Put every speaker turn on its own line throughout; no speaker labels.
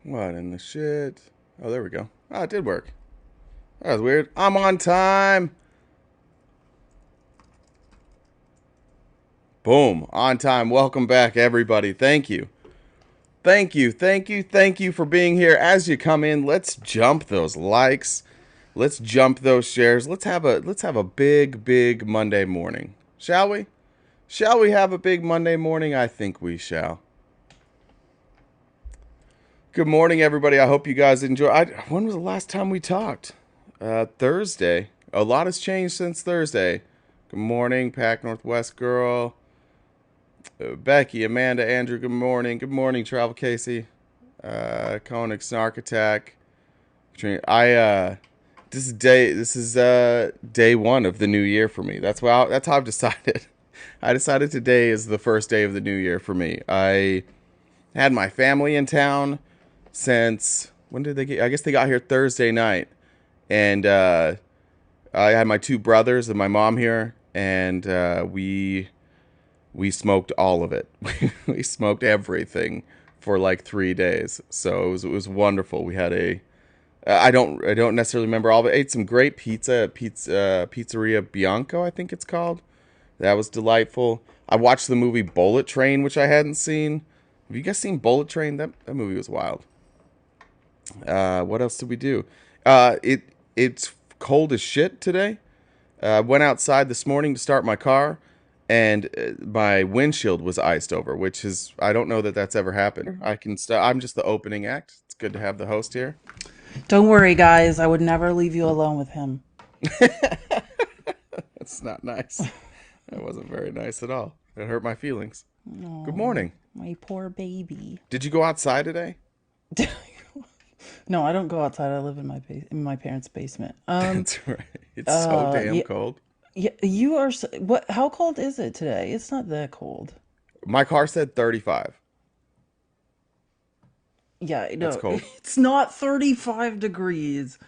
What in the shit? Oh, there we go. Oh, it did work. That was weird. I'm on time. Boom. On time. Welcome back, everybody. Thank you. Thank you. Thank you. Thank you for being here. As you come in, let's jump those likes. Let's jump those shares. Let's have a big Monday morning. Shall we? Shall we have a big Monday morning? I think we shall. Good morning, everybody. I hope you guys enjoy. When was the last time we talked? Thursday. A lot has changed since Thursday. Good morning, Pac Northwest girl. Becky, Amanda, Andrew. Good morning. Good morning, Travel Casey. Koenig, Snark Attack. This is day one of the new year for me. That's how I've decided. I decided today is the first day of the new year for me. I had my family in town since when did they get? I guess they got here Thursday night, and I had my two brothers and my mom here, and we smoked all of it. We smoked everything for like 3 days, so it was wonderful. We had a I don't necessarily remember all of it. Ate some great Pizzeria Bianco, I think it's called. That was delightful. I watched the movie Bullet Train, which I hadn't seen. Have you guys seen Bullet Train? That movie was wild. What else did we do? It's cold as shit today. Went outside this morning to start my car, and my windshield was iced over, which is I don't know that that's ever happened. I'm just the opening act. It's good to have the host here.
Don't worry, guys. I would never leave you alone with him.
That's not nice. That wasn't very nice at all. It hurt my feelings. Good
Oh,
morning.
my poor baby.
Did you go outside today?
No, I don't go outside. I live in in my parents' basement.
That's right. It's so damn
Yeah,
cold.
yeah. You are. What? How cold is it today? It's not that cold.
My car said 35.
Yeah,
That's
no,
cold.
it's not 35 degrees.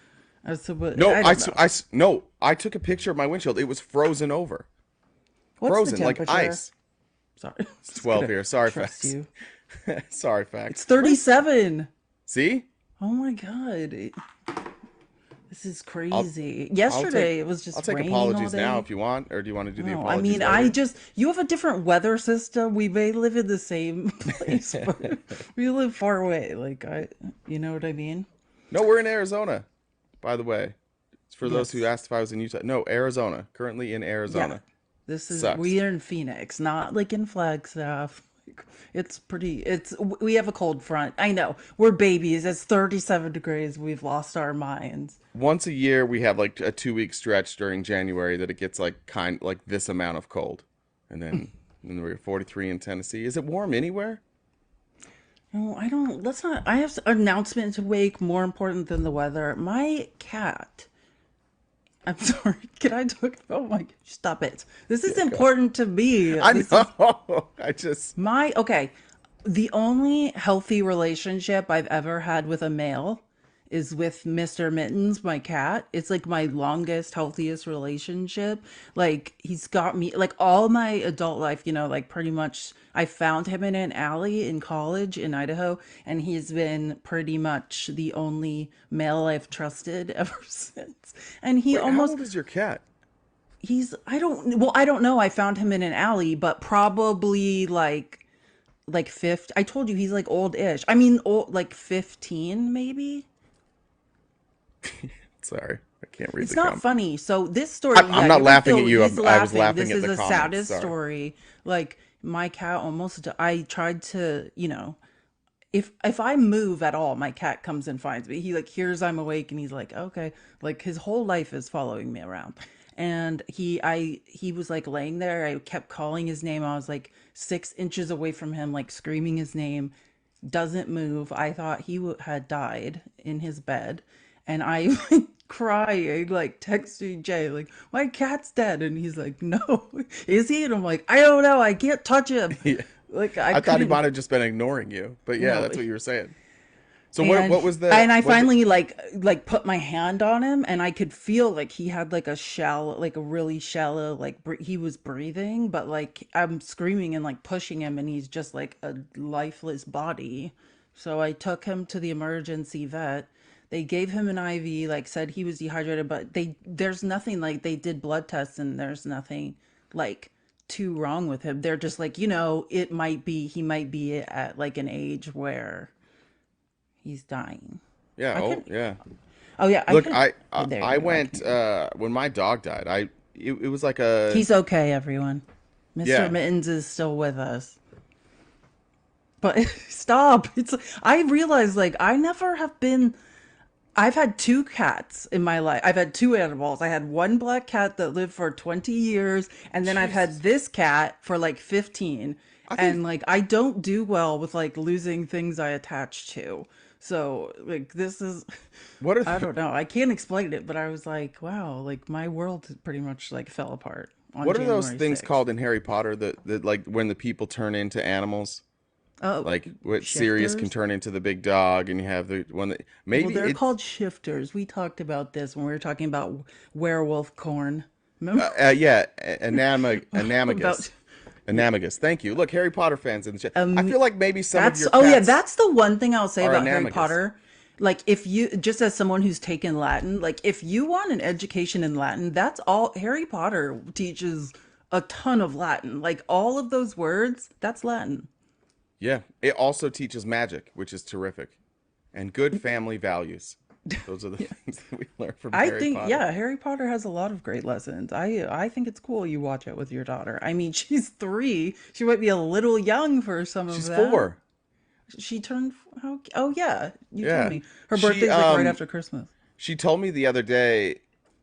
But
No,
I don't know.
no, I took a picture of my windshield. It was frozen over.
What's the
Frozen like
temperature?
ice.
Sorry, I'm
It's
just
12
gonna
here. Sorry,
trust
facts.
you.
Sorry,
It's
facts. Where's
37.
See?
Oh my God. This is
I'll
crazy.
I'll take
Yesterday it was
I'll
just
take
raining all
apologies now
day.
if you want, or do you want to do the
No, I
apologies
mean,
later?
you have a different weather system. We may live in the same place, but we live far away. You know what I mean?
No, we're in Arizona, by the way. It's for those who
Yes.
asked if I was in Utah. No, Arizona. Currently in
Yeah.
Arizona. Sucks.
We are in Phoenix, not like in Flagstaff. It's we have a cold front. I know. We're babies. It's 37 degrees. We've lost our minds.
Once a year we have like a 2 week stretch during January that it gets like this amount of cold. And then we're 43 in Tennessee. Is it warm anywhere?
No, I don't. Let's not. I have an announcement to make more important than the weather. My cat. I'm sorry. Can I talk? Oh my! Stop it. This is
Yeah, go.
important to me.
I
This is
know. I just
okay. The only healthy relationship I've ever had with a male is with Mr. Mittens, my cat. It's like my longest, healthiest relationship. Like he's got me like all my adult life, like pretty much I found him in an alley in college in Idaho, and he's been pretty much the only male I've trusted ever since. And he
wait. How
almost
old is your cat?
I don't know. I found him in an alley, but probably like 50. I told you he's like old-ish. I mean, old, like 15 maybe.
Sorry, I can't read
It's
the
not
comment.
funny. So this story,
I'm
yeah,
not
you're gonna
laughing at
feel
you.
he's
I was
laughing.
laughing
This
at
is
the
the
comments.
saddest
Sorry.
story. Like my cat almost I tried to, if I move at all, my cat comes and finds me. He like hears I'm awake and he's like, okay. Like his whole life is following me around. And he was like laying there. I kept calling his name. I was like 6 inches away from him, like screaming his name. Doesn't move. I thought had died in his bed, and I crying, like texting Jay, like my cat's dead, and he's like, "No, is he?" And I'm like, "I don't know. I can't touch him."
Yeah.
Like I
I thought he
couldn't.
might have just been ignoring you, but yeah,
No,
that's what you were saying. So
and
what was the
and I
was it?
finally like put my hand on him, and I could feel like he had like a shallow, like a really shallow, like he was breathing, but like I'm screaming and like pushing him, and he's just like a lifeless body. So I took him to the emergency vet. They gave him an IV, like said he was dehydrated, but there's nothing, like they did blood tests and there's nothing like too wrong with him. They're just like, it might be he might be at like an age where he's dying.
Yeah.
I
Oh,
could
yeah.
Oh yeah, I
Look,
could there you
I
go. I
went
can.
when my dog died. It was like a
He's okay, everyone. Mr.
yeah.
Mittens is still with us. But stop. I realize like I never have been I've had two cats in my life. I've had two animals. I had one black cat that lived for 20 years, and then I've
Jesus.
had this cat for like 15.
I think
And like I don't do well with like losing things I attach to. So like this is
what are
I don't know. I can't explain it, but I was like, wow, like my world pretty much like fell apart on
what are those
January
things
6th.
called in Harry Potter that like when the people turn into animals?
Oh,
Like what Sirius can
shifters?
turn into the big dog, and you have the one that
Well,
maybe
they're
it's
called shifters. We talked about this when we were talking about werewolf corn. Remember
yeah, anamagus.
about
Anamagus. Thank you. Look, Harry Potter fans in the chat. I
um
feel like maybe some of
that's
your
oh yeah,
cats
that's the one thing I'll say
are
about Harry
anamagus.
Potter. Like if you just as someone who's taken Latin, like if you want an education in Latin, that's all Harry Potter teaches a ton of Latin. Like all of those words, that's Latin.
Yeah. It also teaches magic, which is terrific, and good family values. Those are the things that we learn from
I
Harry
think
Potter.
yeah, Harry Potter has a lot of great lessons. I think it's cool you watch it with your daughter. I mean, she's 3. She might be a little young for some of
She's
that.
4.
She turned how oh yeah, you told
Yeah.
me. Her
She
birthday's like right after Christmas.
she told me the other day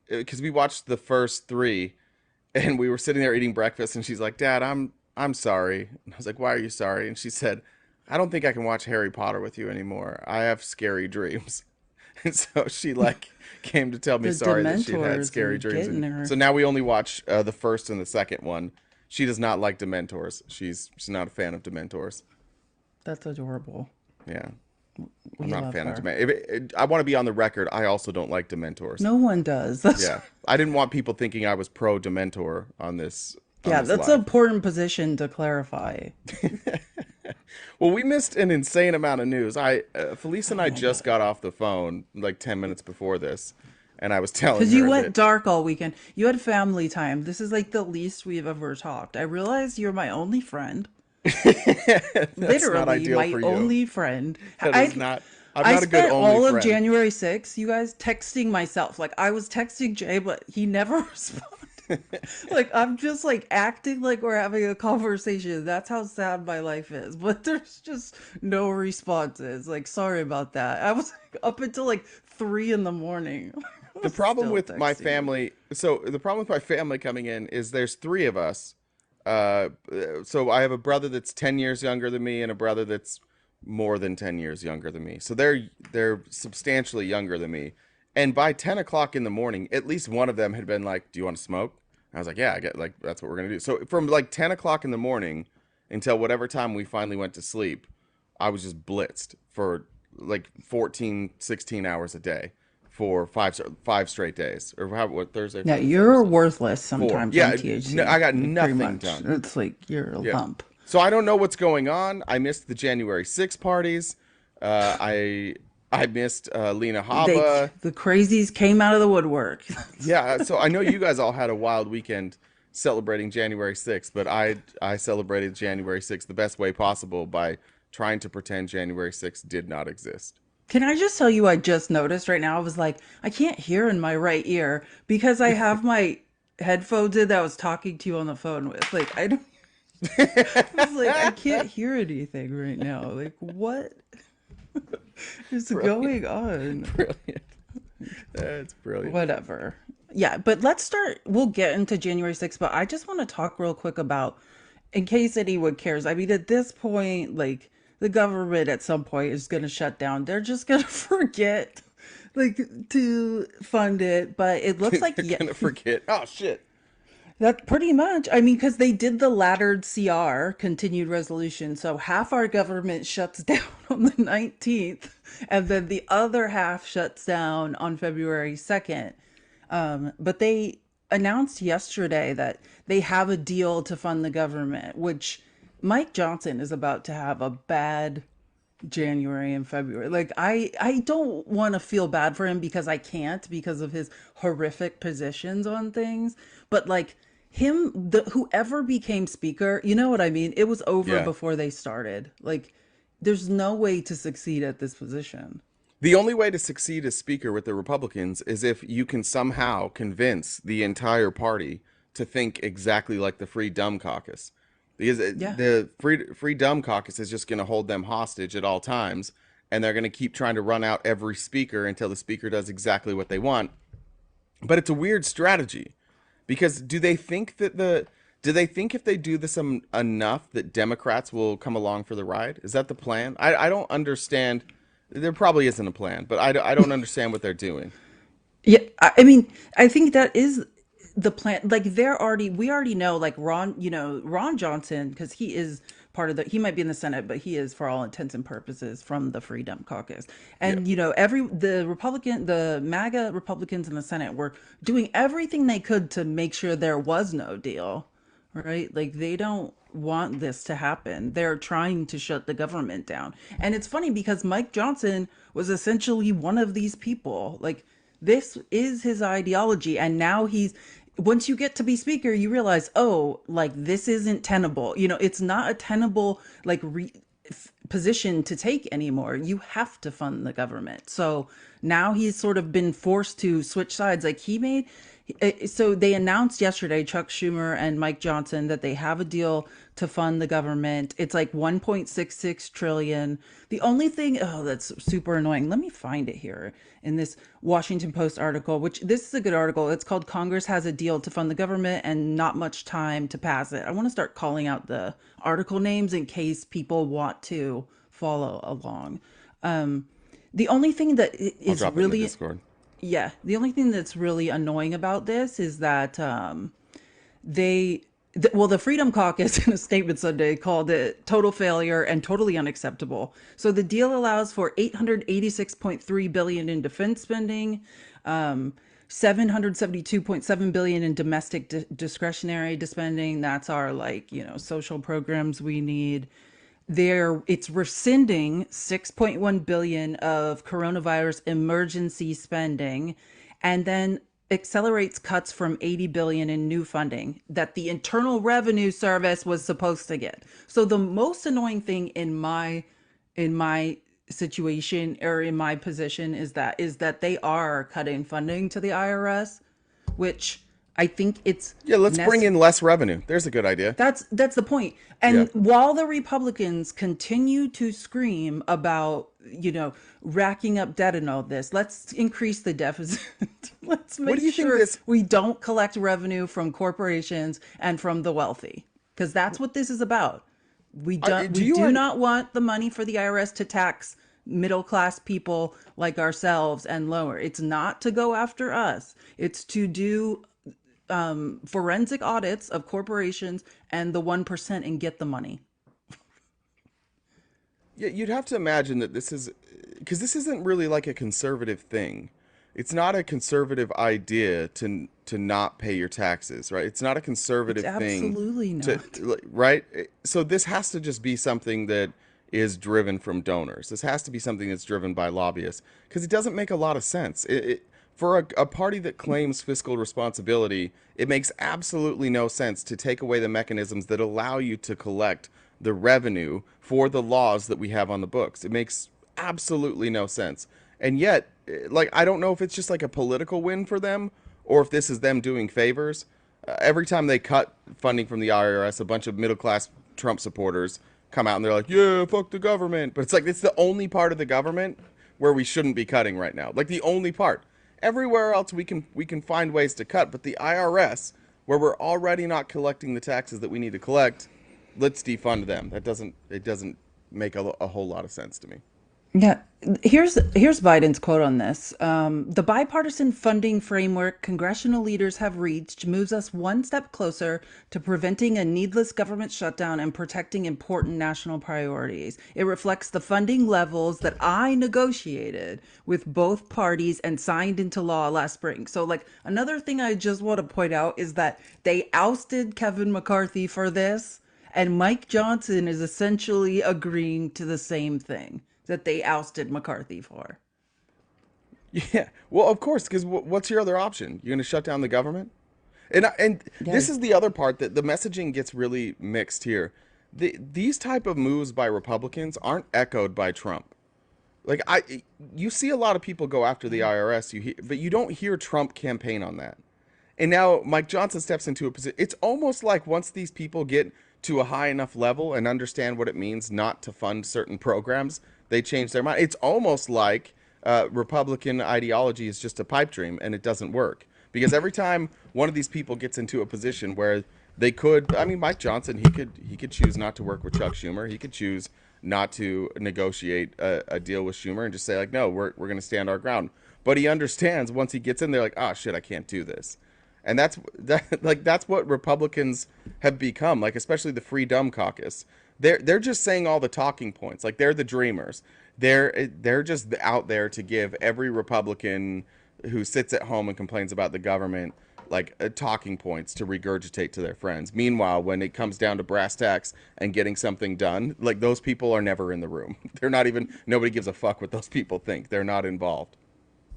because we watched the first 3 and we were sitting there eating breakfast and she's like, "Dad, I'm sorry." And I was like, "Why are you sorry?" And she said, "I don't think I can watch Harry Potter with you anymore. I have scary dreams." And so she like came to tell me
The
sorry that she had had
Dementors are
scary dreams,
getting
and so
her.
now we only watch the first and the second one. She does not like Dementors. She's not a fan of Dementors.
That's adorable.
Yeah, I'm
We
not a
love
fan of
her.
Dementors. I want to be on the record. I also don't like Dementors.
No one does. That's
Yeah, I didn't want people thinking I was pro Dementor on
yeah,
this
that's an
live.
important position to clarify.
Well, we missed an insane amount of news. Felice and
Oh
I
my
just
god.
got off the phone like 10 minutes before this, and I was telling
Because you
her
went
that
dark all weekend. You had family time. This is like the least we've ever talked. I realize you're my only friend.
that's not
Literally
ideal
my
for you.
only friend.
That is not. I'm
I
not a good
spent
only
all of
friend.
January 6th, you guys, texting myself. Like I was texting Jay, but he never responded. Like I'm just like acting like we're having a conversation. That's how sad my life is. But there's just no responses. Like sorry about that. I was like, up until like 3 in the morning. I
The
was
problem
still
with my
texting you.
family, so the problem with my family coming in is there's 3 of us. Uh, so I have a brother that's 10 years younger than me and a brother that's more than 10 years younger than me. So they're substantially younger than me. And by 10 o'clock in the morning, at least one of them had been like, "Do you want to smoke?" I was like, "Yeah, I get like that's what we're gonna do." So from like 10 o'clock in the morning until whatever time we finally went to sleep, I was just blitzed for like 14, 16 hours a day for five straight days. Or how, what, Thursday,
Yeah,
Friday, Saturday,
you're
Sunday?
worthless
4.
sometimes on
Yeah,
THC.
I got
Like pretty
nothing
much.
done.
It's like you're a
Yeah.
lump.
So I don't know what's going on. I missed the January 6th parties. Uh, I I missed Lena
They
Haba.
the crazies came out of the woodwork.
Yeah, so I know you guys all had a wild weekend celebrating January 6th, but I celebrated January 6th the best way possible by trying to pretend January 6th did not exist.
Can I just tell you, I just noticed right now, I was like, I can't hear in my right ear because I have my headphones in that I was talking to you on the phone with. Like, I don't, I was like, I can't hear anything right now. Like, what is
Brilliant.
going on?
Brilliant. That's brilliant.
Whatever. Yeah, but let's start. We'll get into January 6th, but I just want to talk real quick about, in case anyone cares. I mean, at this point, like, the government at some point is going to shut down. They're just going to forget, like, to fund it. But it looks like,
They're
yeah,
gonna forget. Oh shit.
that pretty much. I mean, because they did the laddered CR, continued resolution. So half our government shuts down on the 19th, and then the other half shuts down on February 2nd. But they announced yesterday that they have a deal to fund the government, which Mike Johnson is about to have a bad. January and February. Like I don't want to feel bad for him because I can't because of his horrific positions on things, but like him the whoever became speaker, you know what I mean? It was over
Yeah.
before they started. Like there's no way to succeed at this position.
The only way to succeed as Speaker with the Republicans is if you can somehow convince the entire party to think exactly like the Free Dumb Caucus. Because
Yeah.
the Free Dumb Caucus is just going to hold them hostage at all times, and they're going to keep trying to run out every speaker until the speaker does exactly what they want. But it's a weird strategy because do they think if they do this enough that Democrats will come along for the ride? Is that the plan? I don't understand. There probably isn't a plan, but I don't understand what they're doing.
Yeah, I mean, I think that is the plan. Like they're already, we already know, like Ron, Ron Johnson, because he is part of he might be in the Senate, but he is for all intents and purposes from the Freedom Caucus.
Yeah.
And, the MAGA Republicans in the Senate were doing everything they could to make sure there was no deal, right? Like they don't want this to happen. They're trying to shut the government down. And it's funny because Mike Johnson was essentially one of these people. Like this is his ideology and now he's once you get to be speaker you realize, oh, like this isn't tenable. It's not a tenable like position to take anymore. You have to fund the government. So now he's sort of been forced to switch sides. Like he made so they announced yesterday, Chuck Schumer and Mike Johnson, that they have a deal to fund the government. It's like 1.66 trillion. The only thing, oh, that's super annoying. Let me find it here in this Washington Post article, which this is a good article. It's called Congress Has a Deal to Fund the Government and Not Much Time to Pass It. I want to start calling out the article names in case people want to follow along. The only thing that
I'll
is
drop it in the
really
Discord.
yeah, the only thing that's really annoying about this is that they, the Freedom Caucus in a statement Sunday called it total failure and totally unacceptable. So the deal allows for 886.3 billion in defense spending, 772.7 billion in domestic discretionary spending. That's our like, social programs we need. It's rescinding 6.1 billion of coronavirus emergency spending and then accelerates cuts from 80 billion in new funding that the Internal Revenue Service was supposed to get. So the most annoying thing in my situation or in my position is that they are cutting funding to the IRS, which I think it's
Yeah, let's bring
necessary.
in less revenue. There's a good idea.
That's the point.
Yeah.
And while the Republicans continue to scream about, racking up debt and all this, let's increase the deficit. Let's
What do
make
you think
sure
this
we don't collect revenue from corporations and from the wealthy. Because that's what this is about. We
do you
do
un,
not want the money for the IRS to tax middle class people like ourselves and lower. It's not to go after us. It's to do forensic audits of corporations and the 1% and get the money.
Yeah, you'd have to imagine that this is because this isn't really like a conservative thing. It's not a conservative idea to not pay your taxes, right? It's not a
It's
conservative thing
absolutely
to
not.
right? So this has to just be something that is driven from donors. This has to be something that's driven by lobbyists because it doesn't make a lot of sense. For a party that claims fiscal responsibility, it makes absolutely no sense to take away the mechanisms that allow you to collect the revenue for the laws that we have on the books. It makes absolutely no sense. And yet, like, I don't know if it's just like a political win for them or if this is them doing favors. Every time they cut funding from the IRS, a bunch of middle class Trump supporters come out and they're like, yeah, fuck the government. But it's like, it's the only part of the government where we shouldn't be cutting right now. Like, the only part. Everywhere else we can find ways to cut, but the IRS, where we're already not collecting the taxes that we need to collect, let's defund them. It doesn't make a whole lot of sense to me.
Yeah, here's Biden's quote on this. The bipartisan funding framework congressional leaders have reached moves us one step closer to preventing a needless government shutdown and protecting important national priorities. It reflects the funding levels that I negotiated with both parties and signed into law last spring. So, like, another thing I just want to point out is that they ousted Kevin McCarthy for this. And Mike Johnson is essentially agreeing to the same thing that they ousted McCarthy for.
Yeah. Well, of course, because what's your other option? You're going to shut down the government? And
Yeah.
this is the other part that the messaging gets really mixed here. These type of moves by Republicans aren't echoed by Trump. Like you see a lot of people go after the IRS, but you don't hear Trump campaign on that. And now Mike Johnson steps into a position. It's almost like once these people get to a high enough level and understand what it means not to fund certain programs, they change their mind. It's almost like Republican ideology is just a pipe dream and it doesn't work. Because every time one of these people gets into a position where they could, I mean, Mike Johnson, he could choose not to work with Chuck Schumer. He could choose not to negotiate a deal with Schumer and just say like, no, we're going to stand our ground. But he understands once he gets in there, like, oh shit, I can't do this. And that's what Republicans have become, like especially the Free Dumb Caucus. They're just saying all the talking points, like they're the dreamers. They're just out there to give every Republican who sits at home and complains about the government like talking points to regurgitate to their friends. Meanwhile, when it comes down to brass tacks and getting something done, like those people are never in the room. They're not even nobody gives a fuck what those people think. They're not involved.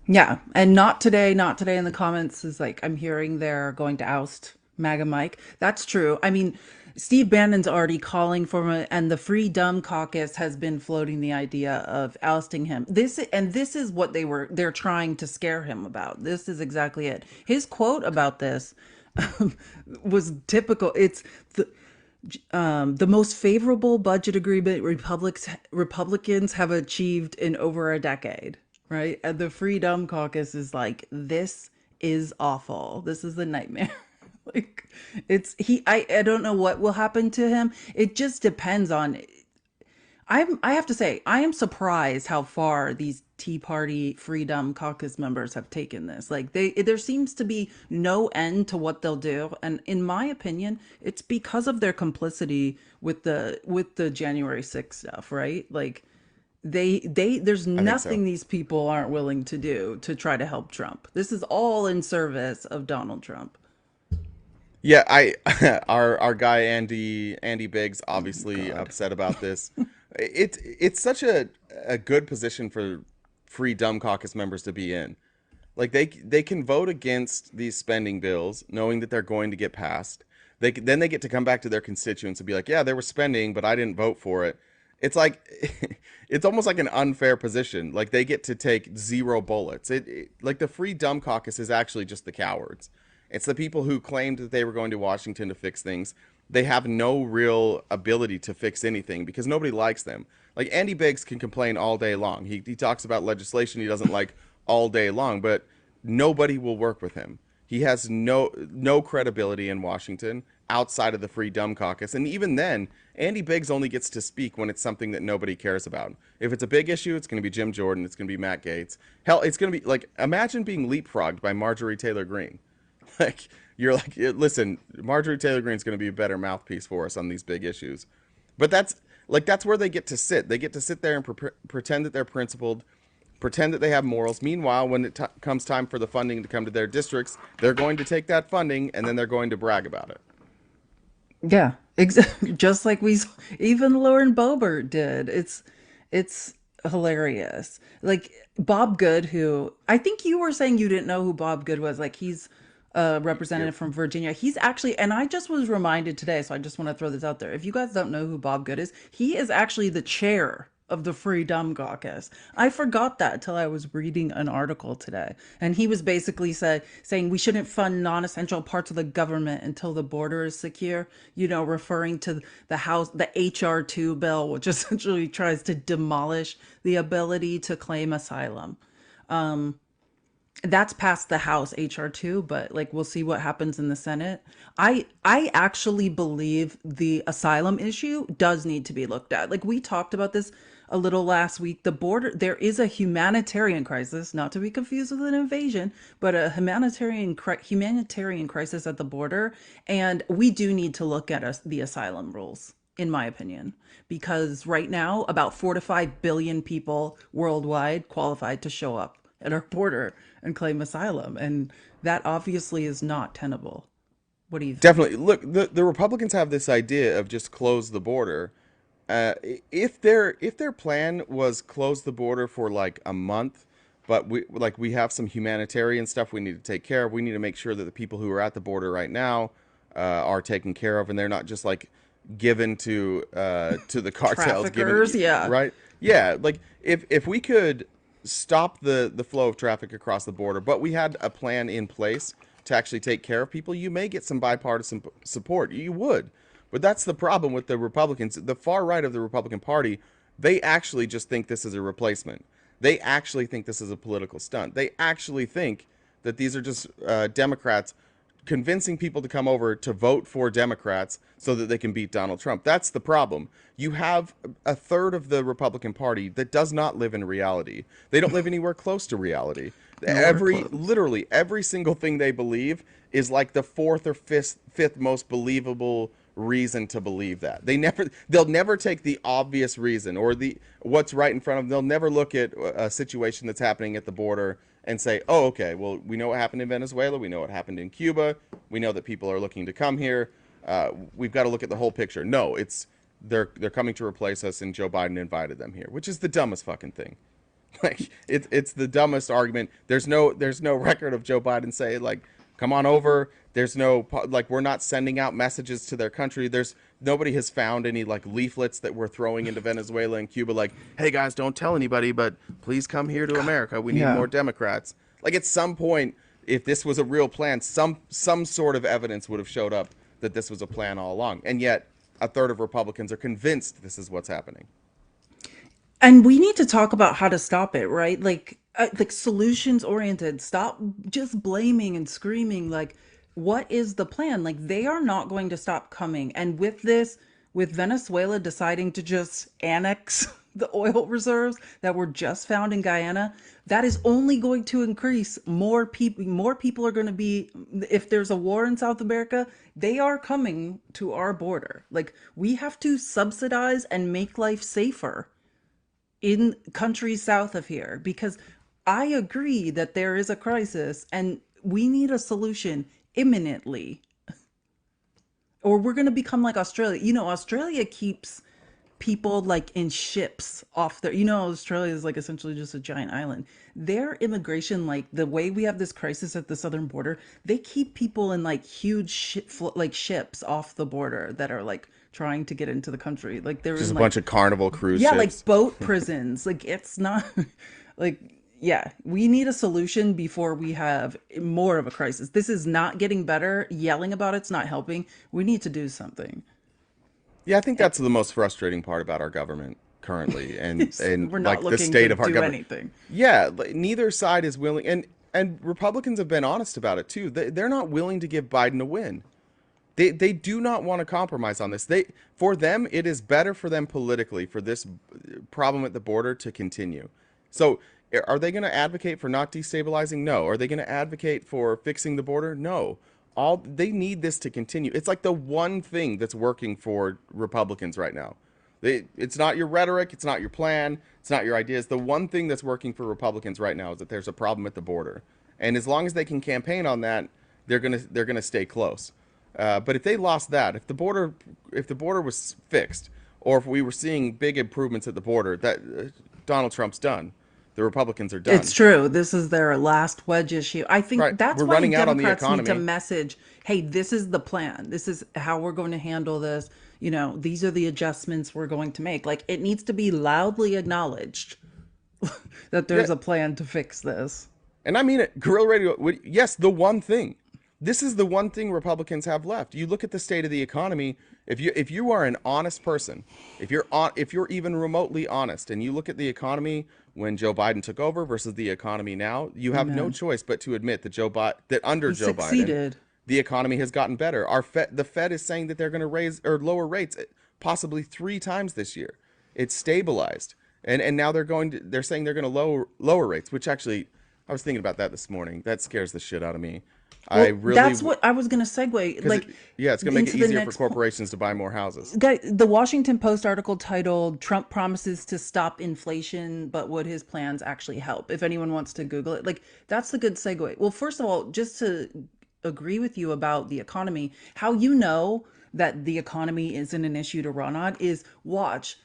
Yeah, and not today, not today in the comments is like I'm hearing they're going to oust MAGA Mike. That's true. I mean, Steve Bannon's already calling for it, and the Free Dumb Caucus has been floating the idea of ousting him. This is what they're trying to scare him about. This is exactly it. His quote about this was typical. It's the most favorable budget agreement Republicans have achieved in over a decade, right? And the Freedom Caucus is like, this is awful. This is a nightmare. Like, I don't know what will happen to him. It just depends on. I have to say, I am surprised how far these Tea Party Freedom Caucus members have taken this. Like there seems to be no end to what they'll do, and in my opinion, it's because of their complicity with the January 6th stuff, right? Like there's
I think so.
nothing these people aren't willing to do to try to help Trump. This is all in service of Donald Trump.
Yeah, I our guy Andy Biggs
Oh
obviously
God.
upset about this. It's such a good position for Free Dumb Caucus members to be in. Like they can vote against these spending bills, knowing that they're going to get passed. Then they get to come back to their constituents and be like, yeah, they were spending, but I didn't vote for it. It's like it's almost like an unfair position. Like they get to take zero bullets. Like the Free Dumb Caucus is actually just the cowards. It's the people who claimed that they were going to Washington to fix things. They have no real ability to fix anything because nobody likes them. Like Andy Biggs can complain all day long. He talks about legislation he doesn't like all day long, but nobody will work with him. He has no credibility in Washington outside of the Free Dumb Caucus, and even then, Andy Biggs only gets to speak when it's something that nobody cares about. If it's a big issue, it's going to be Jim Jordan, it's going to be Matt Gaetz. Hell, it's going to be like imagine being leapfrogged by Marjorie Taylor Greene. Like you're like, listen, Marjorie Taylor Greene's going to be a better mouthpiece for us on these big issues. But that's where they get to sit. They get to sit there and pretend that they're principled, pretend that they have morals. Meanwhile, when it comes time for the funding to come to their districts, they're going to take that funding and then they're going to brag about it.
Yeah, just like even Lauren Boebert did. It's hilarious. Like Bob Good, who I think you were saying you didn't know who Bob Good was. Like he's a
You're
representative from Virginia. He's actually, and I just was reminded today, so I just want to throw this out there. If you guys don't know who Bob Good is, he is actually the chair of the Free Dumb Caucus. I forgot that until I was reading an article today. And he was basically saying we shouldn't fund non-essential parts of the government until the border is secure, referring to the HR2 bill, which essentially tries to demolish the ability to claim asylum. That's passed the House HR2, but like we'll see what happens in the Senate. I actually believe the asylum issue does need to be looked at. Like we talked about this a little last week. The border, there is a humanitarian crisis, not to be confused with an invasion, but a humanitarian crisis at the border, and we do need to look at the asylum rules, in my opinion, because right now about 4 to 5 billion people worldwide qualified to show up at our border and claim asylum. And that obviously is not tenable. What do you think?
Definitely. Look, the Republicans have this idea of just close the border. If their plan was close the border for like a month, but we have some humanitarian stuff we need to take care of. We need to make sure that the people who are at the border right now are taken care of, and they're not just like given to the cartels,
Traffickers,
given
yeah.
right. Yeah, like if we could stop the flow of traffic across the border, but we had a plan in place to actually take care of people, you may get some bipartisan support. You would. But that's the problem with the Republicans. The far right of the Republican Party, they actually just think this is a replacement. They actually think this is a political stunt. They actually think that these are just Democrats convincing people to come over to vote for Democrats so that they can beat Donald Trump. That's the problem. You have a third of the Republican Party that does not live in reality. They don't live anywhere close to reality.
Nowhere close.
Literally every single thing they believe is like the fourth or fifth most believable reason to believe that. They'll never take the obvious reason or the what's right in front of them. They'll never look at a situation that's happening at the border and say, "Oh, okay, well, we know what happened in Venezuela. We know what happened in Cuba. We know that people are looking to come here. We've got to look at the whole picture." No, it's they're coming to replace us, and Joe Biden invited them here, which is the dumbest fucking thing. Like it's the dumbest argument. There's no record of Joe Biden saying like, "Come on over." There's no like we're not sending out messages to their country. There's nobody has found any like leaflets that we're throwing into Venezuela and Cuba like, "Hey guys, don't tell anybody, but please come here to America. We need
Yeah.
more Democrats." Like at some point, if this was a real plan, some sort of evidence would have showed up that this was a plan all along. And yet, a third of Republicans are convinced this is what's happening.
And we need to talk about how to stop it, right? Like solutions oriented. Stop just blaming and screaming. Like, what is the plan? Like, they are not going to stop coming. And with this, with Venezuela deciding to just annex the oil reserves that were just found in Guyana, that is only going to increase more people. More people are going to be, if there's a war in South America, they are coming to our border. Like, we have to subsidize and make life safer in countries south of here because I agree that there is a crisis and we need a solution imminently, or we're going to become like Australia. Australia keeps people like in ships off there. Australia is like essentially just a giant island. Their immigration, like the way we have this crisis at the southern border, they keep people in like huge like ships off the border that are like trying to get into the country. Like they're
Just
in
a
like
bunch of Carnival cruise
yeah, like
ships.
boat prisons. Like it's not like yeah, we need a solution before we have more of a crisis. This is not getting better. Yelling about it's not helping. We need to do something.
Yeah, I think that's the most frustrating part about our government currently, and
We're not
like the
looking to
state of our
do
government.
anything.
Yeah, like, neither side is willing, and Republicans have been honest about it too. They're not willing to give Biden a win. They do not want to compromise on this. For them it is better for them politically for this problem at the border to continue. So are they going to advocate for not destabilizing? No. Are they going to advocate for fixing the border? No. All they need this to continue. It's like the one thing that's working for Republicans right now. It's not your rhetoric, it's not your plan, it's not your ideas. The one thing that's working for Republicans right now is that there's a problem at the border, and as long as they can campaign on that, they're gonna stay close. But if they lost that, if the border was fixed, or if we were seeing big improvements at the border, that Donald Trump's done. The Republicans are
It's
done.
true. This is their last wedge issue. I think
Right.
that's
We're
why
running out on the
Democrats need to
economy.
message, hey, this is the plan. This is how we're going to handle this. These are the adjustments we're going to make. Like, it needs to be loudly acknowledged that
Yeah,
there's a plan to fix this.
and I mean it. Guerrilla radio. Yes, the one thing. This is the one thing Republicans have left. You look at the state of the economy. If you are an honest person, if you're even remotely honest, and you look at the economy when Joe Biden took over versus the economy now, you have no
Amen.
choice but to admit that that under
He
Joe Biden,
succeeded.
the economy has gotten better. The Fed is saying that they're going to raise or lower rates possibly 3 times this year. It's stabilized, and now they're saying they're going to lower rates, which actually I was thinking about that this morning. That scares the shit out of me. I
Well,
really
that's what I was going to segue
because
like
yeah, it's going to make it
into the
easier for
next point.
corporations to buy more houses.
The Washington Post article titled Trump promises to stop inflation, but would his plans actually help? If anyone wants to Google it, like that's the good segue. Well, first of all, just to agree with you about the economy. How you know that the economy isn't an issue to run on is watch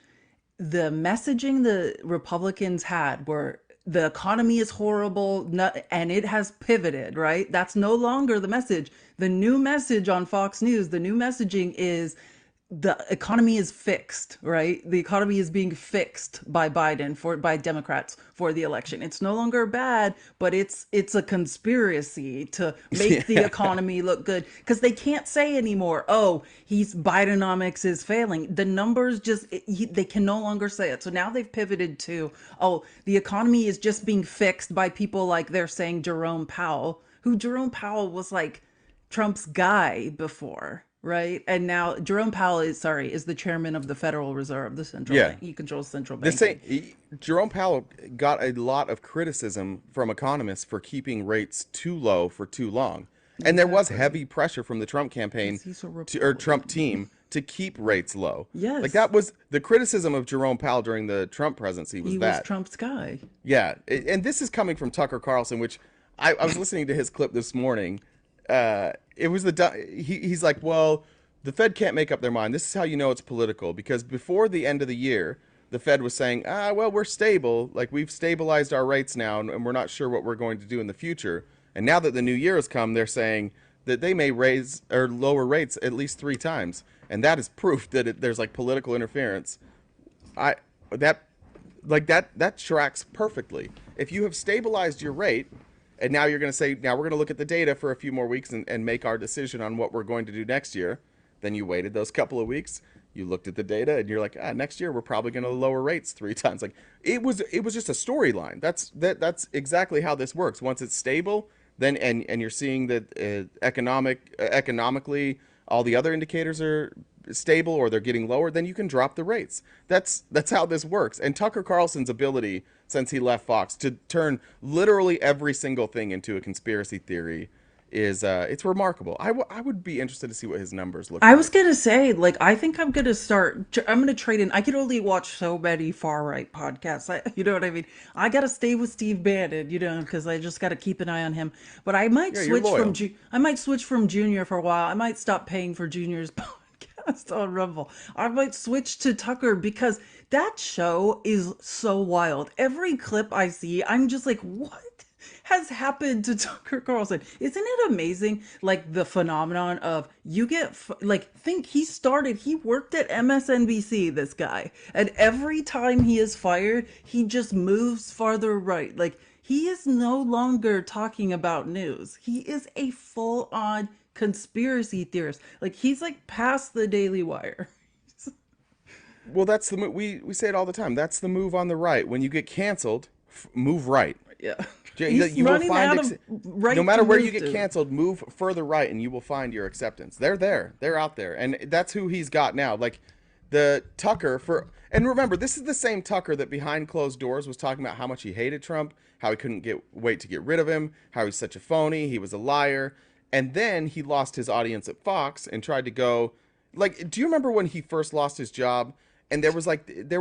the messaging the Republicans had where the economy is horrible and it has pivoted, right? That's no longer the message. The new message on Fox News, the new messaging is the economy is fixed, right? The economy is being fixed by Biden for by Democrats for the election. It's no longer bad, but it's a conspiracy to make the
Yeah.
economy look good because they can't say anymore, "Oh, he's Bidenomics is failing." The numbers just they can no longer say it. So now they've pivoted to, "Oh, the economy is just being fixed by people like they're saying Jerome Powell, who Jerome Powell was like Trump's guy before, right? And now Jerome Powell is the chairman of the Federal Reserve, the central
Yeah.
bank. He controls central
This
banking.
ain't Jerome Powell got a lot of criticism from economists for keeping rates too low for too long. And there was
Exactly.
heavy pressure from the Trump
Because
campaign
he's a
or Trump
Republican.
team to keep rates low. Like
Yes,
that was the criticism of Jerome Powell during the Trump presidency was
he was
that.
Trump's guy.
Yeah, and this is coming from Tucker Carlson, which I was listening to his clip this morning. It was he's like, well, the Fed can't make up their mind. This is how you know it's political because before the end of the year, the Fed was saying, well, we're stable, like we've stabilized our rates now, and we're not sure what we're going to do in the future. And now that the new year has come, they're saying that they may raise or lower rates at least 3 times, and that is proof that there's like political interference. I that that tracks perfectly. If you have stabilized your rate, and now you're going to say, now we're going to look at the data for a few more weeks and make our decision on what we're going to do next year. Then you waited those couple of weeks. You looked at the data, and you're like, next year we're probably going to lower rates 3 times. Like it was just a storyline. That's exactly how this works. Once it's stable, then and you're seeing that economically all the other indicators are stable or they're getting lower, then you can drop the rates. That's how this works. And Tucker Carlson's ability since he left Fox to turn literally every single thing into a conspiracy theory is it's remarkable. I would be interested to see what his numbers look
I was
like.
gonna say, like, I think I'm gonna start. I'm gonna trade in. I could only watch so many far right podcasts. You know what I mean? I gotta stay with Steve Bannon, because I just gotta keep an eye on him. But I might
Yeah, you're
switch from
loyal.
I might switch from Junior for a while. I might stop paying for Junior's podcast on Rumble. I might switch to Tucker because that show is so wild. Every clip I see, I'm just like, what has happened to Tucker Carlson? Isn't it amazing? Like the phenomenon of you get like think he worked at MSNBC, this guy, and every time he is fired, he just moves farther right. Like he is no longer talking about news. He is a full on conspiracy theorist. Like he's like past the Daily Wire.
Well, that's we say it all the time. That's the move on the right. When you get canceled, move right.
Yeah.
That
He's
you will
running
find
out of
no
right to
matter where you
move
get
to.
canceled, move further right and you will find your acceptance. They're there. They're out there. And that's who he's got now. Like the Tucker for and remember, this is the same Tucker that behind closed doors was talking about how much he hated Trump, how he couldn't wait to get rid of him, how he's such a phony, he was a liar. And then he lost his audience at Fox and tried to go like do you remember when he first lost his job and there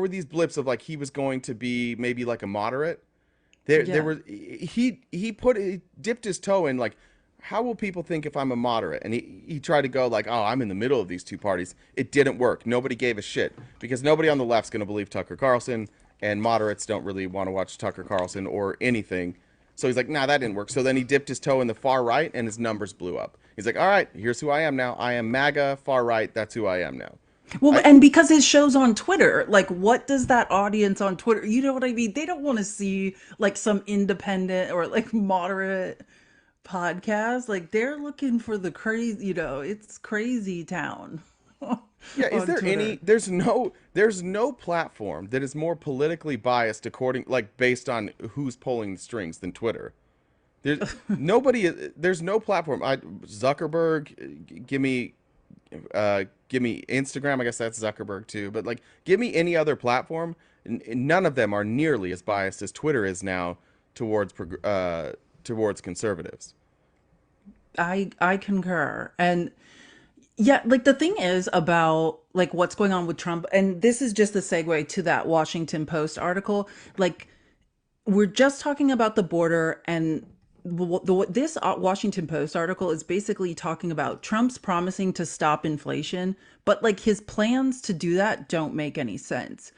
were these blips of like he was going to be maybe like a moderate there
Yeah.
were he dipped his toe in like how will people think if I'm a moderate and he tried to go like oh I'm in the middle of these two parties. It didn't work. Nobody gave a shit because nobody on the left's going to believe Tucker Carlson and moderates don't really want to watch Tucker Carlson or anything. So he's like nah, that didn't work. So then he dipped his toe in the far right and his numbers blew up. He's like all right, here's who I am now. I am MAGA far right. That's who I am now.
Well,
I
and because his show's on Twitter, like, what does that audience on Twitter, you know what I mean? They don't want to see like some independent or like moderate podcast. Like, they're looking for the crazy, it's crazy town
Yeah, is
on
there
Twitter.
any there's no platform that is more politically biased according like based on who's pulling the strings than Twitter. There's there's no platform. Zuckerberg give me Instagram, I guess that's Zuckerberg too, but like give me any other platform none of them are nearly as biased as Twitter is now towards towards conservatives.
I concur. And yeah, like the thing is about like what's going on with Trump, and this is just a segue to that Washington Post article. Like we're just talking about the border and this Washington Post article is basically talking about Trump's promising to stop inflation, but like his plans to do that don't make any sense.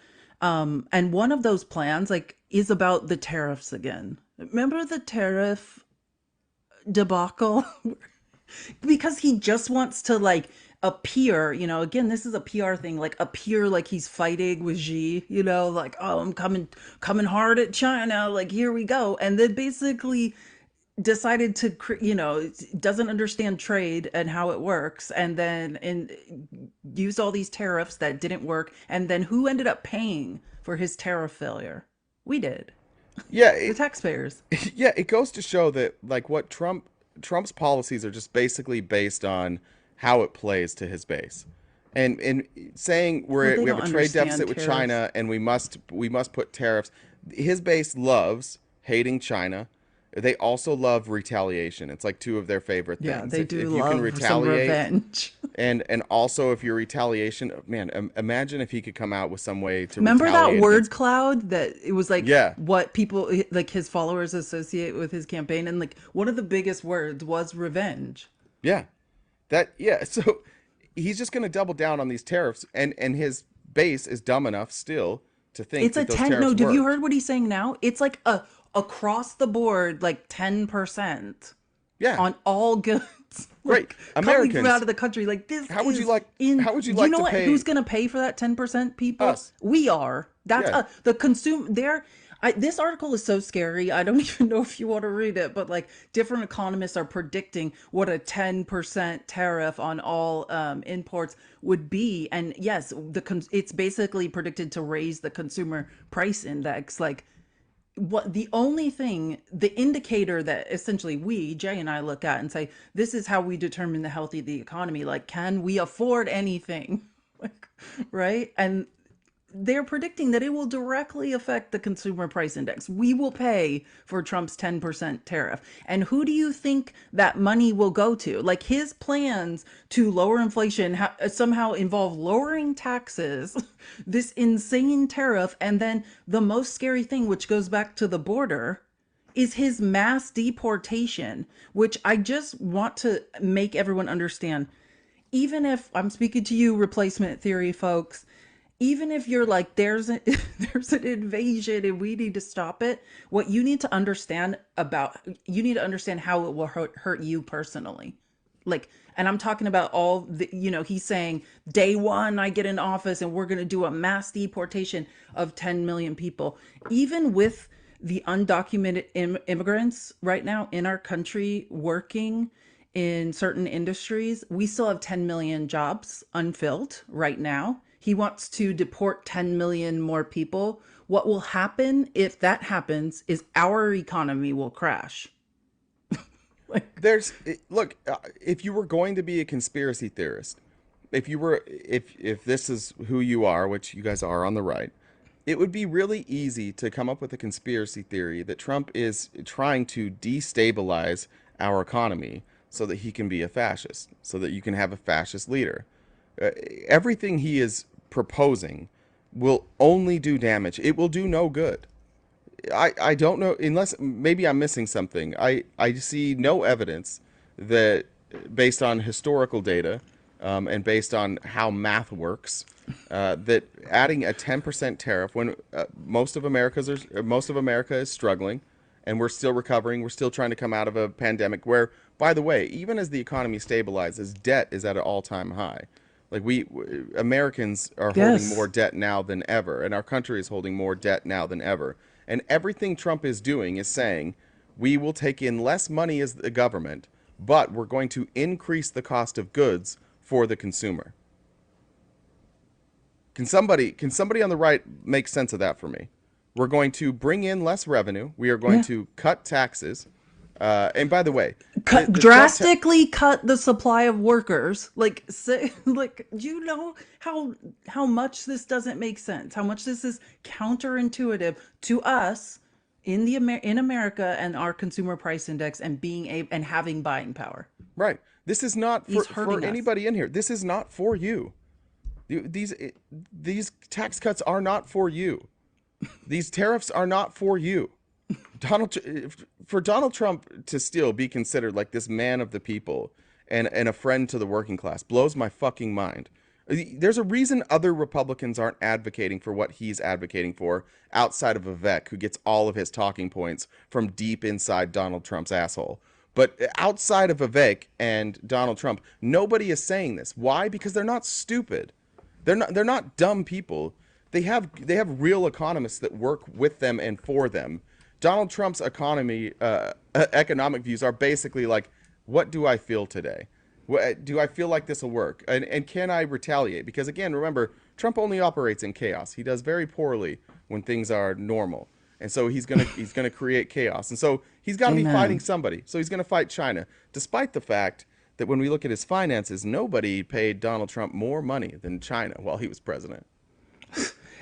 And one of those plans like is about the tariffs again. Remember the tariff debacle? Because he just wants to like appear, again, this is a PR thing, like appear like he's fighting with Xi, like, oh, I'm coming hard at China, like here we go. And then basically decided to doesn't understand trade and how it works, and then used all these tariffs that didn't work, and then who ended up paying for his tariff failure? We did.
Yeah,
The taxpayers.
yeah, it goes to show that like what Trump's policies are just basically based on how it plays to his base. And saying
Well, they
we have
don't
a trade
understand
deficit with
tariffs.
China and we must put tariffs. His base loves hating China. They also love retaliation. It's like two of their favorite
Yeah,
things.
they do
If you can
love some
retaliate,
revenge.
and also if your retaliation, man, imagine if he could come out with some way to
Remember that
retaliate
word
against.
cloud that it was like
Yeah,
what people like his followers associate with his campaign, and like one of the biggest words was revenge.
yeah. That yeah, so he's just going to double down on these tariffs, and his base is dumb enough still to think
It's a
that those
10. No,
tariffs
have you
worked.
heard what he's saying now? It's like a across the board like 10%
Yeah,
on all goods
great.
like coming from out
Americans,
of the country. Like this
how would you
is
like
in
how would you
do you
like
know
to
what who's
pay
going to pay for that 10%? People,
us?
we are. That's
Yeah.
the consume there. This article is so scary. I don't even know if you want to read it, but like different economists are predicting what a 10% tariff on all imports would be. And yes, it's basically predicted to raise the consumer price index. Like what the only thing, the indicator that essentially Jay and I look at and say, this is how we determine the health of the economy. Like, can we afford anything? Like, right? And they're predicting that it will directly affect the consumer price index. We will pay for Trump's 10% tariff. And who do you think that money will go to? Like his plans to lower inflation somehow involve lowering taxes, this insane tariff, and then the most scary thing, which goes back to the border, is his mass deportation, which I just want to make everyone understand. Even if I'm speaking to you, replacement theory folks, even if you're like there's an invasion and we need to stop it, what you need to understand about you need to understand how it will hurt you personally. Like, and I'm talking about all the, he's saying day one I get in office and we're going to do a mass deportation of 10 million people. Even with the undocumented immigrants right now in our country working in certain industries, we still have 10 million jobs unfilled right now. He wants to deport 10 million more people. What will happen if that happens is our economy will crash. Like,
Look, if you were going to be a conspiracy theorist, if this is who you are, which you guys are on the right, it would be really easy to come up with a conspiracy theory that Trump is trying to destabilize our economy so that he can be a fascist, so that you can have a fascist leader. Uh, Everything he is proposing will only do damage. It will do no good. I don't know, unless maybe I'm missing something. I see no evidence that, based on historical data, and based on how math works, that adding a 10% tariff when most of America is struggling, and we're still recovering. We're still trying to come out of a pandemic where, by the way, even as the economy stabilizes, debt is at an all-time high. Like Americans are holding more
yes.
debt now than ever, and our country is holding more debt now than ever. And everything Trump is doing is saying we will take in less money as the government, but we're going to increase the cost of goods for the consumer. Can somebody on the right make sense of that for me? We're going to bring in less revenue. We are going
Yeah.
to cut taxes. And by the way,
Cut
the Trump ta-
drastically cut the supply of workers. Like say, like do you know how much this doesn't make sense? How much this is counterintuitive to us in America and our consumer price index and being able and having buying power.
right. This is not
He's
for
hurting us.
anybody in here. This is not for you. These tax cuts are not for you. These tariffs are not for you. For Donald Trump to still be considered like this man of the people and a friend to the working class blows my fucking mind. There's a reason other Republicans aren't advocating for what he's advocating for outside of Vivek, who gets all of his talking points from deep inside Donald Trump's asshole. But outside of Vivek and Donald Trump, nobody is saying this. Why? Because they're not stupid. They're not dumb people. They have real economists that work with them and for them. Donald Trump's economic views are basically like, what do I feel today? Do I feel like this will work? And can I retaliate? Because again, remember, Trump only operates in chaos. He does very poorly when things are normal. And so he's gonna create chaos. And so he's got to be fighting
Amen.
somebody. So he's gonna fight China, despite the fact that when we look at his finances, nobody paid Donald Trump more money than China while he was president.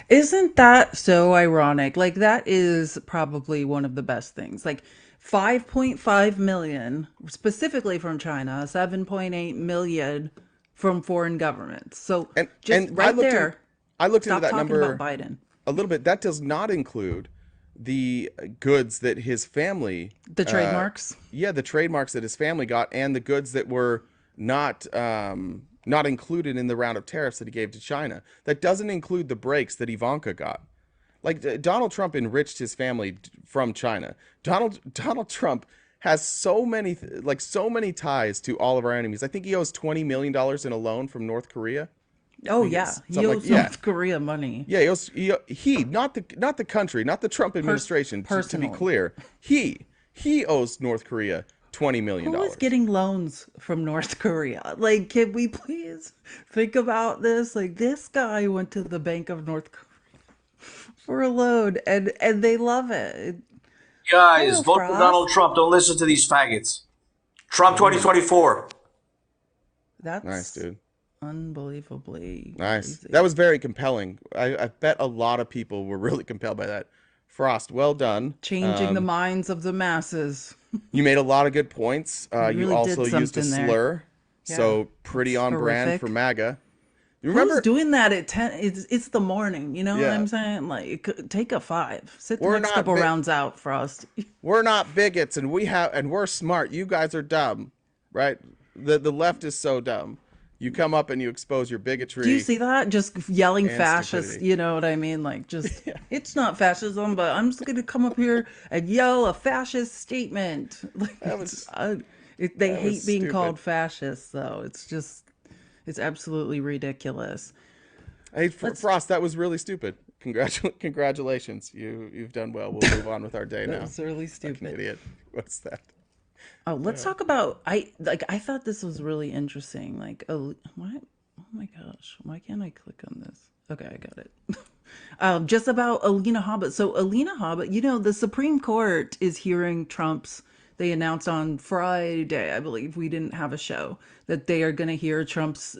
Isn't that so ironic? Like, that is probably one of the best things. Like, 5.5 million specifically from China, 7.8 million from foreign governments. So just
And
right there,
I looked into
stop
that
talking about
number
Biden.
a little bit. That does not include the goods that his family,
The
uh,
trademarks.
yeah, the trademarks that his family got, and the goods that were not included in the round of tariffs that he gave to China. That doesn't include the breaks that Ivanka got. Like Donald Trump enriched his family from China. Donald Trump has so many ties to all of our enemies. I think he owes $20 million in a loan from North Korea. I
Oh
think
yeah,
it's
he
something like,
owes
yeah.
North Korea money.
Yeah, not the country, not the Trump administration. To be
Personally.
clear, he owes North Korea $20 million.
Who is getting loans from North Korea? Like, can we please think about this? Like, this guy went to the Bank of North Korea for a loan, and they love it.
Guys,
Hello,
vote for Donald
Frost.
Trump. Don't listen to these faggots. Trump
Mm,
2024.
nice,
That's
dude.
unbelievably
Nice. That
crazy.
was very compelling. I bet a lot of people were really compelled by that. Frost, well done.
Changing the minds of the masses.
You made a lot of good points.
You
You
really
also
did
used a
something there.
slur,
Yeah,
so pretty
that's
on brand for
horrific.
MAGA. You
Who's
remember?
doing that at 10? It's the morning, you know what
Yeah,
I'm saying? Like, take a five. Sit the
we're
next
not
couple
bi-
rounds out, Frost.
we're not bigots, and we're smart. You guys are dumb, right? The left is so dumb. You come up and you expose your
Do you
bigotry
see that? Just yelling
and
fascist,
stupidity.
you know what I mean? Like, just,
Yeah,
it's not fascism, but I'm just going to come up here and yell a fascist statement. Like,
that was
they
that was
hate being called
stupid.
fascists, though. It's just, it's absolutely ridiculous.
Hey,
Let's,
Frost, that was really stupid. Congratulations. You've done well. We'll move on with our day
that
now.
was really
Fucking
stupid.
idiot. What's that?
Oh, let's talk about, I thought this was really interesting. Like, oh, what? Oh my gosh, why can't I click on this? Okay, I got it. Just about Alina Hobbit. So Alina Hobbit, the Supreme Court is hearing Trump's. They announced on Friday, I believe, we didn't have a show, that they are going to hear Trump's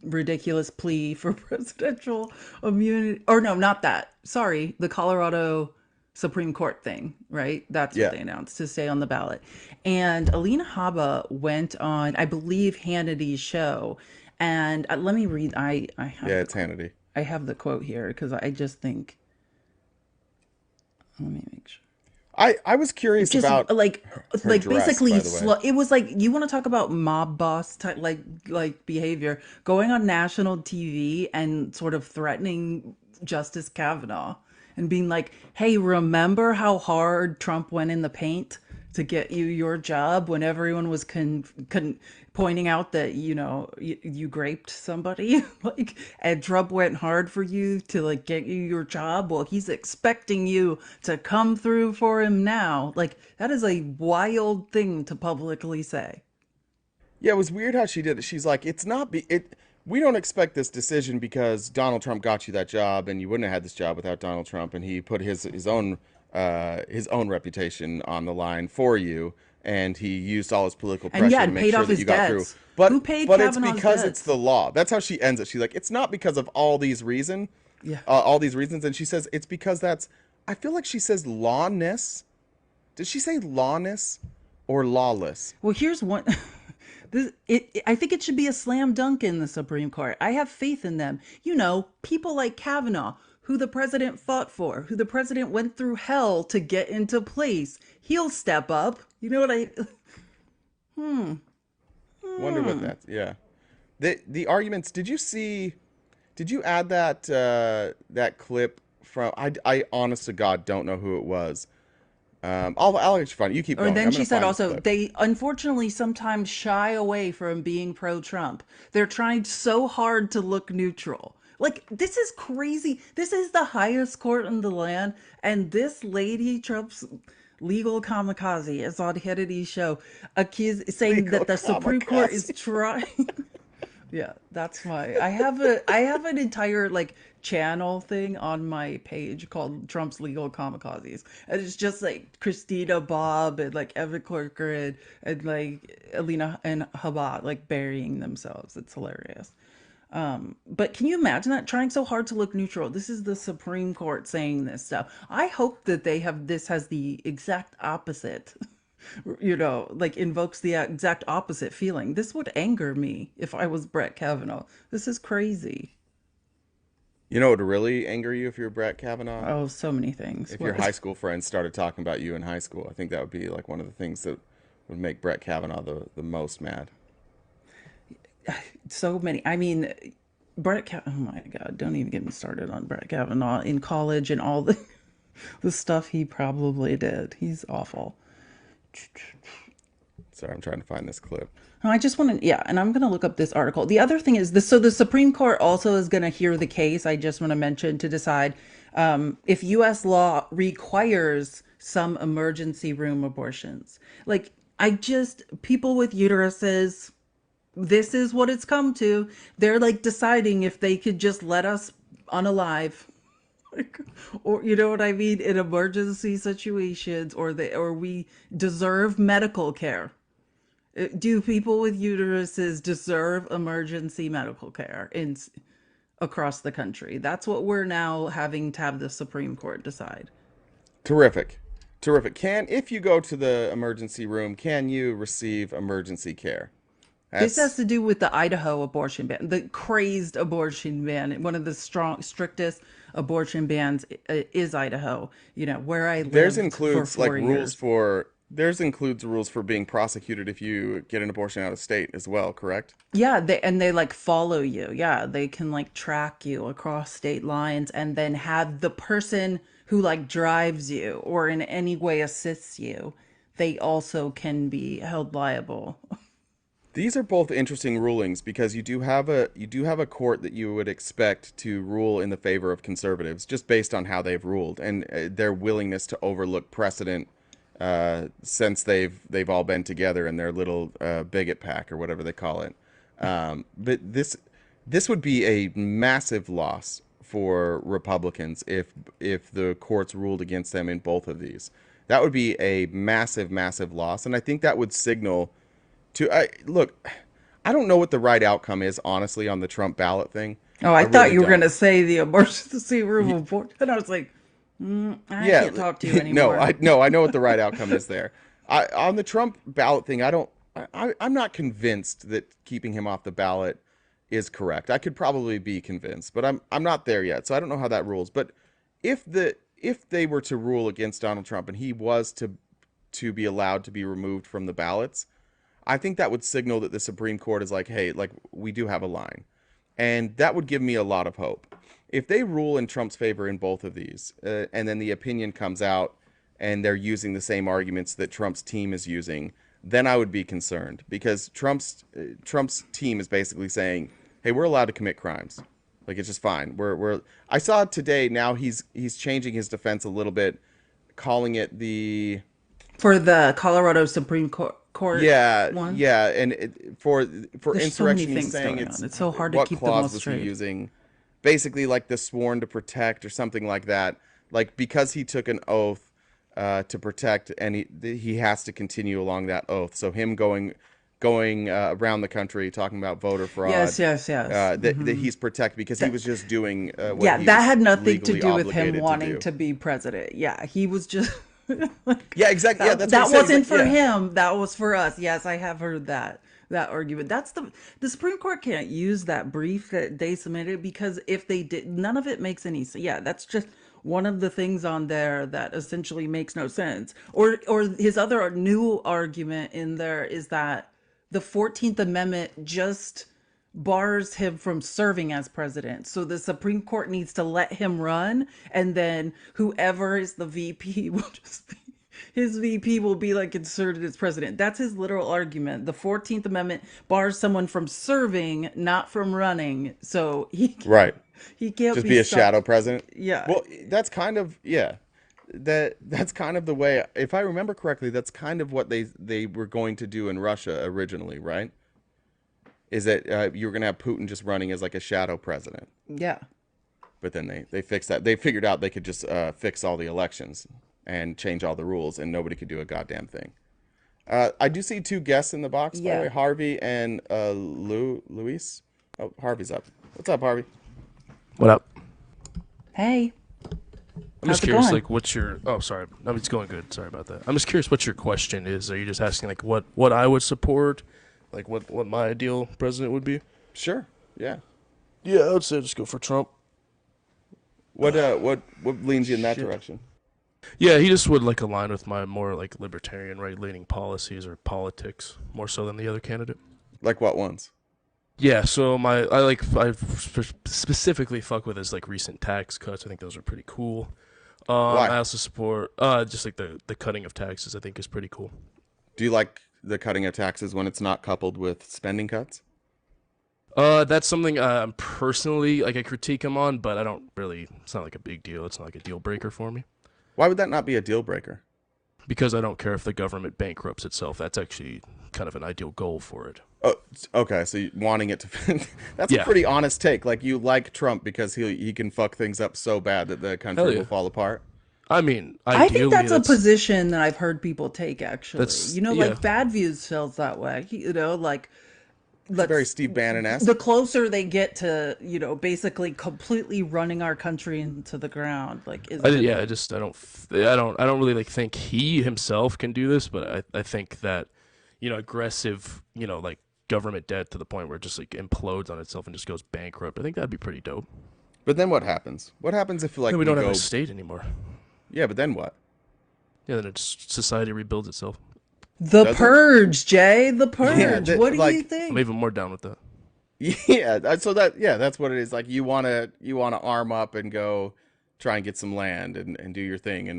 ridiculous plea for presidential immunity. Or no, not that. Sorry, the Colorado Supreme Court thing, right? That's what
Yeah.
they announced to stay on the ballot. And Alina Habba went on, I believe, Hannity's show. And let me read. I have
Yeah,
the
it's Hannity.
I have the quote here because I just think. Let me make sure.
I was curious
Just
about her
like
dress,
basically
by the way.
slow. It was like, you want to talk about mob boss type like behavior, going on national TV and sort of threatening Justice Kavanaugh and being like, "Hey, remember how hard Trump went in the paint to get you your job when everyone was pointing out that you raped somebody, like, and Trump went hard for you to like get you your job. Well, he's expecting you to come through for him now." Like, that is a wild thing to publicly say.
Yeah, it was weird how she did it. She's like, it's not be it. We don't expect this decision because Donald Trump got you that job, and you wouldn't have had this job without Donald Trump, and he put his own reputation on the line for you, and he used all his political
And yeah,
pressure to
and
make
paid
sure
off
that you
his
got through.
debts. Who
But
paid
but it's
Kavanaugh's
because it's
debts?
the law. That's how she ends it. She's like, it's not because of
Yeah.
all these reasons, and she says it's because that's. I feel like she says lawness. Did she say lawness or lawless?
Well, here's one. I think it should be a slam dunk in the Supreme Court. I have faith in them. People like Kavanaugh, who the president fought for, who the president went through hell to get into place. He'll step up. You know what I
Wonder what that's. Yeah. The arguments. Did you add that that clip from? I honest to God don't know who it was. I'll actually find it. You keep
Or
going.
then
I'm
she
gonna
said
find this
also,
clip.
they unfortunately sometimes shy away from being pro Trump. They're trying so hard to look neutral. Like, this is crazy. This is the highest court in the land. And this lady, Trump's legal kamikaze, is on Hannity's show, saying
Legal
that the Supreme Court is
kamikaze.
trying. Yeah, that's my. I have an entire like channel thing on my page called Trump's Legal Kamikazes, and it's just like Christina Bobb and like Evan Corcoran and like Alina and Habad like burying themselves. It's hilarious. But can you imagine that, trying so hard to look neutral? This is the Supreme Court saying this stuff. I hope that they have this has the exact opposite. Like invokes the exact opposite feeling. This would anger me if I was Brett Kavanaugh. This is crazy.
You know what would really anger you if you're Brett Kavanaugh?
Oh, so many things.
If your
What?
high school friends started talking about you in high school, I think that would be like one of the things that would make Brett Kavanaugh the most mad.
So many. I mean, oh my God, don't even get me started on Brett Kavanaugh in college and all the the stuff he probably did. He's awful.
Sorry, I'm trying to find this clip.
No, I just want to, yeah, and I'm going to look up this article. The other thing is this, so the Supreme Court also is going to hear the case. I just want to mention to decide if U.S. law requires some emergency room abortions. Like, people with uteruses, this is what it's come to. They're like deciding if they could just let us unalive. Or you know what I mean, in emergency situations, or we deserve medical care. Do people with uteruses deserve emergency medical care across the country? That's what we're now having to have the Supreme Court decide.
Terrific. Terrific. If you go to the emergency room, can you receive emergency care?
This has
That's
to do with the Idaho abortion ban, the crazed abortion ban. One of the strictest abortion bans is Idaho. Where I
There's
lived for
includes like
4 years.
there's includes rules for being prosecuted if you get an abortion out of state as well, correct?
Yeah, they like follow you. Yeah, they can like track you across state lines and then have the person who like drives you or in any way assists you, they also can be held liable.
These are both interesting rulings because you do have a court that you would expect to rule in the favor of conservatives just based on how they've ruled and their willingness to overlook precedent since they've all been together in their little bigot pack or whatever they call it. But this would be a massive loss for Republicans if the courts ruled against them in both of these. That would be a massive, massive loss, and I think that would signal look. I don't know what the right outcome is, honestly, on the Trump ballot thing.
Oh,
I
I thought
really
you were
don't.
gonna say the emergency room abortion. And I was like, I
Yeah,
can't talk to you
no,
anymore.
I know what the right outcome is there. On the Trump ballot thing, I don't. I'm not convinced that keeping him off the ballot is correct. I could probably be convinced, but I'm not there yet, so I don't know how that rules. But if they were to rule against Donald Trump and he was to be allowed to be removed from the ballots, I think that would signal that the Supreme Court is like, hey, like we do have a line. And that would give me a lot of hope. If they rule in Trump's favor in both of these, and then the opinion comes out and they're using the same arguments that Trump's team is using, then I would be concerned because Trump's team is basically saying, hey, we're allowed to commit crimes. Like it's just fine. I saw today now he's changing his defense a little bit, calling it the
For the Colorado Supreme Court
yeah,
one,
yeah, and for
there's so many
insurrection, he's
things
saying
going
it's
on. It's so hard to
what
keep them all
clause was he
straight.
using? Basically, like the sworn to protect or something like that. Like because he took an oath to protect, and he has to continue along that oath. So him going around the country talking about voter fraud,
Yes, yes, yes.
that he's protected because he was just doing what
Yeah,
he
that
was
had nothing to
legally
do with him
obligated to
wanting
do.
to be president. Yeah, he was just
Yeah, exactly. Yeah, that's what
that
he said. He's
wasn't
like,
for
yeah.
him. That was for us. Yes, I have heard that. that argument. That's the Supreme Court can't use that brief that they submitted, because if they did, none of it makes any sense. Yeah, that's just one of the things on there that essentially makes no sense. Or his other new argument in there is that the 14th Amendment just bars him from serving as president. So the Supreme Court needs to let him run, and then whoever is the VP will just be his VP will be like inserted as president. That's his literal argument. The 14th Amendment bars someone from serving, not from running. So
Right.
he can't
Just be a shadow president.
Yeah.
Well, that's kind of that's kind of the way, if I remember correctly, that's kind of what they were going to do in Russia originally, right? Is that you were going to have Putin just running as like a shadow president.
Yeah.
But then they fixed that. They figured out they could just fix all the elections and change all the rules, and nobody could do a goddamn thing. I do see two guests in the box, by the way, Harvey and Luis. Oh, Harvey's up. What's up, Harvey?
What up?
Hey.
I'm
How's
just
it
curious,
going?
like, what's your... Oh, sorry. No, it's going good. Sorry about that. I'm just curious what your question is. Are you just asking, like, what I would support? Like, what my ideal president would be?
Sure. Yeah.
Yeah, I would say just go for Trump.
What leans you in that direction?
Yeah, he just would, like, align with my more, like, libertarian, right-leaning policies or politics, more so than the other candidate.
Like what ones?
Yeah, so I specifically fuck with his, like, recent tax cuts. I think those are pretty cool.
Why?
I also support just like the cutting of taxes. I think is pretty cool.
Do you like the cutting of taxes when it's not coupled with spending cuts?
That's something personally, like, I critique him on, but I don't really. It's not like a big deal. It's not like a deal breaker for me
Why would that not be a deal breaker?
because I don't care if the government bankrupts itself. That's actually kind of an ideal goal for it.
Oh, okay. So wanting it to that's a
Yeah.
pretty honest take. Like, you like Trump because he can fuck things up so bad that the country
Hell yeah.
will fall apart.
I mean,
I
ideally,
think that's a position that I've heard people take, actually.
That's-
You know,
yeah.
like Bad Views feels that way. You know, like
Very Steve Bannon-esque.
the closer they get to, you know, basically completely running our country into the ground, like is
I don't really like think he himself can do this, but I think that, you know, aggressive, you know, like government debt to the point where it just like implodes on itself and just goes bankrupt. I think that'd be pretty dope.
But then what happens? What happens if, like,
Then we don't have
go...
a state anymore.
Yeah, but then what?
Yeah, then society rebuilds itself.
The
Doesn't-
Purge, Jay. The Purge.
Yeah,
What do you
like-
think?
I'm even more down with that.
Yeah, so that's what it is. Like, you wanna arm up and go try and get some land and do your thing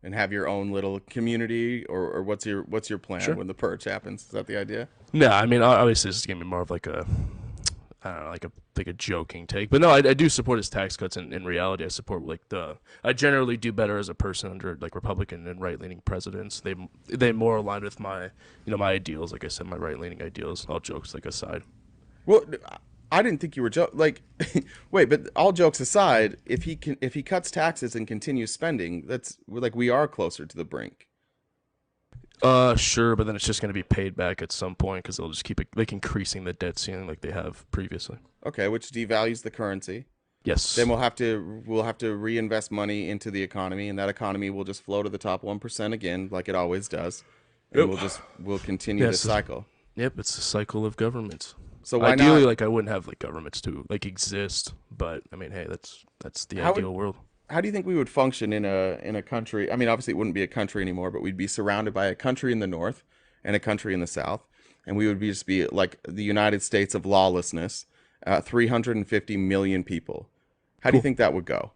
and have your own little community, or what's your plan
Sure.
when the purge happens? Is that the idea?
No, I mean, obviously this is gonna be more of like a, I don't know, like a joking take. But no, I do support his tax cuts. In reality, I support I generally do better as a person under like Republican and right leaning presidents. They more align with my my ideals. Like I said, my right leaning ideals. All jokes like aside.
Well, I didn't think you were like. Wait, but all jokes aside, if he cuts taxes and continues spending, that's like, we are closer to the brink.
Sure, but then it's just gonna be paid back at some point because they'll just keep like increasing the debt ceiling like they have previously.
Okay, which devalues the currency.
Yes.
Then we'll have to reinvest money into the economy, and that economy will just flow to the top 1% again, like it always does. And
Yep.
we'll continue
Yes.
this cycle.
Yep, it's a cycle of governments.
So why
Ideally,
not?
like I wouldn't have like governments to like exist, but I mean, hey, that's the
How would-
ideal world.
How do you think we would function in a country? I mean, obviously it wouldn't be a country anymore, but we'd be surrounded by a country in the north and a country in the south, and we would just be like the United States of lawlessness, 350 million people. How do you think that would go?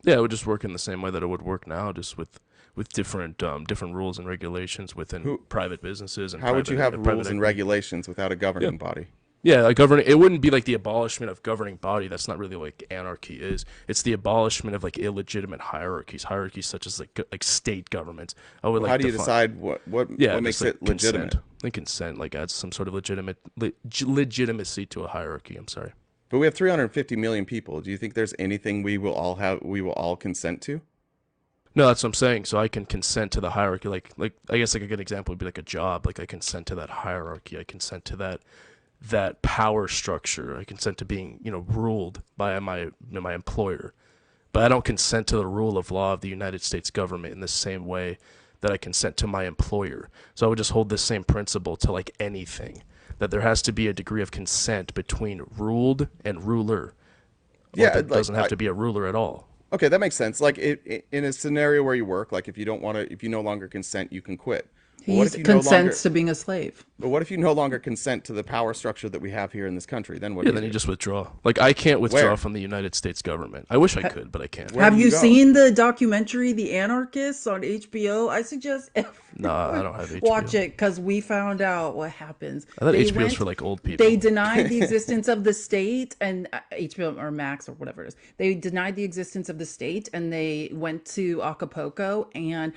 Yeah, it would just work in the same way that it would work now, just with different different rules and regulations within private businesses and
How would you have
private
rules and
equity.
regulations without a governing body?
Yeah, like governing. It wouldn't be like the abolishment of governing body. That's not really like anarchy is. It's the abolishment of like illegitimate hierarchies such as like state governments. I would like.
How do you
define-
decide what
Yeah,
makes
just,
it legitimate?
Consent. I think consent like adds some sort of legitimacy to a hierarchy. I'm sorry.
But we have 350 million people. Do you think there's anything we will all consent to?
No, that's what I'm saying. So I can consent to the hierarchy. Like I guess like a good example would be like a job. Like I consent to that hierarchy. I consent to that power structure. I consent to being ruled by my employer. But I don't consent to the rule of law of the United States government in the same way that I consent to my employer. So I would just hold this same principle to like anything, that there has to be a degree of consent between ruled and ruler.
Yeah,
There
like,
doesn't have to be a ruler at all.
okay, that makes sense. Like in a scenario where you work, like if you don't want to, if you no longer consent, you can quit. But what
He
if you no longer?
consents to being a slave.
But what if you no longer consent to the power structure that we have here in this country? Then what
Yeah,
do
then
you
you
do?
just withdraw. Like I can't withdraw
Where?
from the United States government. I wish I could, but I can't.
Where
Have
do you
you
go?
seen the documentary The Anarchists on HBO? I suggest
Nah, I don't have HBO.
watch it because we found out what happens.
I thought
They
HBO's
went-
for like old people.
They denied the existence of the state, and HBO or Max or whatever it is. They denied the existence of the state, and they went to Acapulco. And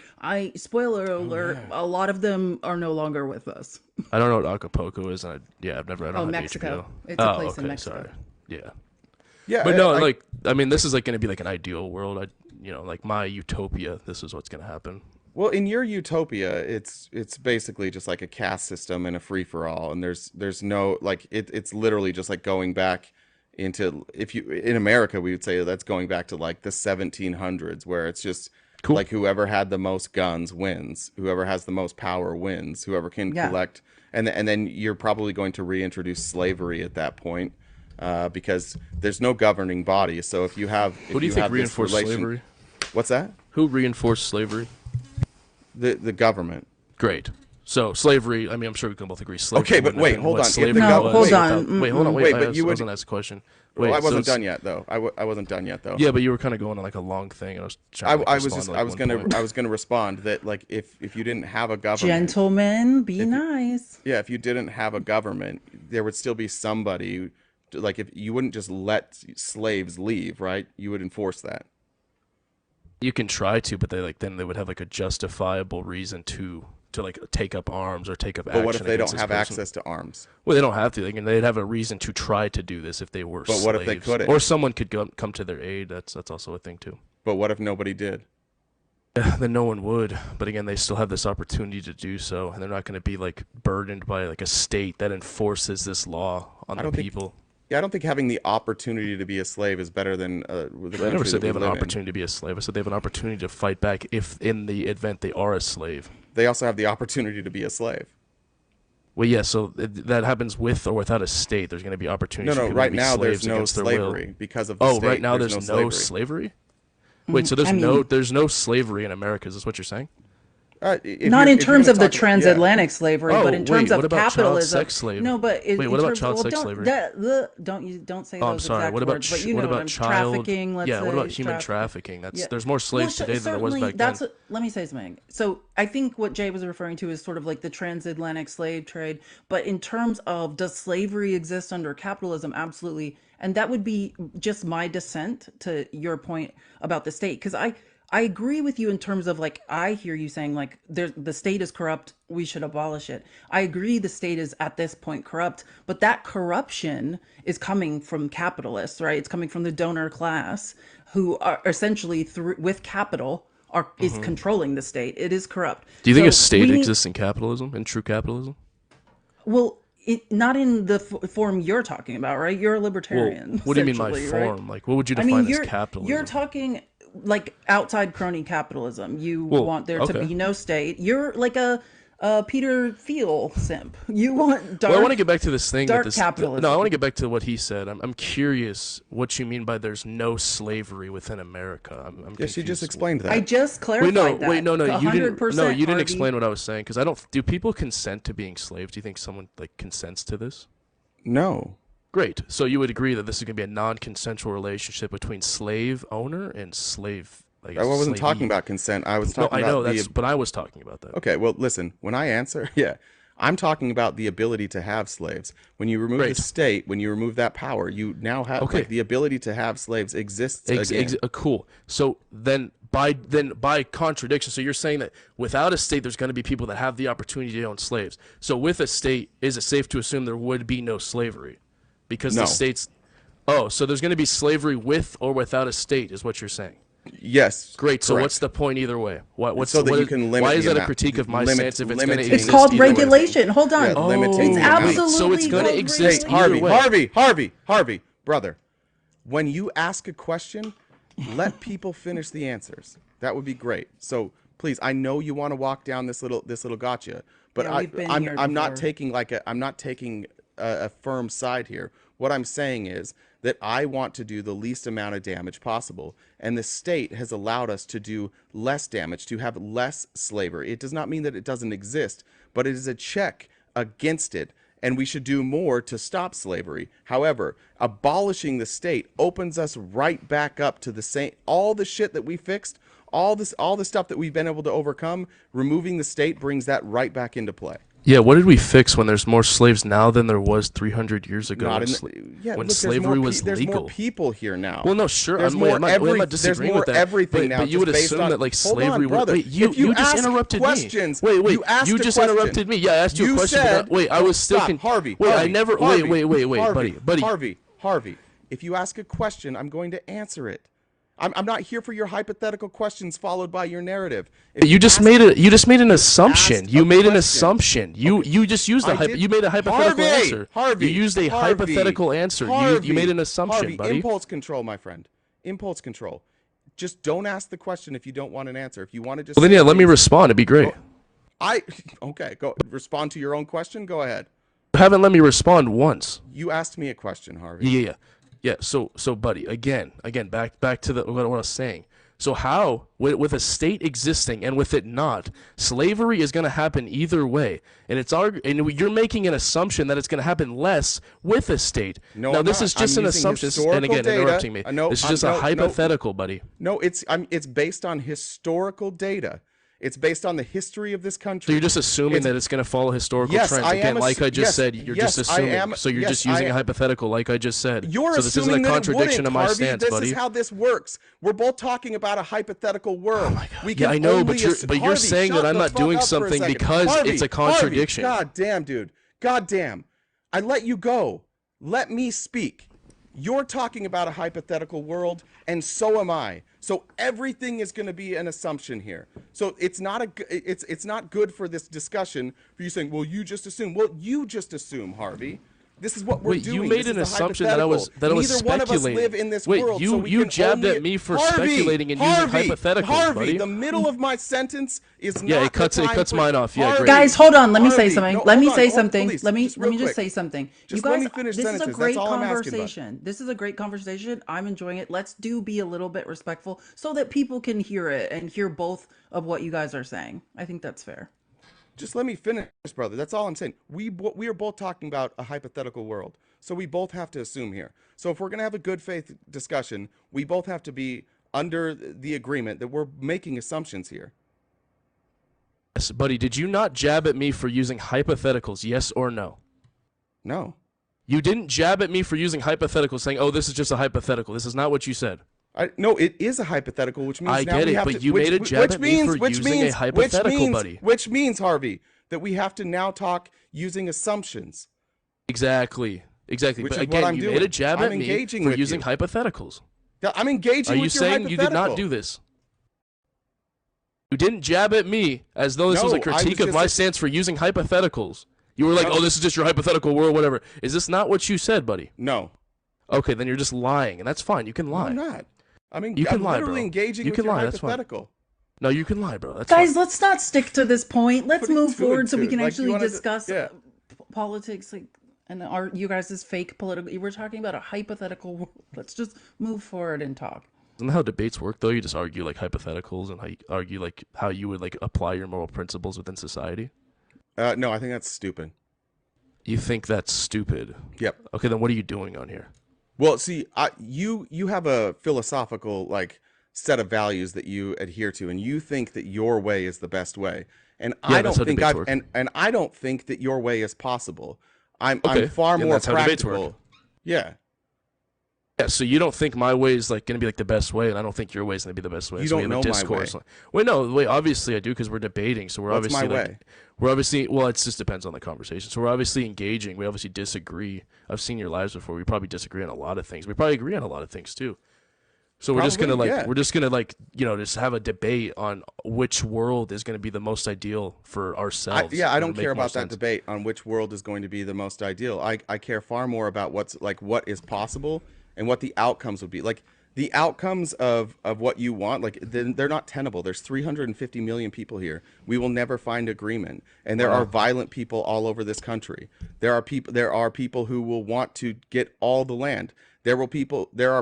spoiler alert, a lot of them are no longer with us.
I don't know what Acapulco is, and I don't have
Mexico.
HBO.
It's a place in Mexico.
Sorry. Yeah.
Yeah,
But no, like I mean, this is like going to be like an ideal world. Like my utopia. This is what's going to happen.
well, in your utopia, it's basically just like a caste system and a free for all, and there's no like it's literally just like going back into, if you in America we would say that's going back to like the 1700s, where it's just
Cool.
like whoever had the most guns wins, whoever has the most power wins, whoever can
Yeah.
collect, and then you're probably going to reintroduce slavery at that point. Because there's no governing body, so if you have,
Who do you think reinforced slavery?
What's that?
Who reinforced slavery?
The government.
Great. So slavery. I mean, I'm sure we can both agree. Slavery
Okay, but
wouldn't have
wait,
been
hold
what
on. If the
slavery
gov-
was
hold
without-
on.
Wait, hold on. Wait,
Wait,
I
but
was
you would-
going to ask a question.
Well,
Wait,
I
so
wasn't
it's-
done yet, though. I wasn't done yet, though.
Yeah, but you were kind of going on like a long thing, and I was trying to like,
I was
respond
just
to, like,
I was
one
gonna
point.
I was gonna respond that like if you didn't have a government,
Gentlemen, be nice.
yeah, if you didn't have a government, there would still be somebody. Like if you wouldn't just let slaves leave, right? You would enforce that.
You can try to, but then they would have like a justifiable reason to like take up arms or take up action.
But what if they
against
don't
this
have
person.
access to arms?
Well, they don't have to. They'd have a reason to try to do this if they were.
But what if they
slaves.
couldn't?
Or someone could come to their aid. That's also a thing too.
But what if nobody did?
Then no one would. But again, they still have this opportunity to do so, and they're not going to be like burdened by like a state that enforces this law on
I
the
don't think-
people.
Yeah, I don't think having the opportunity to be a slave is better than the
I
country
never said
that
they
we
have an
live in.
opportunity to be a slave. I said they have an opportunity to fight back if, in the event they are a slave.
They also have the opportunity to be a slave.
Well, yeah, so that happens with or without a state. There's going to be
No,
opportunities. for
no.
people to
Right
be
now
slaves
there's no
against their will.
slavery because of the
Oh,
state.
right now there's no
slavery.
slavery. Wait, so there's
I mean-
there's no slavery in America. Is this what you're saying?
If
Not
you're-
in
if you're
terms
gonna
of the
talk about- yeah.
transatlantic slavery,
Oh,
but in
wait,
terms
what
of
about child
capitalism.
sex slavery?
No, but
Wait,
in
what about
terms,
child
well,
sex
don't,
slavery?
don't say
Oh, I'm
those
sorry.
exact
What about
words, but you
what
know
about
what I'm
child
trafficking? Let's
yeah, what about
say,
human trafficking? That's
Yeah.
there's more slaves
Well,
today than there was
certainly,
back
that's
then.
let me say something. So I think what Jay was referring to is sort of like the transatlantic slave trade. But in terms of does slavery exist under capitalism? Absolutely. And that would be just my dissent to your point about the state. Because I agree with you in terms of like, I hear you saying like the state is corrupt. We should abolish it. I agree the state is at this point corrupt, but that corruption is coming from capitalists, right? It's coming from the donor class who are essentially with capital is controlling the state. It is corrupt.
Do you think
So
a state
we need-
exists in capitalism, in true capitalism?
Well, not in the form you're talking about, right? You're a
Well,
libertarian.
what do you mean by
essentially, right?
form? Like, what would you
I
define
mean,
as capitalism?
you're talking like outside crony capitalism. You
Well,
want there
okay.
to be no state. You're like a Peter Thiel simp. You want dark.
Well, I want to get back to this thing.
dark
that
capitalism.
No, I want to get back to what he said. I'm curious what you mean by there's no slavery within America. I'm
Yeah, she just
confused.
explained that.
I just clarified
Wait, no,
that.
you didn't.
100%,
No, you didn't
Harvey.
explain what I was saying because I don't. Do people consent to being slaves? Do you think someone like consents to this?
No.
Great. So you would agree that this is going to be a non-consensual relationship between slave owner and slave. Like,
I wasn't
slavee.
talking about consent. I was
No,
talking
I know
about
that's. But I was talking about that.
Okay, well, listen, when I answer, yeah, I'm talking about the ability to have slaves. When you remove
Great.
the state, when you remove that power, you now have
Okay.
like the ability to have slaves exists again.
Cool. So then by contradiction, so you're saying that without a state, there's going to be people that have the opportunity to own slaves. So with a state, is it safe to assume there would be no slavery? Because
No.
the states. Oh, so there's going to be slavery with or without a state, is what you're saying.
Yes.
Great. So
correct.
what's the point either way? What's
So that
what
you
is-
can limit
Why is
the
that a
amount-
critique of my
limit-
stance if it's going to
limiting-
It's
exist?
called
either way?
regulation. Hold on.
Yeah, limiting
It's
the amount.
absolutely
So it's gonna
called
exist
regulation.
either way.
Harvey, brother, when you ask a question, let people finish the answers. That would be great. So Please, I know you want to walk down this little gotcha, but
Yeah, we've been here
I'm not
before.
taking I'm not taking a firm side here. What I'm saying is that I want to do the least amount of damage possible, and the state has allowed us to do less damage, to have less slavery. It does not mean that it doesn't exist, but it is a check against it, and we should do more to stop slavery. However, abolishing the state opens us right back up to the same, all the shit that we fixed, all the stuff that we've been able to overcome. Removing the state brings that right back into play.
Yeah, what did we fix when there's more slaves now than there was 300 years ago
Not
when,
in
sla-
yeah,
when
look,
slavery was
there's
legal?
more people here now.
Well, no, sure.
There's
I'm,
more
I'm, not,
every,
I'm not
there's
disagreeing
more
with that.
everything
but,
now.
But you
just
would
based
assume
on,
that like
hold
slavery
on, brother.
would. Wait, you
if you
just
ask
interrupted
questions,
me. Wait.
You asked
You
a
just
question.
interrupted me. Yeah, I asked you a
You
question.
said,
but I was still.
stop, Harvey.
Wait,
Harvey,
I never.
Harvey,
Wait,
Harvey,
buddy.
Harvey. If you ask a question, I'm going to answer it. I'm not here for your hypothetical questions followed by your narrative. If
You just
ask-
made it. You just made an assumption.
asked
You
a
made an
question.
assumption. You just used a
did-
you made a hypothetical answer.
Harvey,
You used a
Harvey,
hypothetical answer. You made an assumption,
Harvey,
buddy.
Impulse control, my friend. Impulse control. Just don't ask the question if you don't want an answer. If you want to just
Well, then
say
yeah, let me
please.
respond. It'd be great.
Okay, go respond to your own question. Go ahead.
You haven't let me respond once.
You asked me a question, Harvey.
Yeah. So, buddy, again, back to what I was saying. So how, with a state existing and with it not, slavery is going to happen either way, and and you're making an assumption that it's going to happen less with a state.
No,
now
I'm
this
not.
is just
I'm
an
using
assumption, and
historical
again,
data.
interrupting me.
No,
this is
I'm-
just
no,
a
no.
hypothetical, buddy.
No, it's based on historical data. It's based on the history of this country.
So you're just assuming
It's-
that it's going to follow historical
Yes,
trends.
I
Again,
am
like I just
yes,
said, you're
yes,
just
I
assuming.
am-
So you're
yes,
just using
I
a
am-
hypothetical, like I just said.
You're
so this isn't
assuming
a
that
contradiction
it
to my
Harvey.
stance,
This
buddy.
is how this works. We're both talking about a hypothetical world. We
Yeah,
can
I know,
only
but you're
Harvey,
saying
shut
that I'm
the
not
fuck
doing
up for a
something
second.
because
Harvey,
it's a contradiction.
Harvey, God damn, dude. God damn. I let you go. Let me speak. You're talking about a hypothetical world, and so am I. So everything is going to be an assumption here. So it's not it's not good for this discussion for you saying, "Well, you just assume." Well, you just assume, Harvey. This is what we're
Wait,
doing.
you made
This
an
is a
assumption that I was
hypothetical.
speculating.
Neither one of us live in this
Wait,
world.
you
so we
you
can
jabbed
only...
at me for
Harvey,
speculating and using
Harvey,
hypotheticals,
Harvey,
buddy.
the middle of my sentence is
Yeah,
not
it cuts-
the
it
time
cuts
for-
mine off. Yeah,
Harvey,
great.
Guys, hold on. Let me say
Harvey,
something.
no,
Let me
hold
say
on,
something.
please,
let me
just real
just
quick.
say something.
Just
you
let
guys,
me finish
this is a
sentences.
great
That's all I'm asking about.
conversation. This is a great conversation. I'm enjoying it. Let's be a little bit respectful so that people can hear it and hear both of what you guys are saying. I think that's fair.
Just let me finish, brother. That's all I'm saying. We are both talking about a hypothetical world. So we both have to assume here. So if we're going to have a good faith discussion, we both have to be under the agreement that we're making assumptions here.
Yes, buddy, did you not jab at me for using hypotheticals? Yes or no?
No.
You didn't jab at me for using hypotheticals, saying, "Oh, this is just a hypothetical." This is not what you said.
No, it is a hypothetical, which means
I
now
get
we
it,
have
but
to,
you made a jab at me for using a hypothetical, buddy.
Which means, Harvey, that we have to now talk using assumptions.
Exactly.
Which
But
is what
again,
I'm
you
doing.
made a jab
I'm
at me
engaging
for
with
using
you.
hypotheticals.
Yeah, I'm engaging
Are you
with your
saying you did not
hypothetical.
do this? You didn't jab at me as though this was
No,
a
I was
critique of
just
my
a-
stance for using hypotheticals. You were like,
No.
"Oh, this is just your hypothetical world, whatever." Is this not what you said, buddy?
No.
Okay, then you're just lying, and that's fine. You can
No,
lie.
I'm not.
You can
I'm
lie,
literally
bro.
engaging
You
with
can
your
lie, that's fine.
hypothetical.
No, you can lie, bro. That's
Guys,
fine.
let's not stick to this point. Let's
What are you
move
doing,
forward so we
dude?
can
Like, you
actually
wanna
discuss
yeah.
politics, like, and you guys' fake political. We're talking about a hypothetical world. Let's just move forward and talk.
Isn't that how debates work, though? You just argue like hypotheticals and how you argue like how you would like apply your moral principles within society.
No, I think that's stupid.
You think that's stupid?
Yep.
Okay, then what are you doing on here?
Well, see, you have a philosophical like set of values that you adhere to, and you think that your way is the best way. And
Yeah,
I
that's
don't
how
think
debates
I've
work.
and I don't think that your way is possible. I'm
Okay,
far
and
more
that's how debates work.
practical. Yeah.
Yeah, so you don't think my way is like gonna be like the best way, and I don't think your way is gonna be the best way.
You
so we
don't
have a
know my
discourse.
way.
Wait, no, wait. Obviously, I do because we're debating. So we're
What's
obviously
my
like,
way?
we're obviously well. It just depends on the conversation. So we're obviously engaging. We obviously disagree. I've seen your lives before. We probably disagree on a lot of things. We probably agree on a lot of things too. So we're just gonna
Probably,
like
yeah.
we're just gonna like just have a debate on which world is gonna be the most ideal for ourselves.
I
It'll
don't
make
care
more
about that
sense.
debate on which world is going to be the most ideal. I care far more about what is possible and what the outcomes would be. Like the outcomes of what you want, like they're not tenable. There's 350 million people here. We will never find agreement, and there are violent people all over this country. There are people who will want to get all the land. There are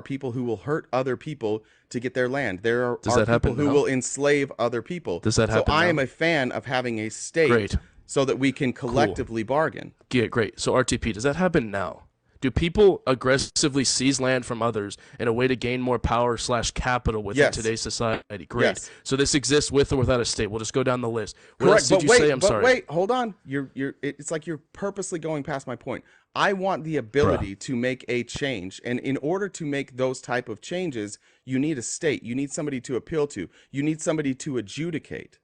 people who will hurt other people to get their land.
Does
are
that happen
people who
now?
will enslave other people.
Does that happen
So I
now?
am a fan of having a state
Great.
so that we can collectively bargain.
Yeah, great. So RTP, does that happen now? Do people aggressively seize land from others in a way to gain more power / capital within
Yes.
today's society? Great.
Yes.
So this exists with or without a state. We'll just go down the list. What
Correct,
else did
but
you
wait,
say? I'm
but
sorry.
wait, hold on. It's like you're purposely going past my point. I want the ability to make a change, and in order to make those type of changes, you need a state. You need somebody to appeal to. You need somebody to adjudicate.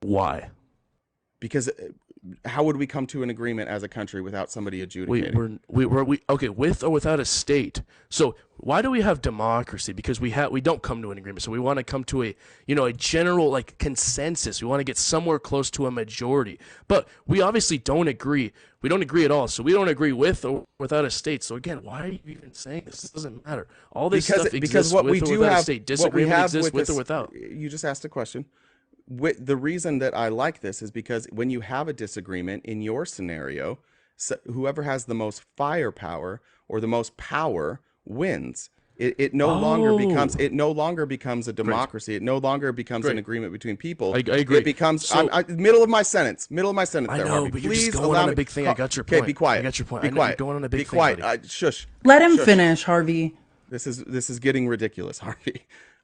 Why?
Because how would we come to an agreement as a country without somebody adjudicating?
We okay, with or without a state. So why do we have democracy? Because we don't come to an agreement. So we want to come to a general like consensus. We want to get somewhere close to a majority. But we obviously don't agree. We don't agree at all. So we don't agree with or without a state. So again, why are you even saying this? This doesn't matter. All this stuff exists
what
with
we
or
do
without
have,
a state.
what we
Disagreement
have
exists with
this,
or without.
You just asked a question. The reason that I like this is because when you have a disagreement in your scenario, whoever has the most firepower or the most power wins. It no longer becomes a democracy. It no longer becomes an agreement between people.
I agree.
It becomes
So-
middle of my sentence. I
I
there,
know,
Harvey.
but you're
Please
just going
allow
on a
me-
big thing. I got your point.
Okay, be quiet.
I got your point.
Be
I know you're
quiet.
going on a big
be
thing,
quiet.
buddy.
Shush.
Let him
Shush.
finish, Harvey.
This is getting ridiculous, Harvey.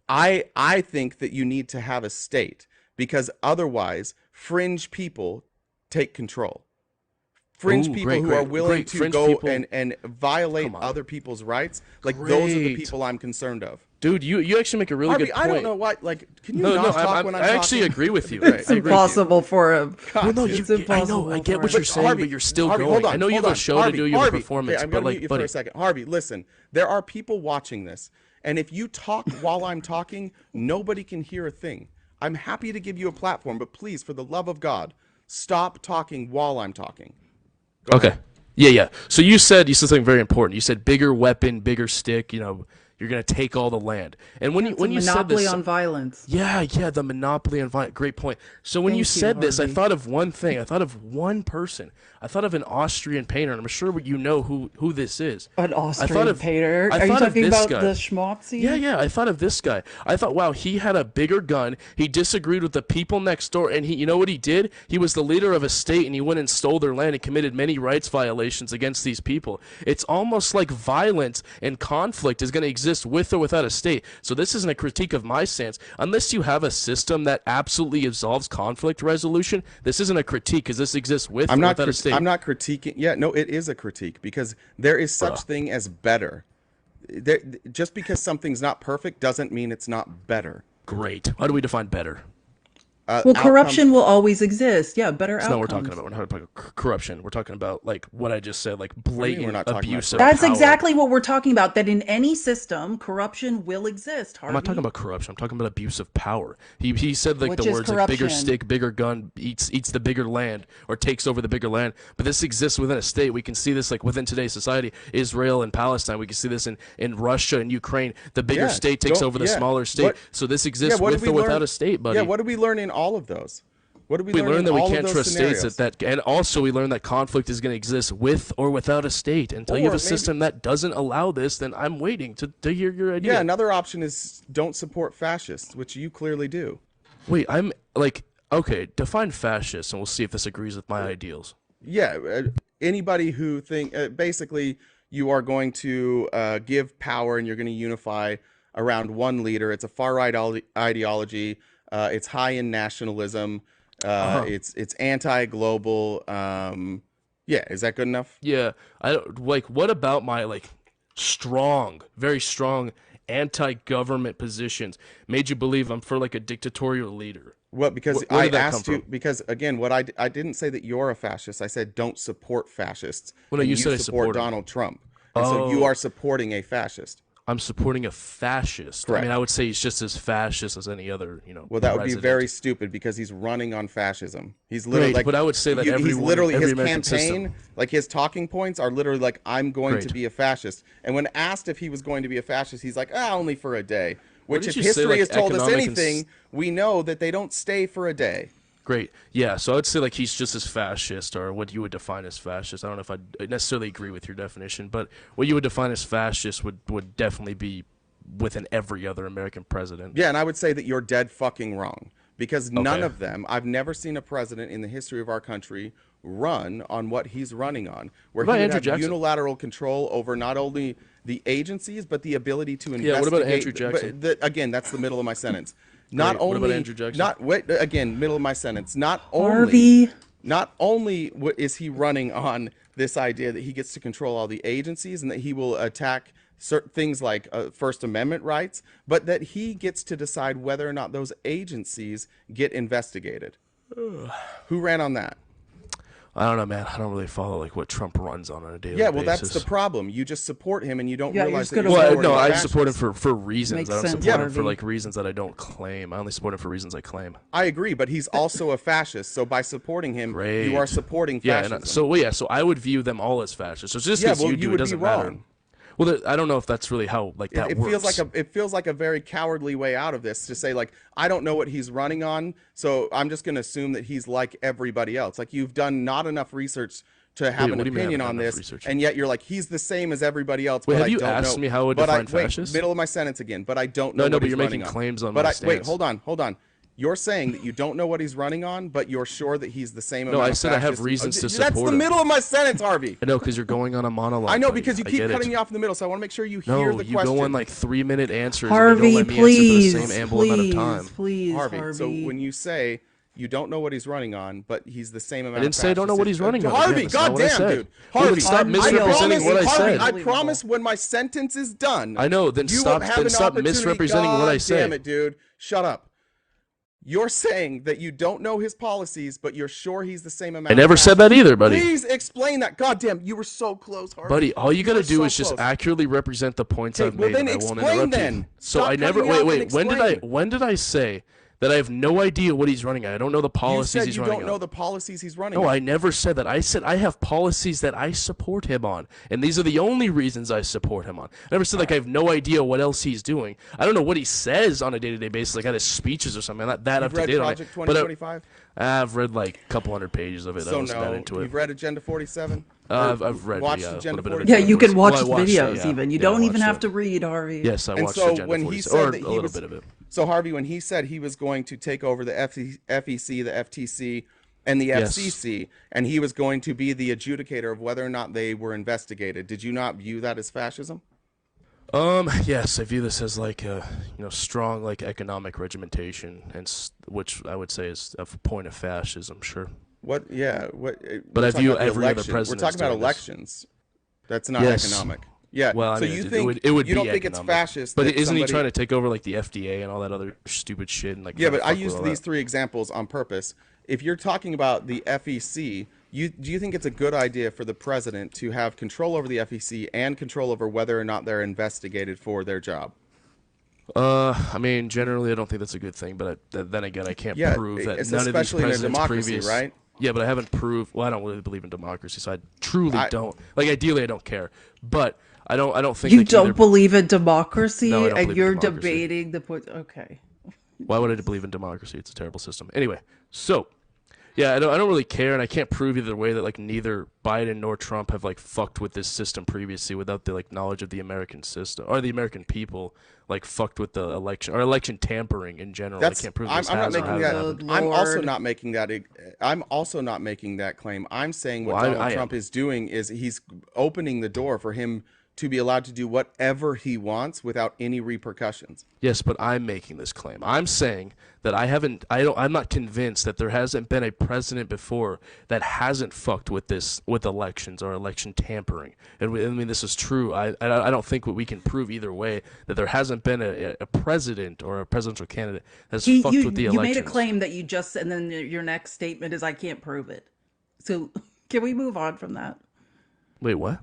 I think that you need to have a state because otherwise fringe people take control. Fringe
Ooh,
people
great,
who
great,
are willing
great.
to
Fringe
go
people-
and violate
Come on.
other people's rights. Like those are the
Great.
people I'm concerned of.
Dude, you actually make a really
Harvey,
good point.
I don't know why. Like, can you
No,
not talk
I'm,
when I'm
I
talking?
actually agree with you.
Okay.
I
It's
agree with you.
impossible for him.
Well, no,
It's
I
impossible
know. I get
for
what
him.
you're saying,
Harvey,
but you're still
Harvey,
going.
hold on,
I know you
hold
have
on.
a show
Harvey,
to do. You have
Harvey,
a performance,
okay, I'm
but
gonna
like,
mute you
buddy,
for a second. Harvey, listen. There are people watching this, and if you talk while I'm talking, nobody can hear a thing. I'm happy to give you a platform, but please, for the love of God, stop talking while I'm talking. Go
okay.
ahead.
Yeah. So you said something very important. You said bigger weapon, bigger stick. You're gonna take all the land. And when
It's
you
a
said
monopoly
this,
on violence.
yeah, the monopoly on violence. Great point. So when you
Thank you,
said this, I
Harvey.
thought of one thing. I thought of one person. I thought of an Austrian painter, and I'm sure you know who this is.
An
I
Austrian
thought of-
painter.
I
Are you
thought of
talking
this
about
guy.
the Schmotzi?
Yeah. I thought of this guy. I thought, wow, he had a bigger gun. He disagreed with the people next door, and you know what he did? He was the leader of a state, and he went and stole their land and committed many rights violations against these people. It's almost like violence and conflict is going to exist with or without a state. So this isn't a critique of my stance. Unless you have a system that absolutely absolves conflict resolution, this isn't a critique because this exists with or without a state.
I'm not critiquing. Yeah, no, it is a critique because there is such thing as better. Just because something's not perfect doesn't mean it's not better.
Great. How do we define better?
Well, corruption will always exist. Yeah, better
That's
outcomes.
not what we're talking about. We're not talking about corruption. We're talking about like what I just said, like blatant
we're not talking
abuse
about
of
That's
power.
exactly what we're talking about. That in any system, corruption will exist. Harvey.
I'm not talking about corruption. I'm talking about abuse of power. He said like
Which
the
is
words like bigger
corruption.
stick, bigger gun, eats the bigger land or takes over the bigger land. But this exists within a state. We can see this like within today's society, Israel and Palestine. We can see this in Russia and Ukraine. The bigger
Yeah,
state takes over the smaller state.
What-
So this exists
what did
with
we
or without
learn-
a state, buddy.
Yeah, what did we learn in all of those? What did we,
we
learn
learned
in
that we
all of
can't
those
trust
scenarios?
states and also we learned that conflict is going to exist with or without a state. Until you have
Or
a
maybe-
system that doesn't allow this, then I'm waiting to hear your idea.
Yeah, another option is don't support fascists, which you clearly do.
Wait, I'm like, okay, define fascist, and we'll see if this agrees with my ideals.
Yeah, anybody who basically you are going to give power and you're going to unify around one leader. It's a far right ideology. It's high in nationalism. It's anti-global. Yeah, is that good enough?
Yeah, I don't like. What about my like strong, very strong anti-government positions made you believe I'm for like a dictatorial leader?
Well, because
Where
I
did that
asked
come
you.
from?
Because again, what I didn't say that you're a fascist. I said don't support fascists.
Well, no,
and
you said I
support
support 'em.
Donald Trump. And so you
Oh.
are supporting a fascist.
I'm supporting a fascist.
Correct.
I mean, I would say he's just as fascist as any other,
Well, that would be
president.
very stupid because he's running on fascism. He's literally
Great, but I would say that
he's
everyone-
literally
every
his
American
campaign,
system-
like his talking points are literally like, I'm going to
Great.
be a fascist. And when asked if he was going to be a fascist, he's like, only for a day. Which,
did
if
you say,
history
like,
has told us
economic and
anything, we know that they don't stay for a day.
Great. Yeah, so I would say like he's just as fascist, or what you would define as fascist. I don't know if I necessarily agree with your definition, but what you would define as fascist would definitely be within every other American president.
Yeah, and I would say that you're dead fucking wrong because none
Okay.
of them, I've never seen a president in the history of our country run on what he's running on, where he
What about
would
Andrew
have
Jackson?
unilateral control over not only the agencies but the ability to investigate.
Yeah, what about Andrew Jackson?
But again, that's the middle of my sentence. Not
Great.
only,
What about Andrew Jackson?
Not wait, again, middle of my sentence.
Harvey.
Not only is he running on this idea that he gets to control all the agencies and that he will attack certain things like First Amendment rights, but that he gets to decide whether or not those agencies get investigated. Who ran on that?
I don't know, man. I don't really follow like what Trump runs on a daily
Yeah, well,
basis.
that's the problem. You just support him and you don't
Yeah, you're
realize
just
that
gonna
you're
Well,
supporting
no,
a
I
fascist.
support him for reasons.
Makes
I don't
sense,
support him for
Harvey.
like reasons that I don't claim. I only support him for reasons I claim.
I agree, but he's also a fascist. So by supporting him,
Great.
you are supporting
Yeah,
fascism.
and so I would view them all as fascists. So just
Yeah,
because
well,
you
you
do,
would
it
be
doesn't matter.
wrong.
Well, I don't know if that's really how like that
it
works.
feels like a very cowardly way out of this to say like I don't know what he's running on, so I'm just going to assume that he's like everybody else. Like you've done not enough research to have
Wait,
an
what do you mean I
opinion
haven't
on
done enough
this,
research?
and yet you're like he's the same as everybody else.
Wait,
but
have
I
you
don't
asked
know.
me how I would
but
define
wait,
fascist?
middle of my sentence again. But I don't know.
No,
what
but
he's
you're
running
making
on.
claims on
but
my
wait,
stance.
hold on. You're saying that you don't know what he's running on, but you're sure that he's the same
No,
amount
I
of
said I have
fascist-
reasons to
That's
support
the
him.
middle of my sentence, Harvey.
I know, because you're going on a monologue.
I know
buddy.
because you
I
keep
get
cutting
it.
me off in the middle, so I want to make sure you
No,
hear the
you
question.
go on like 3-minute answers.
Harvey,
and you don't let me
please,
answer for the same ample amount of time.
please,
Harvey.
Harvey.
So when you say you don't know what he's running on, but he's the same amount.
I didn't say I don't know what he's running on.
Harvey,
Again, that's not what I
goddamn,
said.
dude.
Well,
Harvey,
then stop
I
misrepresenting
promise-
what I
Harvey,
said.
I promise when my sentence is done.
I know. Then
you
stop.
will have
Then
an
stop
opportunity-
misrepresenting what I
God
say.
Damn it, dude. Shut up. You're saying that you don't know his policies, but you're sure he's the same amount.
I never said that either, buddy.
Please explain that. God damn, you were so close, Harvey.
Buddy, all you gotta
were
do
so
is just
close.
accurately represent the points
Okay,
I've
well
made,
then
and I won't
explain
interrupt
then.
you. So
Stop
I never.
cutting me off
Wait.
and
When
explain.
did I say that I have no idea what he's running at? I don't know the
You
policies
said
he's
you
running
don't know
on.
the policies he's running.
No,
on.
I never said that. I said I have policies that I support him on, and these are the only reasons I support him on. I never said like I have no idea what else he's doing. I don't know what he says on a day-to-day basis, like at his speeches or something. I'm not that
You've
up to
read
date on it.
Project
But
2025?
I've read like a couple hundred pages of it. I
So
wasn't that
no,
into it.
you've read Agenda 47?
I've read
watched
a
Agenda
little bit of
47?
yeah,
Agenda
you can
47.
watch
Well, I
the
watched it,
videos
yeah.
even. You
Yeah, I
don't even
watched
have
it.
to read, Harvey.
Yes, I
And
watched
so
Agenda
when he
47,
said
or
that
a
he
little
was,
bit of it.
so Harvey, when he said he was going to take over the FEC, the FTC, and the
Yes.
FCC, and he was going to be the adjudicator of whether or not they were investigated, did you not view that as fascism?
Yes, I view this as like a strong like economic regimentation, and which I would say is a point of fascism. Sure.
What? Yeah. What?
But
we're
I
talking
view
about the
every other
election.
president
We're
as
talking about
doing this.
elections. That's not
Yes.
economic. Yeah.
Well, I
so
mean,
you
it
think
would
you
be
don't think it's
economic.
fascist?
But
that
isn't he
somebody-
trying to take over like the FDA and all that other stupid shit? And like
Yeah,
trying
but
to
I
fuck with
used
all
these
that?
3 examples on purpose. If you're talking about the FEC, do you think it's a good idea for the president to have control over the FEC and control over whether or not they're investigated for their job?
I mean, generally, I don't think that's a good thing. But then again, I can't
Yeah,
prove that
it's
none of these
especially in a
presidents
democracy,
previous.
right?
Yeah, but I haven't proved. Well, I don't really believe in democracy, so I truly
I-
don't. Like, ideally, I don't care. But I don't think
You
like,
don't
either-
believe in democracy,
No, I don't
and
believe in
you're
democracy.
debating the point. Okay.
Why would I believe in democracy? It's a terrible system. Anyway, so yeah, I don't really care, and I can't prove either way that like neither Biden nor Trump have like fucked with this system previously without the like knowledge of the American system or the American people like fucked with the election or election tampering in general.
That's
I can't prove
I'm
this
not
has or
making
hasn't
that.
happened.
I'm also
Lord.
not making that. I'm also not making that claim. I'm saying what
Well, I
Donald
am.
Trump is doing is he's opening the door for him to be allowed to do whatever he wants without any repercussions.
Yes, but I'm making this claim. I'm saying that I'm not convinced that there hasn't been a president before that hasn't fucked with elections or election tampering. And I mean, this is true. I don't think we can prove either way that there hasn't been a president or a presidential candidate that's fucked with the
You
elections.
made a claim that you just, and then your next statement is, "I can't prove it." So can we move on from that?
Wait, what?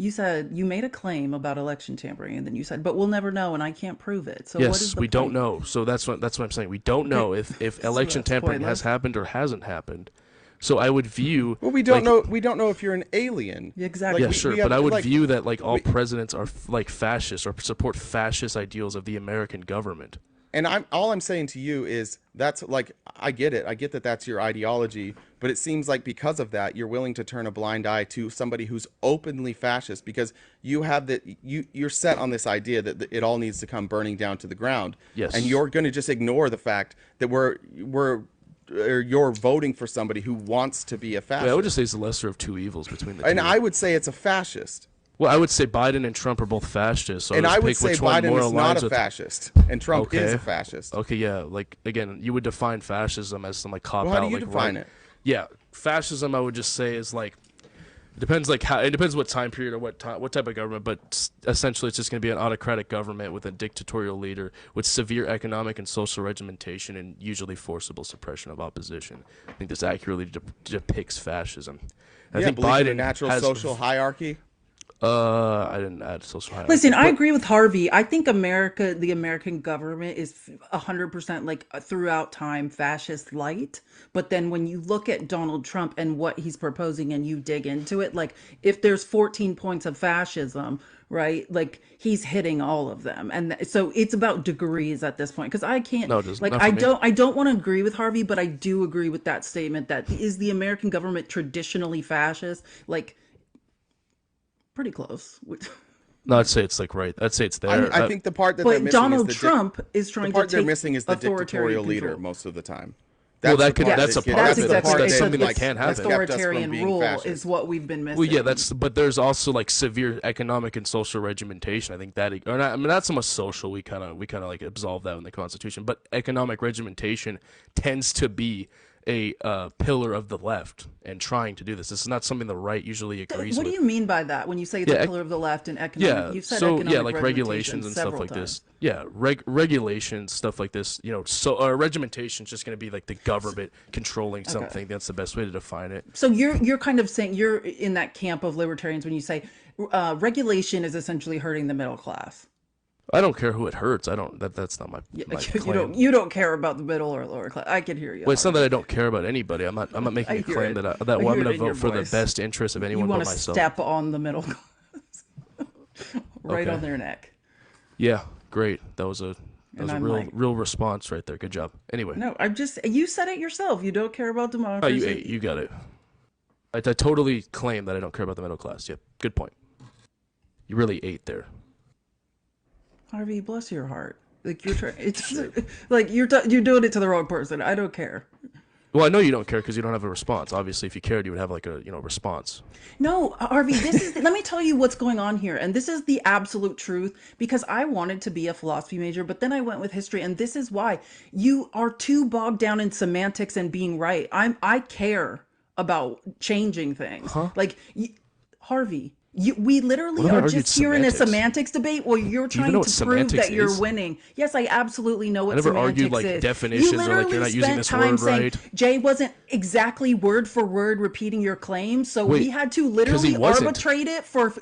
You said you made a claim about election tampering, and then you said, "But we'll never know, and I can't prove it." So what is
Yes,
the
we don't
point?
know. So that's what I'm saying. We don't know if
So
election
that's
tampering has
pointless.
happened or hasn't happened. So I would view
Well, we don't
like
know. We don't know if you're an alien.
Exactly.
yeah,
we
sure,
have,
but I would
like,
view that like all
we-
presidents are like fascists or support fascist ideals of the American government.
And I'm saying to you is that's like I get it. I get that that's your ideology, but it seems like because of that you're willing to turn a blind eye to somebody who's openly fascist because you have that you're set on this idea that it all needs to come burning down to the ground.
Yes.
And you're going to just ignore the fact that or you're voting for somebody who wants to be a fascist.
Yeah, I would just say it's the lesser of two evils between the
and
two.
I would say it's a fascist.
Well, I would say Biden and Trump are both fascists. So
And
I'll
I
just
would
pick
say
which one
Biden
more
is not
aligns
a
with.
fascist and Trump is
Okay.
a fascist.
Okay, yeah, like again, you would define fascism as some like cop
Well,
out.
how do you
like,
define
right-
it?
Yeah, fascism. I would just say is like it depends like how it depends what time period or what type of government, but essentially it's just going to be an autocratic government with a dictatorial leader with severe economic and social regimentation and usually forcible suppression of opposition. I think this accurately depicts fascism. I think
believe in a
Biden
natural
has,
social hierarchy.
I didn't add social hierarchy.
Listen, I
but-
agree with Harvey. I think America, the American government is 100% like throughout time fascist light. But then when you look at Donald Trump and what he's proposing and you dig into it, like if there's 14 points of fascism, right? Like he's hitting all of them. And so it's about degrees at this point. Because I can't,
No, just
like,
not for me.
I don't want to agree with Harvey, but I do agree with that statement that is the American government traditionally fascist? Like, pretty close.
No, I'd say it's like right. I'd say it's there.
I think the part that they're
But
missing
Donald
is
Trump is
the
trying
part
to
they're
take
missing is the
authoritarian
dictatorial leader
control.
most of the time.
Well,
That's
that
the
could-
part
that's
that
a part
that's
of it.
the
That's-
part
that's
that,
something that
like,
can
has
happen.
kept us from
Authoritarian
being
rule
fascist.
is what we've been missing.
Well, yeah, but there's also like severe economic and social regimentation. I think that, or not, I mean, not so much social. We kind of like absolve that in the Constitution, but economic regimentation tends to be a pillar of the left and trying to do this. This is not something the right usually agrees
What
with.
do you mean by that when you say it's
Yeah,
a pillar of the left and economic?
Yeah,
You've said
so
economic
yeah, like
regimentation
regulations and stuff
several
like
times.
this. Yeah, regulations, stuff like this. You know, so regimentation is just going to be like the government controlling something. That's the best way to define it.
So you're kind of saying you're in that camp of libertarians when you say regulation is essentially hurting the middle class.
I don't care who it hurts. I don't. That's not my
You
claim.
you don't care about the middle or lower class. I can hear you.
Well, it's not that I don't care about anybody. I'm not making
I
a
hear
claim
it.
that
I
well, I'm
hear
going
it
to
in your
vote for the
voice.
best interest of
You
anyone
want
but
to
myself.
step on the middle class, right
Okay.
on their neck.
Yeah, great. That was a
And I'm
real
like-
real response right there. Good job. Anyway,
No, you said it yourself. You don't care about
oh,
democracy.
you got it. I totally claim that I don't care about the middle class. Yep, good point. You really ate there.
Harvey, bless your heart. Like you're trying. It's like you're doing it to the wrong person. I don't care.
Well, I know you don't care because you don't have a response. Obviously, if you cared, you would have like a response.
No, Harvey, this is let me tell you what's going on here. And this is the absolute truth because I wanted to be a philosophy major, but then I went with history, and this is why. You are too bogged down in semantics and being right. I care about changing things. Like Harvey, we literally
What have I
are
argued
just here in a
semantics?
semantics debate where you're trying
know
to
what
prove that
semantics
you're
is?
winning. Yes, I absolutely know what
I never
semantics
argued, like,
is.
definitions
You
or, like, you're
literally
not using
spent
this
time
word
saying
right.
Jay wasn't exactly word for word repeating your claim, so
Wait,
we had to
'cause he
literally
wasn't.
arbitrate it for.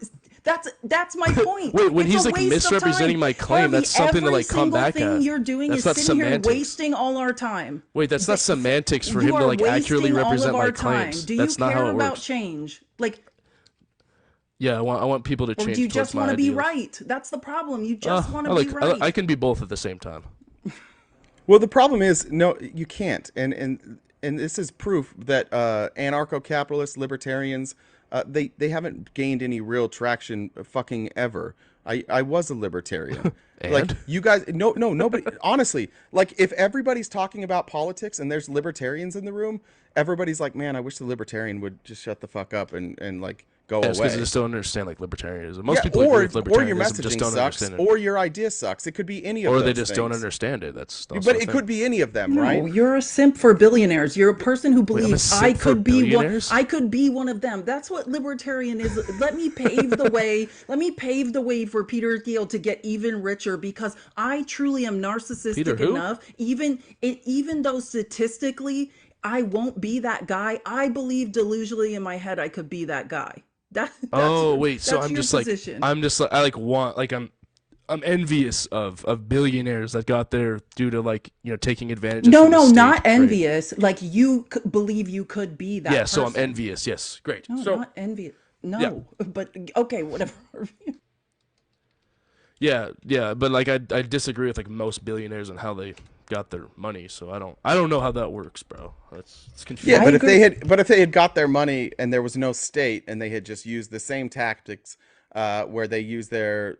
That's my point.
Wait, when
It's
he's,
a
like,
waste of
misrepresenting
time.
my claim,
Harvey,
that's something to,
every
like, come
single
back
thing
at.
you're doing
That's
is
not
sitting
semantics.
here wasting all our time.
Wait, that's not semantics for
You
him to
are
like accurately
wasting all
represent
of
my
our time.
claims.
Do you
That's not
care
how it
about
works.
change? Like,
Yeah, I want people to
or
change
do you
towards
just
my
want to be
ideals.
right? That's the problem. You just want to
I
be right.
I can be both at the same time.
Well, the problem is, no, you can't, and this is proof that anarcho-capitalists, libertarians, they haven't gained any real traction, fucking ever. I was a libertarian. Like
And?
you guys, nobody. Honestly, like if everybody's talking about politics and there's libertarians in the room, everybody's like, man, I wish the libertarian would just shut the fuck up and like go
That's
away.
because they just don't understand like libertarianism. Most
Yeah,
people agree with
or your
libertarianism,
messaging
just don't
sucks,
understand it.
or your idea sucks. It could be any of
Or
those
they just don't
things.
understand it. That's also
But
a
it
thing.
could be any of them,
No,
right?
you're a simp for billionaires. You're a person who
I'm a
believes
simp
I
for
could be one.
billionaires?
I could be one of them. That's what libertarian is. Let me pave the way. Let me pave the way for Peter Thiel to get even richer because I truly am
Peter
narcissistic
who?
enough. Even though statistically I won't be that guy, I believe delusionally in my head I could be that guy.
Oh wait, so
that's
I'm
your
just like
position.
I like want like I'm envious of billionaires that got there due to like taking advantages
No,
from the
no,
state.
not
Great.
envious. Like you believe you could be
Yeah,
that
so I'm
person.
envious. Yes, great.
No,
So
not envious.
yeah,
No, but okay, whatever.
yeah, but like I disagree with like most billionaires and how they got their money. So I don't know how that works, bro. It's
Yeah,
I
confusing.
but
agree.
if they had got their money and there was no state and they had just used the same tactics, where they use their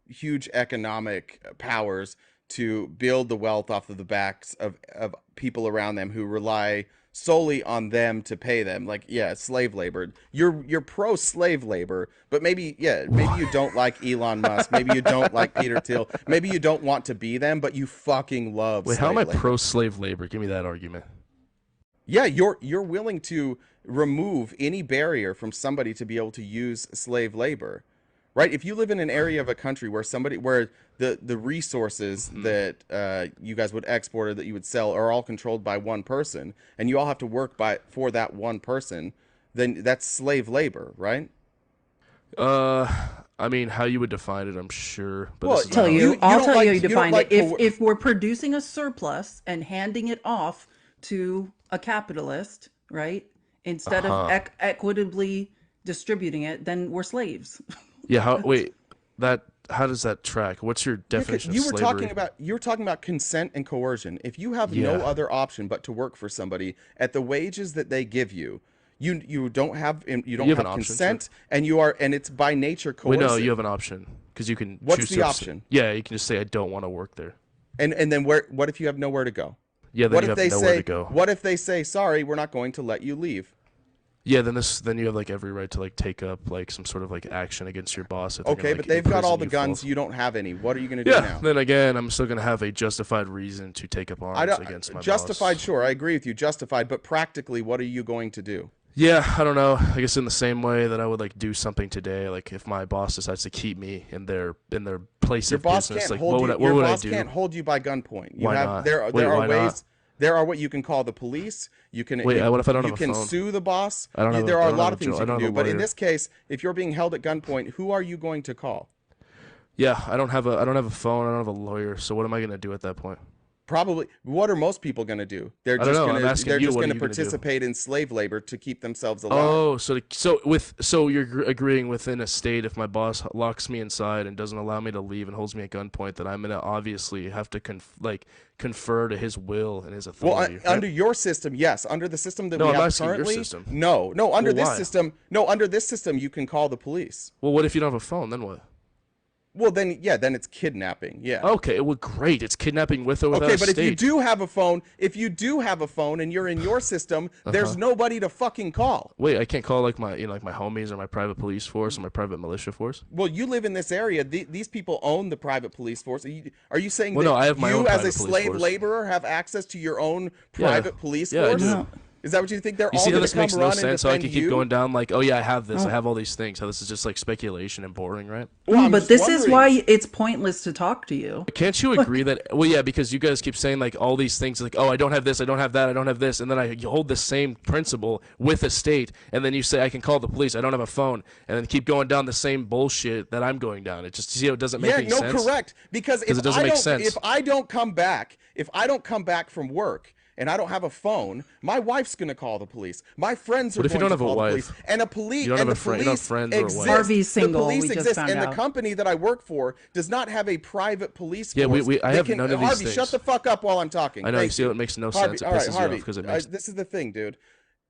huge economic powers to build the wealth off of the backs of people around them who rely solely on them to pay them, like, yeah, slave labor. You're pro slave labor, but maybe you don't like Elon Musk, maybe you don't like Peter Thiel, maybe you don't want to be them, but you fucking love
Wait, how am
slave
I
labor.
pro slave labor? Give me that argument.
Yeah, you're willing to remove any barrier from somebody to be able to use slave labor, right? If you live in an area of a country where the resources that you guys would export or that you would sell are all controlled by one person, and you all have to work for that one person, then that's slave labor, right?
I mean, how you would define it, I'm sure, but
Well,
this is not
Tell
how.
you,
you
I'll
don't
tell you
like
how you
you don't
define it.
like
If we're producing a surplus and handing it off to a capitalist, right, instead of
Uh-huh.
equitably distributing it, then we're slaves.
Yeah, how
That's
wait, that how does that track? What's your
Yeah, 'cause
definition of slavery?
you were talking about consent and coercion. If you have no
Yeah.
other option but to work for somebody at the wages that they give you, you
You
don't
have an
have
option, sure.
consent, and it's by nature
Wait, no, you
coercive.
have an option because you can
What's
choose
the
to
option?
Yeah, you can just say I don't want to work there.
And then what if you have nowhere to go?
Yeah, then you have nowhere to go.
What if they say, sorry, we're not going to let you leave?
Yeah, then you have like every right to like take up like some sort of like action against your boss if they're
Okay,
gonna
but
like
they've got all
imprison
the
you
guns,
falsely.
you don't have any. What are you going to do
Yeah,
now?
then again, I'm still gonna have a justified reason to take up
I
arms
don't
against my
justified,
boss.
sure, I agree with you, justified, but practically what are you going to do?
Yeah, I don't know. I guess in the same way that I would like do something today, like if my boss decides to keep me in their place
Your
of
boss
business,
can't
like
hold you.
what
Your
would I
boss
do?
can't hold you by gunpoint. You
Why
have
not?
there
Wait,
there are
why not?
ways. There are what you can call the police. You can
Wait, what if I don't
you
have a
can
phone?
sue the boss.
I don't have
There
a,
are
I
a
don't
lot
have
of
a,
things
I
you
don't
can
have
do.
a
But in
lawyer.
this case, if you're being held at gunpoint, who are you going to call?
Yeah, I don't have a phone. I don't have a lawyer. So what am I gonna do at that point?
Probably. What are most people going to do?
I don't know. I'm asking
They're
you.
just
What are
going to
you gonna do?
participate in slave labor to keep themselves alive.
Oh, so you're agreeing within a state if my boss locks me inside and doesn't allow me to leave and holds me at gunpoint that I'm gonna obviously have to confer to his will and his
Well,
authority, right?
under your system, yes. Under the system that
No,
we
I'm
have
asking your
currently,
system.
no, no. Under
Well,
this
why?
system, no. Under this system, you can call the police.
Well, what if you don't have a phone? Then what?
Well, then, yeah, then it's kidnapping. Yeah.
Okay, well, great. It's kidnapping with or without
Okay,
a
but if you
state.
do have a phone, and you're in your system, there's nobody to fucking call.
Wait, I can't call like my like my homies or my private police force or my private militia force.
Well, you live in this area. These people own the private police force. Are you saying
Well,
that
no, I have my
you,
own
as a
private police
slave
force.
laborer, have access to your own
Yeah.
private police
Yeah, I
force?
do.
No.
Is that what you think? They're
You
all
see how
going
this
to come
makes no
run and
sense? How I
defend
can keep
you?
going down like, oh yeah, I have this,
Oh.
I have all these things. How this is just like speculation and boring, right?
Well, I'm
But
just
this is
wondering.
why it's pointless to talk to you.
Can't you agree that? Well, yeah, because you guys keep saying like all these things, like, oh, I don't have this, I don't have that, I don't have this, and then you hold the same principle with a state, and then you say I can call the police, I don't have a phone, and then keep going down the same bullshit that I'm going down. It just see how it doesn't make any sense.
Correct. Because if
it doesn't
I
make
don't,
sense.
if I don't come back from work and I don't have a phone, my wife's gonna call the police. My friends are
What if you
going
don't
to
have a
call the
wife?
police. And
You don't have
the
a friend- you don't have
police
friends or a wife?
exist.
Harvey's single,
The police
we just
exist,
found
and the
out.
company that I work for does not have a private police
Yeah,
force.
I
that
have
can-
none of these
Harvey,
things.
shut the fuck up while I'm talking.
I know.
Thank
You see how it makes no
Harvey,
sense. It
all right,
pisses you
Harvey.
off because it makes.
This is the thing, dude.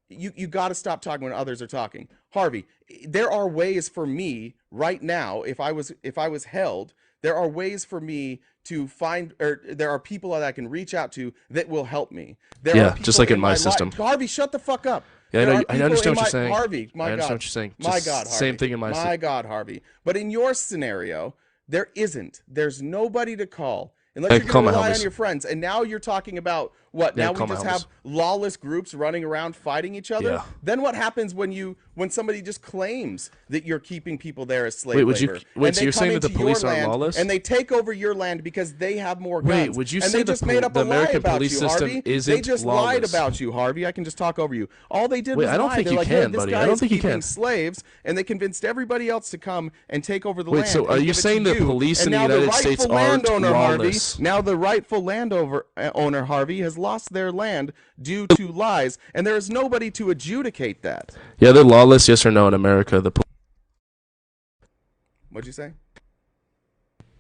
You got to stop talking when others are talking. Harvey, there are ways for me right now, if I was held, there are ways for me to find, or there are people that I can reach out to that will help me. There
Yeah,
are people
just like in my
life-
system.
Harvey, shut the fuck up.
Yeah, I
There
know.
are
I
people
understand
in
what you're saying.
Harvey, my
I
God.
understand what you're saying.
My
Just
God, Harvey.
same thing in my
My God, Harvey. But in your scenario, there isn't. There's nobody to call. Unless
I
you're
can call
going
my
to rely
homies.
on your friends. And now you're talking about What,
Yeah,
now we
call my
just
homies.
have lawless groups running around fighting each other?
Yeah.
Then what happens when somebody just claims that you're keeping people there as slave
Wait, would you-
labor?
wait,
and
so
they
you're
come
saying that the
into
police
your
aren't
land,
lawless?
and they take over your land because they have more guns.
Wait, would you
and
say
they
the
just made up
the
a lie
American
about
police
you,
system
Harvey. They
isn't
just lied
lawless?
about you, Harvey. I can just talk over you. All they did
Wait,
was
I don't
lie.
think
They're
you
like,
can,
hey, this
buddy.
guy
I don't
is
think you
keeping
can.
slaves, and they convinced everybody else to come and take over the
Wait,
land.
so are
and
you
give it to
saying the
you.
police
And
in the
now
United
rightful
States aren't
landowner,
lawless?
Harvey, now the rightful owner Harvey has lost their land due to lies, and there is nobody to adjudicate that.
Yeah, they're lawless. Yes or no in America?
What'd you say?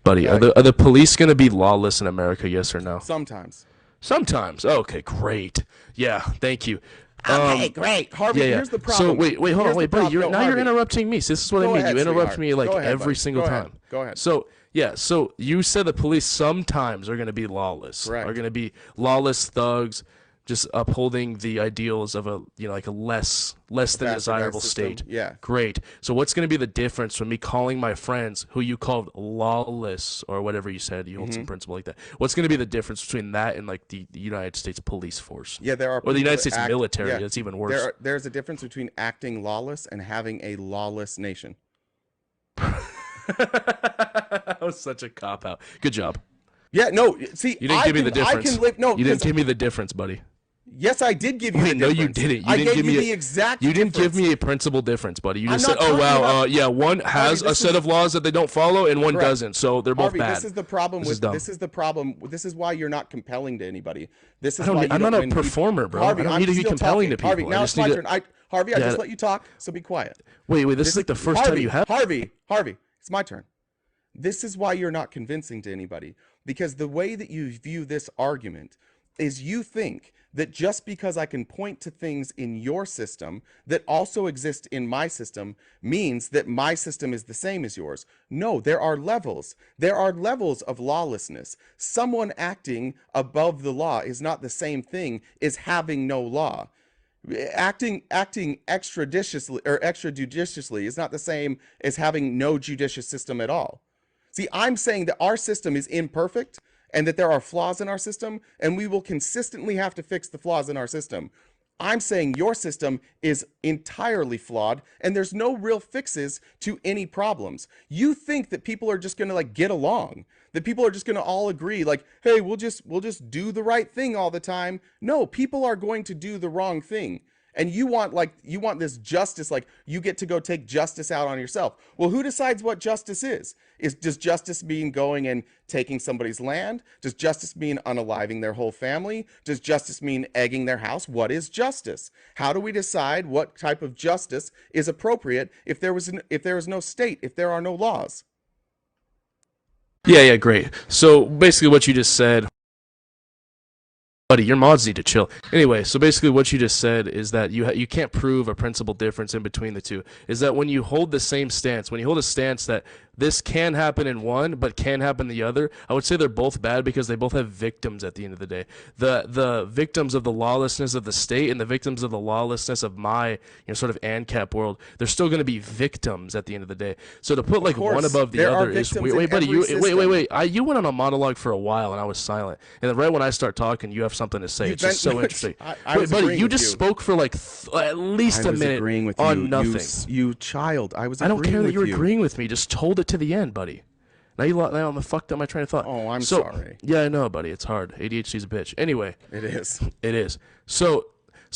Buddy, are the police gonna be lawless in America? Yes or no?
Sometimes.
Sometimes. Okay, great. Yeah, thank you.
Okay, great. Harvey,
Yeah, yeah.
here's the problem.
So wait, hold
Here's
on,
the
wait, buddy.
problem. No,
You're
Harvey.
interrupting me. So this is what
Go
I mean.
ahead,
You interrupt
sweetheart.
me like
Go ahead,
every
buddy.
single
Go
time.
ahead. Go ahead.
So yeah, so you said the police sometimes are gonna be lawless.
Correct.
Are gonna be lawless thugs, just upholding the ideals of a like a less than
Bastardized
desirable
system.
state.
Yeah.
Great. So what's going to be the difference from me calling my friends who you called lawless or whatever you said, you hold some principle like that? What's going to be the difference between that and like the United States police force?
Yeah, there are
Or the
people
United
that
States
act-
military.
yeah.
That's even worse.
There's a difference between acting lawless and having a lawless nation.
That was such a cop out. Good job.
Yeah, no, see,
You didn't give me the
I
difference.
can live. No,
you didn't
'cause-
give me the difference, buddy.
Yes, I did give you
Wait,
the
no,
difference.
you didn't. You
I
didn't
gave
give
you
me
the exact.
You didn't give
difference.
me a principal difference, buddy. You
I'm
just said,
not
"Oh
talking
wow,
about-
yeah, one has
Harvey,
a
this
set
is-
of laws that they don't follow, and one
Correct.
doesn't." So they're both
Harvey,
bad.
this is the problem
This is
with
dumb.
this is the problem. This is why you're not compelling to anybody. This is
I don't
why
need-
you
I'm
don't
not a
win.
performer, bro.
Harvey,
I don't
I'm
need to be
still
compelling
talking.
to
Harvey,
people.
now
I
it's
just
my
need
turn.
to.
Harvey, I
Yeah,
just let you talk, so be quiet.
Wait, this is like the first
Harvey,
time you have.
Harvey, it's my turn. This is why you're not convincing to anybody, because the way that you view this argument is you think that just because I can point to things in your system that also exist in my system means that my system is the same as yours. No, there are levels. There are levels of lawlessness. Someone acting above the law is not the same thing as having no law. Acting extrajudiciously is not the same as having no judicious system at all. See, I'm saying that our system is imperfect and that there are flaws in our system, and we will consistently have to fix the flaws in our system. I'm saying your system is entirely flawed and there's no real fixes to any problems. You think that people are just going to like get along, that people are just going to all agree like, hey, we'll just do the right thing all the time. No, people are going to do the wrong thing. And you want this justice, like you get to go take justice out on yourself. Well, who decides what justice is? Does justice mean going and taking somebody's land? Does justice mean unaliving their whole family? Does justice mean egging their house? What is justice? How do we decide what type of justice is appropriate if there is no state, if there are no laws?
Yeah, great. So basically, what you just said. Buddy, your mods need to chill. Anyway, so basically what you just said is that you can't prove a principal difference in between the two. Is that when you hold the same stance, when you hold a stance that this can happen in one but can happen in the other, I would say they're both bad because they both have victims at the end of the day. The victims of the lawlessness of the state and the victims of the lawlessness of my sort of ANCAP world, they're still going to be victims at the end of the day. So to put like
course,
one above the
there are
other is
victims
weird.
in
Wait, buddy,
every system.
You went on a monologue for a while and I was silent. And then right when I start talking, you have something to say. It's just so interesting.
I was
buddy,
agreeing
you
with
just
you.
spoke for like at least
I
a
was
minute
agreeing with
on
you,
nothing.
You child. I was.
I don't care that
with
you're
you.
agreeing with me. Just hold it to the end, buddy. Now I'm fucked up my train of thought.
Oh, I'm
So-
sorry.
Yeah, I know, buddy. It's hard. ADHD's a bitch. Anyway,
It is.
it is. So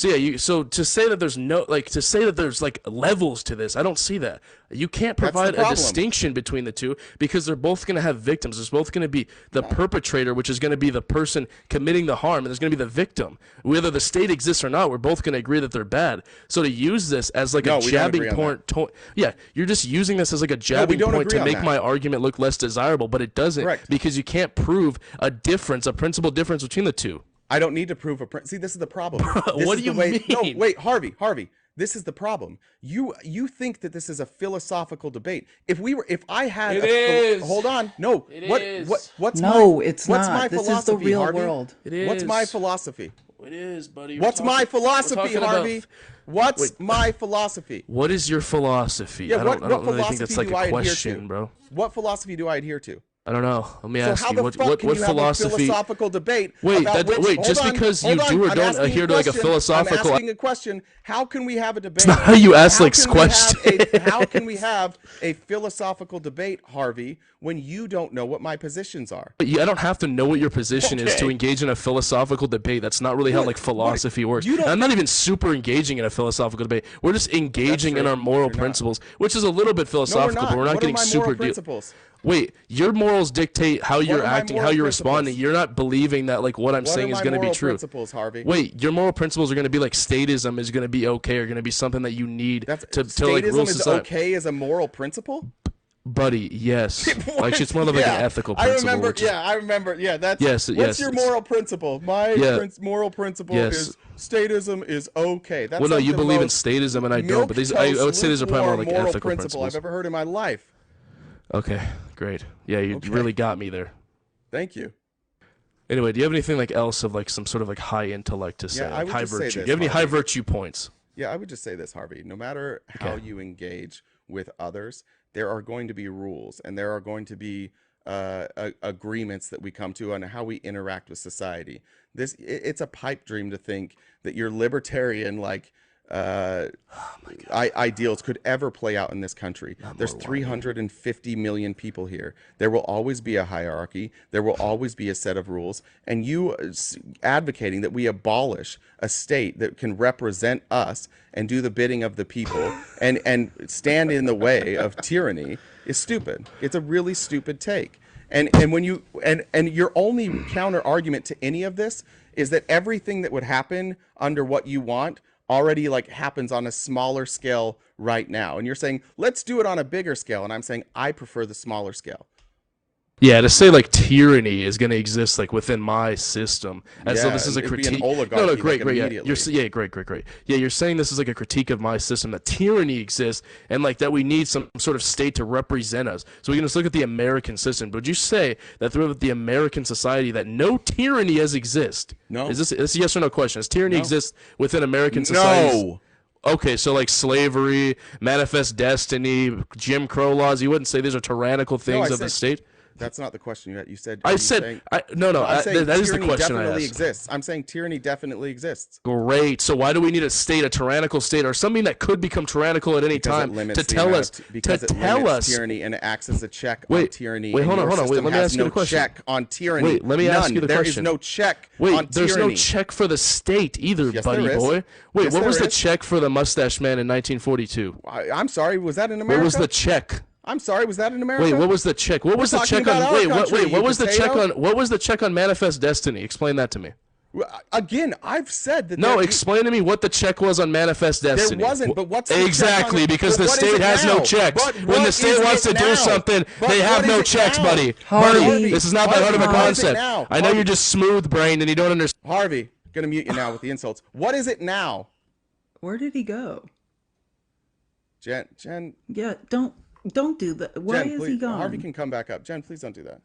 yeah, so to say that there's like levels to this, I don't see that. You can't
That's the
provide a
problem.
distinction between the two because they're both going to have victims. There's both going to be the perpetrator, which is going to be the person committing the harm, and there's going to be the victim. Whether the state exists or not, we're both going to agree that they're bad. So to use this as like
No,
a
we don't
jabbing
agree on
point, yeah, you're just using this as like a jabbing
don't
point
agree
to
on
make
that.
my argument look less desirable, but it doesn't
Correct.
because you can't prove a difference, a principal difference between the two.
I don't need to prove a print. See, this is the problem. This
what
is
do you
the way,
mean?
No, wait, Harvey. This is the problem. You think that this is a philosophical debate. If I had
It is.
hold on. No.
It
what
is.
what's
No,
my,
it's
what's
not.
my
This is
philosophy,
the real
Harvey?
world.
It
What's my
is.
philosophy?
It is, buddy.
What's my philosophy, Harvey? What's my philosophy?
What is your philosophy?
Yeah,
I
what
don't really think
philosophy
that's like
do I
a
adhere
question,
to?
bro.
What philosophy do I adhere to?
I don't know. Let me
So
ask
how
you,
the
what
fuck
what
can
what
you have a
philosophy?
philosophical debate
Wait,
about which?
wait.
Hold
Just
on,
because
hold
you
on.
do or
I'm
don't
asking
adhere
a
to like a
question.
philosophical.
I'm asking a question. How can we have a debate?
Not how you ask
How
like
can we have
questions.
how can we have a philosophical debate, Harvey, when you don't know what my positions are?
But I don't have to know what your position is to
Okay.
engage in a philosophical debate. That's not really how like philosophy works.
you don't-
And I'm not even super engaging in a philosophical debate. We're just engaging in
true.
our moral
You're not.
principles, which is a little bit
No, we're
philosophical,
not.
but we're not
What
getting
are my
super
moral
deep.
principles?
Wait, your morals dictate how you're
are my
acting, how
moral
you're
principles?
responding. You're not believing that like what I'm
What
saying
are
is
my
going to be
moral
true.
principles, Harvey?
Wait, your moral principles are going to be like statism is going to be okay, or going to be something that you need
That's
to like
statism
rule
is
society.
okay as a moral principle?
Buddy, yes. Like it's more of like
Yeah.
an ethical principle.
I remember.
which is-
Yeah, I remember. Yeah, that's.
Yes,
What's
yes,
your
it's-
moral principle? My
Yeah.
moral principle
Yes.
is statism is okay. That's
Well, no,
like
you
the
believe in
most
statism, and I don't. But these, I would say these are probably more
milquetoast,
like
lukewarm moral
ethical
principle
principles.
I've ever heard in my life.
Okay, great. Yeah, you
Okay.
really got me there.
Thank you.
Anyway, do you have anything like else of like some sort of like high intellect to say,
Yeah, I
like
would
high
just say
virtue?
this,
Do you have any high
Harvey.
virtue points?
Yeah, I would just say this, Harvey. No matter how
Okay.
you engage with others, there are going to be rules and there are going to be agreements that we come to on how we interact with society. It's a pipe dream to think that your libertarian ideals could ever play out in this country. There's 350 million people here. There will always be a hierarchy. There will always be a set of rules. And you advocating that we abolish a state that can represent us and do the bidding of the people and stand in the way of tyranny is stupid. It's a really stupid take. And when you and your only counter argument to any of this is that everything that would happen under what you want already like happens on a smaller scale right now. And you're saying, let's do it on a bigger scale. And I'm saying, I prefer the smaller scale.
Yeah, to say like tyranny is going to exist like within my system, as though
Yeah,
this is a
it'd be an
critique.
oligarchy,
No,
like,
great, great, yeah.
immediately.
Yeah, great. Yeah, you're saying this is like a critique of my system, that tyranny exists, and like that we need some sort of state to represent us. So we can just look at the American system. But would you say that throughout the American society that no tyranny has exist?
No.
Is this a yes or no question? Does tyranny
No.
exist within American society?
No.
Okay, so like slavery, manifest destiny, Jim Crow laws, you wouldn't say these are tyrannical things
I
of the
said-
state?
That's not the question you said.
I
are you
said,
saying-
no,
I'm saying
that is the
tyranny
question I
definitely
asked.
exists. I'm saying tyranny definitely exists.
Great. So why do we need a state, a tyrannical state, or something that could become tyrannical at any
Because
time
it limits
to
the
tell
amount
us,
of because
to
it
tell
limits
us?
tyranny and it acts as a check on
Wait,
tyranny.
wait,
and
hold on,
your
hold on. Wait,
system
let me
has
ask you
no
the question.
check on tyranny.
Wait, let me ask
None.
you the
There
question.
is no check
Wait,
on
there's
tyranny.
no check for the state either,
Yes,
buddy
there is.
boy. Wait,
Yes,
what was
there
the
is.
check for the mustache man in 1942?
I'm sorry. Was that in America?
What was the check?
I'm sorry. Was that in America?
Wait, what was the check? What was the
talking
check
about
on?
our
Wait,
country,
what
you
was the check
potato.
on? What was the check on Manifest Destiny? Explain that to me.
Again, I've said that.
No,
there-
explain to me what the check was on Manifest
There
Destiny.
wasn't, but what's the check
exactly
on-
because
but
the
what is
state
it
has
now?
no checks.
But
When
what
the state
is
wants
it
to do
now?
something,
But
they have
what
no
is it
checks,
now?
buddy.
Harvey.
Buddy, this is not that hard of a
Harvey, what is it
concept.
now?
I know
Harvey.
you're just smooth brained and you don't understand.
Harvey, gonna mute you now with the insults. What is it now?
Where did he go?
Jen,
Yeah, don't do that. Why
Jen,
is
please,
he gone?
Harvey can come back up. Jen, please don't do that.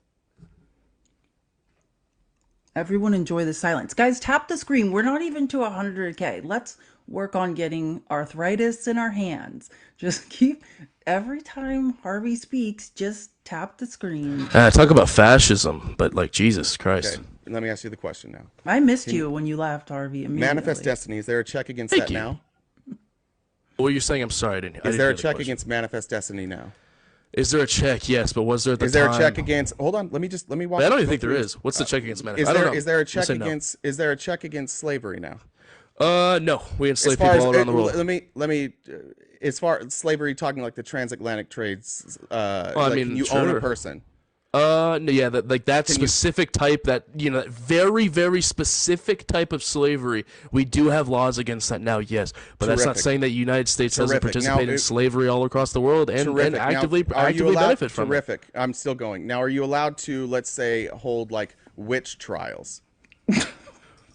Everyone enjoy the silence. Guys, tap the screen. We're not even to 100K. Let's work on getting arthritis in our hands. Just keep, every time Harvey speaks, just tap the screen.
Talk about fascism, but like Jesus Christ.
Okay, let me ask you the question now.
I missed you when you laughed, Harvey. Immediately.
Manifest Destiny, is there a check against
Thank
that
you.
now?
What were you saying? I'm sorry, I didn't.
Is there a check against Manifest Destiny now?
Is there a check? Yes, but was there at the
Is there
time?
a check against? Hold on, let me walk.
I don't even
go
think there
through-
is. What's the check against Manifest?
Is
I don't
there
know.
is there a
I'll
check
say no.
against? Is there a check against slavery now?
No, we enslave people all around the world.
Let me. As far as slavery, talking like the transatlantic trades.
I
like,
mean,
can you own
sure.
a person?
No, yeah, that
Can you-
specific type, that that very very specific type of slavery. We do have laws against that now, yes, but that's not
Terrific.
saying that the United States doesn't
Terrific. Now,
participate in slavery all across the world and
Terrific. Now,
actively
are you allowed-
benefit from it.
Terrific. I'm still going. Now, are you allowed to, let's say, hold like witch trials?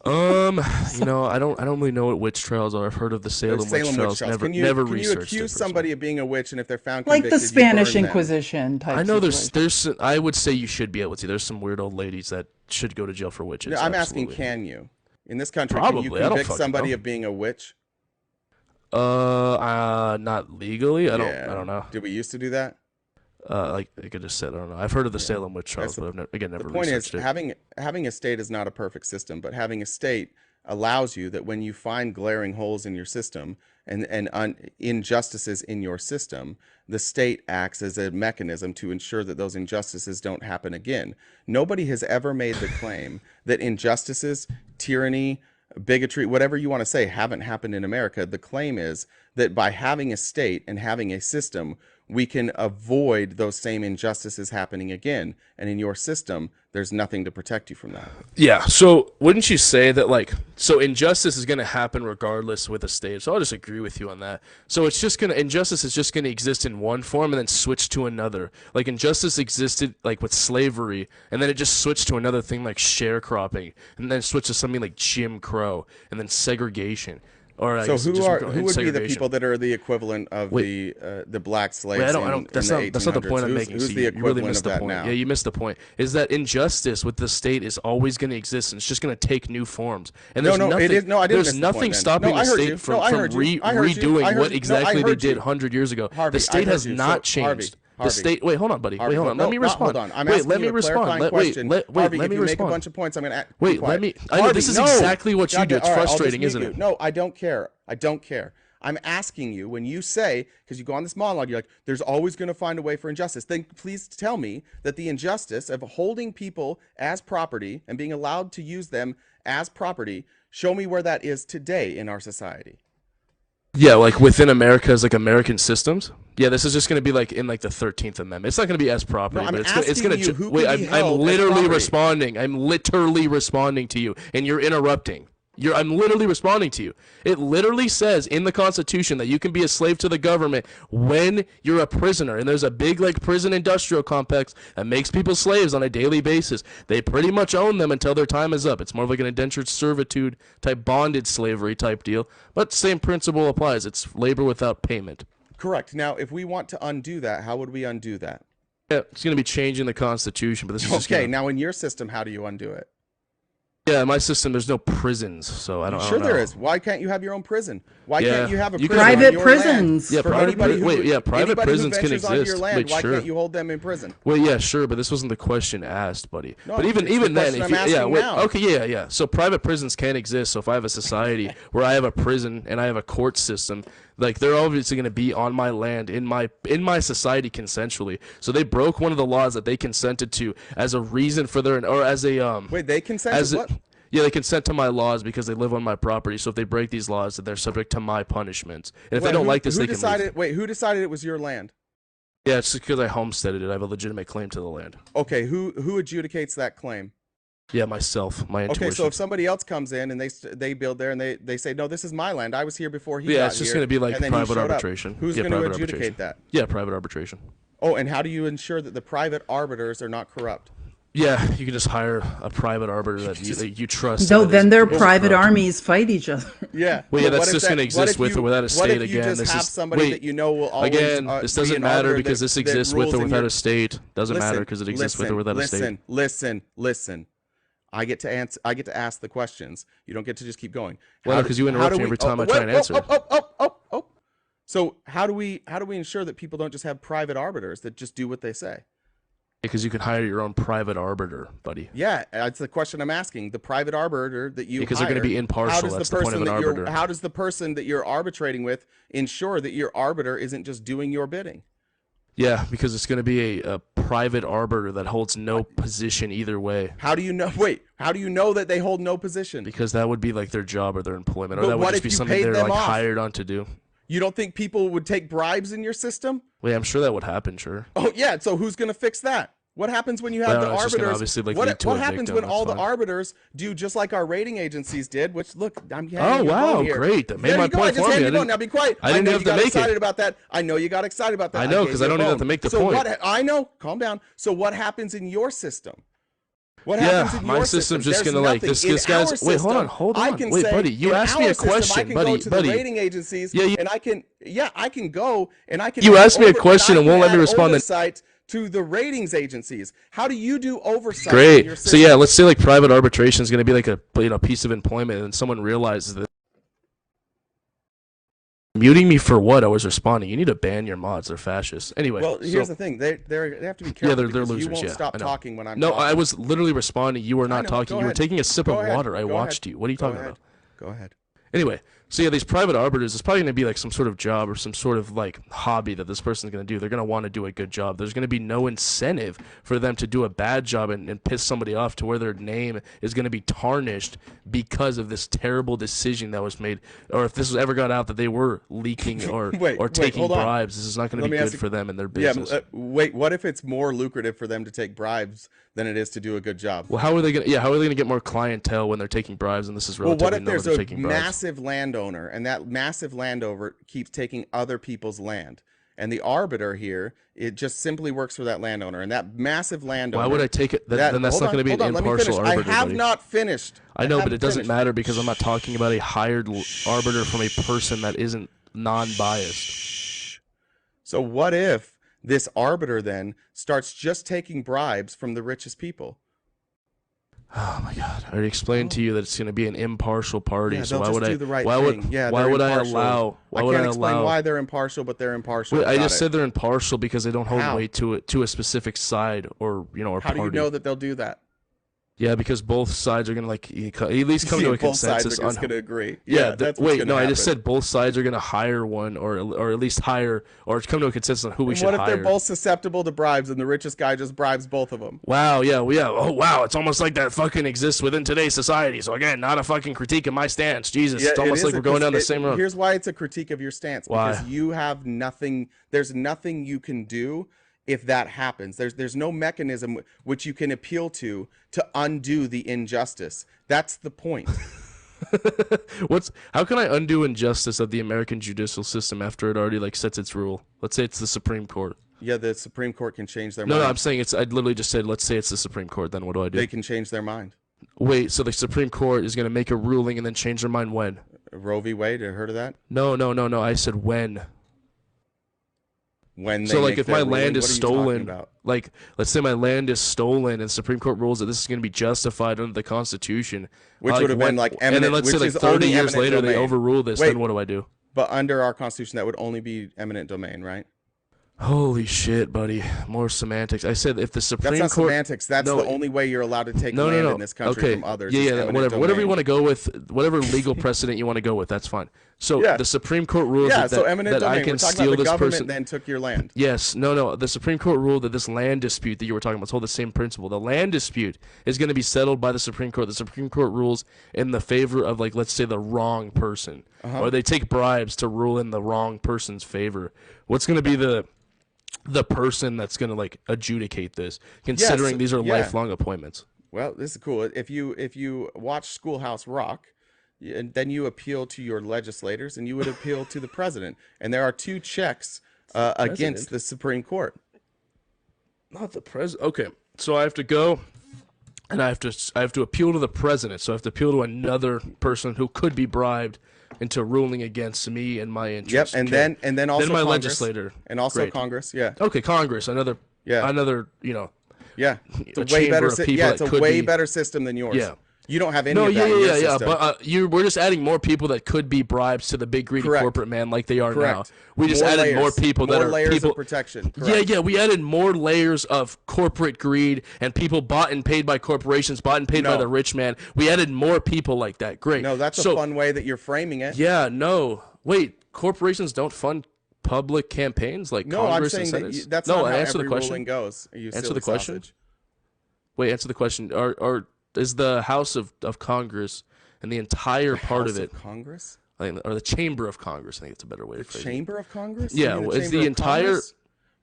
I don't really know what witch trials are. I've heard of the Salem,
Salem
witch trials. Never
Can you
researched it
accuse
personally.
somebody of being a witch, and if they're found
Like the
convicted, you
Spanish
burn them?
Inquisition type.
I know
situation.
I would say you should be able to. There's some weird old ladies that should go to jail for witches.
I'm asking,
absolutely.
can you? In this country,
Probably.
can
I
you
don't
convict
fucking
somebody
know.
of being a witch?
Not legally. I don't know.
Did we used to do that?
Like I could just said, I don't know. I've heard of the Salem witch trials, but I've never
The point is
researched it.
having a state is not a perfect system, but having a state allows you that when you find glaring holes in your system and injustices in your system, the state acts as a mechanism to ensure that those injustices don't happen again. Nobody has ever made the claim that injustices, tyranny, bigotry, whatever you want to say, haven't happened in America. The claim is that by having a state and having a system, we can avoid those same injustices happening again. And in your system, there's nothing to protect you from that.
Yeah, so wouldn't you say that, like, so injustice is going to happen regardless with a state? So I'll just agree with you on that. So it's just going to, injustice is just going to exist in one form and then switch to another. Like, injustice existed, like, with slavery, and then it just switched to another thing like sharecropping, and then switched to something like Jim Crow, and then segregation. Or I
So
guess
who
just
would be the
segregation.
people that are the equivalent of the black slaves
Wait, I
in
don't. That's
the
not. That's not the
1800s?
point I'm
Who's-
making.
Who's
So
the
you really
equivalent
missed
of
the
that
point.
now?
Yeah, you missed the point. Is that injustice with the state is always going to exist, and it's just going to take new forms. And there's
No,
nothing.
it is. No, I didn't
There's
miss the point
nothing
then.
stopping
No, I
the
heard
state
you.
from,
No, I
from
heard you. I heard you.
redoing
I heard
what
you. No,
exactly
I
they
heard
did
you.
100 years ago.
Harvey,
The
I
state
heard
has
you.
not
So,
changed.
Harvey,
The state. Wait, hold on, buddy.
Harvey,
Wait, hold on.
no,
Let me respond.
Hold on. I'm
Wait,
asking
let
you
me
a
respond.
clarifying
Wait,
question.
wait,
Harvey,
let
if
me
you make a
respond.
bunch of points, I'm going to
Wait, let me. I know
Harvey,
this is
no.
exactly what you do. It's
All right, I'll just
frustrating,
mute
isn't
you.
it?
No, I don't care. I don't care. I'm asking you when you say, because you go on this monologue, you're like, there's always going to find a way for injustice. Then please tell me that the injustice of holding people as property and being allowed to use them as property, show me where that is today in our society.
Yeah, like within America's like American systems. Yeah, this is just going to be like in like the 13th Amendment. It's not going to be as property,
No, I'm
but it's going
asking you, who
wait.
can be
I'm
held as
literally
property?
responding. I'm literally responding to you, and you're interrupting. I'm literally responding to you. It literally says in the Constitution that you can be a slave to the government when you're a prisoner. And there's a big like prison industrial complex that makes people slaves on a daily basis. They pretty much own them until their time is up. It's more of like an indentured servitude type bonded slavery type deal. But same principle applies. It's labor without payment.
Correct. Now, if we want to undo that, how would we undo that?
Yeah, it's going to be changing the Constitution, but this is just
Okay,
gonna,
now in your system, how do you undo it?
yeah, in my system there's no prisons, so I don't
Sure
know.
there is. Why can't you have your own prison? Why
Yeah.
can't you have a
You
prison
can-
on
Private
your
prisons.
land?
Yeah,
For
private
anybody
pri-
who,
wait, yeah, private
anybody
prisons
who
can
ventures onto your
exist.
land,
Wait,
why
sure.
can't you hold them in prison?
Well, yeah, sure, but this wasn't the question asked, buddy.
No,
but even
it's the
then,
question
if
I'm
you, yeah,
asking
wait,
now.
okay, yeah. So private prisons can exist. So if I have a society where I have a prison and I have a court system, like they're obviously going to be on my land in my society consensually. So they broke one of the laws that they consented to as a reason for their or as a
Wait, they consent
as
to
a-
what?
Yeah, they consent to my laws because they live on my property. So if they break these laws, then they're subject to my punishments. And if
Wait,
they don't
who-
like this,
who
they can
decided?
leave.
Wait, who decided it was your land?
Yeah, it's just because I homesteaded it. I have a legitimate claim to the land.
Okay, who adjudicates that claim?
Yeah, myself, my intuition.
Okay, so if somebody else comes in and they build there and they say, no, this is my land. I was here before he got
yeah,
here.
it's just going to be like
and then he
private
showed up.
arbitration.
Who's
yeah,
going to
private
adjudicate
arbitration.
that?
Yeah, private arbitration.
Oh, and how do you ensure that the private arbiters are not corrupt?
Yeah, you can just hire a private arbiter that you trust.
No,
that
then
is-
their
is
private
corrupt.
armies fight each other.
Yeah.
Well, yeah,
but
that's
what if
just gonna
what
exist
if
with or
you-
without a
What
state
if you
again.
just
This
have
is
somebody
wait,
that you know will always
again. This
be
doesn't
an
matter
arbiter
because
that-
this
that
exists with
rules
or
in
without
your-
a state. Doesn't matter because it exists with or without a state.
Listen. I get to answer. I get to ask the questions. You don't get to just keep going.
Well,
How
because
do-
you
how
interrupt
do
me
we-
every time I
wait,
try and answer.
Oh. So how do we ensure that people don't just have private arbiters that just do what they say?
Because you can hire your own private arbiter, buddy.
Yeah, that's the question I'm asking. The private arbiter that you
Because they're gonna
hire,
be impartial,
How does
that's
the
the point
person
of an
that you're-
arbiter.
How does the person that you're arbitrating with ensure that your arbiter isn't just doing your bidding?
Yeah, because it's going to be a private arbiter that holds no position either way.
How do you know? Wait, how do you know that they hold no position?
Because that would be like their job or their employment, or
But
that would
what
just
if
be
you
something
paid
they're
them
like
off?
hired on to do.
You don't think people would take bribes in your system?
Well, yeah, I'm sure that would happen. Sure.
Oh yeah. So who's going to fix that? What happens when you have
Well,
the
it's just gonna
arbiters?
obviously, like,
what
lead to
what
a
happens
victim,
when
that's
all the
fine.
arbiters do just like our rating agencies did? Which look, I'm
Oh,
handing you a
wow,
phone here.
great. That made
There
my
you go.
point
I just
for me.
handed
I
you a phone.
didn't-
Now be quiet.
I didn't
know
have
you
to
got
make it.
excited about that. I know you got excited about that.
I know,
gave
'cause
you
I
a
don't even have
phone.
to make the
so
point.
What, I know. Calm down. So what happens in your system? What
Yeah,
happens in
my
your
system's
system?
just
There's
gonna, like,
nothing.
this
In
guy's-
our
wait, hold on,
system,
hold
I
on.
can
Wait,
say,
buddy, you
in
asked me
our
a
system, I
question,
can
buddy,
go to
buddy.
the rating agencies,
Yeah, you-
and I can go and I can.
You
add
asked me a question and won't let me
add
respond, then-
Oversight to the ratings agencies. How do you do oversight? In
Great.
your
So
system?
yeah, let's say like private arbitration is going to be like a piece of employment, and someone realizes that Muting me for what? I was responding. You need to ban your mods. They're fascists. Anyway.
Well, here's
so,
the thing. They have to be careful.
yeah, they're
because
losers.
You won't
yeah,
stop
I know.
talking when I'm
No,
talking.
I was literally responding. You were not
know.
talking.
Go
You were
ahead.
taking a sip
Go
of
ahead.
water. I
Go
watched
ahead.
you. What are you
Go
talking
ahead.
about?
Go ahead.
Anyway, so yeah, these private arbiters, it's probably going to be like some sort of job or some sort of like hobby that this person's going to do. They're going to want to do a good job. There's going to be no incentive for them to do a bad job and piss somebody off to where their name is going to be tarnished because of this terrible decision that was made. Or if this was ever got out that they were leaking or taking
hold on.
bribes, this is not going to
Let
be
me
good
ask you-
for them and their
Yeah,
business.
wait. What if it's more lucrative for them to take bribes than it is to do a good job?
Well, how are they going to? Yeah, how are they going to get more clientele when they're taking bribes? And this is
Well,
relatively
what if
known
there's
they're
a
taking bribes.
massive landowner, and that massive landowner keeps taking other people's land, and the arbiter here, it just simply works for that landowner, and that massive landowner.
Why would I take it? Then that's
hold
not
on,
going to be
hold
an
on, let me
impartial
finish.
arbiter.
I have
buddy.
not finished.
I know, but
haven't
it doesn't
finished.
matter because I'm not talking about a hired arbiter from a person that isn't non-biased.
So what if this arbiter then starts just taking bribes from the richest people?
Oh my God! I already explained to you that it's going to be an impartial party.
Yeah,
so
they'll
why
just
would
do
I?
the right
why
thing.
would?
Yeah,
why
they're
would I
impartial.
allow? Why
I
would
can't
I
explain
allow?
why they're impartial, but they're impartial.
Wait, I
Got
just
it.
said they're impartial because they don't hold
How?
weight to a specific side or or
How
party.
do you know that they'll do that?
Yeah, because both sides are going to like at least come to a
Both sides
consensus
are
on.
just going to agree.
Yeah,
that's what's
wait,
gonna
no, I
happen.
just said both sides are going to hire one, or at least hire, or come to a consensus on who we
And
should
what if
hire.
they're both susceptible to bribes, and the richest guy just bribes both of them?
Wow, yeah, well, yeah. Oh, wow, it's almost like that fucking exists within today's society. So again, not a fucking critique of my stance. Jesus, it's
it
almost
is
like we're going down the
because
same road.
Here's why it's a critique of your stance.
Why?
Because you have nothing. There's nothing you can do if that happens. There's no mechanism which you can appeal to undo the injustice. That's the point.
How can I undo injustice of the American judicial system after it already like sets its rule? Let's say it's the Supreme Court.
Yeah, the Supreme Court can change their
No,
mind.
I'm saying it's. I literally just said, let's say it's the Supreme Court. Then what do I do?
They can change their mind.
Wait, so the Supreme Court is going to make a ruling and then change their mind when?
Roe v. Wade, you heard of that?
No. I said when.
When they
So like
make
if
their
my
ruling,
land
what
is
are you talking
stolen,
about?
like let's say my land is stolen and the Supreme Court rules that this is going to be justified under the Constitution,
Which would have been like
and then
eminent-
let's say
which
like
is
30
only
years
eminent
later they
domain.
overrule this,
Wait.
then what do I do?
But under our Constitution, that would only be eminent domain, right?
Holy shit, buddy! More semantics. I said if the
That's
Supreme
not
Court.
semantics. That's
No,
the only way you're allowed to take
No,
land
no.
in this country
Okay.
from others.
Yeah,
is
yeah,
eminent
whatever. Whatever you
domain.
want to go with, whatever legal precedent you want to go with, that's fine. So
Yeah.
the Supreme Court rules
Yeah,
that,
so eminent
that I
domain.
can
We're talking
steal
about the
this
government
person.
then took your land.
Yes, no. The Supreme Court ruled that this land dispute that you were talking about, it's all the same principle. The land dispute is going to be settled by the Supreme Court. The Supreme Court rules in the favor of, like, let's say the wrong person, or they take bribes to rule in the wrong person's favor. What's going to be the person that's going to like adjudicate this, considering these are
yeah.
lifelong appointments?
Well, this is cool. If you watch Schoolhouse Rock, and then you appeal to your legislators, and you would appeal to the president, and there are two checks against the Supreme Court.
Not the president. Okay, so I have to go, and I have to appeal to the president. So I have to appeal to another person who could be bribed into ruling against me and my
Yep,
interests.
and
Okay.
then also
my
Congress,
legislator,
and also
Great.
Congress. Yeah,
Okay, Congress, another you know.
yeah. It's
A
a way
chamber
better.
of people
Yeah, it's
that
a
could
way
be-
better system than yours.
Yeah.
You don't have any
No,
of that in your
yeah.
system.
But we're just adding more people that could be bribes to the big greedy
Correct.
corporate man, like they are
Correct.
now. We just
More
added
layers.
more people that
More
are
layers
people.
of protection. Correct.
Yeah. We added more layers of corporate greed and people bought and paid by corporations, bought and paid by
No.
the rich man. We added more people like that. Great.
No, that's
so,
a fun way that you're framing it.
Yeah, no. Wait, corporations don't fund public campaigns like
No, I'm
Congress
saying
and
that
Senate?
that's
no,
not how
answer
every
the question.
ruling goes. You
Answer
silly
the question.
sausage.
Wait, answer the question. Or is the House of Congress and the entire part
House
of it,
Congress?
or the Chamber of Congress, I think it's a better way to phrase it.
Chamber of Congress?
Yeah,
You mean
it's
Chamber
the
of
entire-
Congress?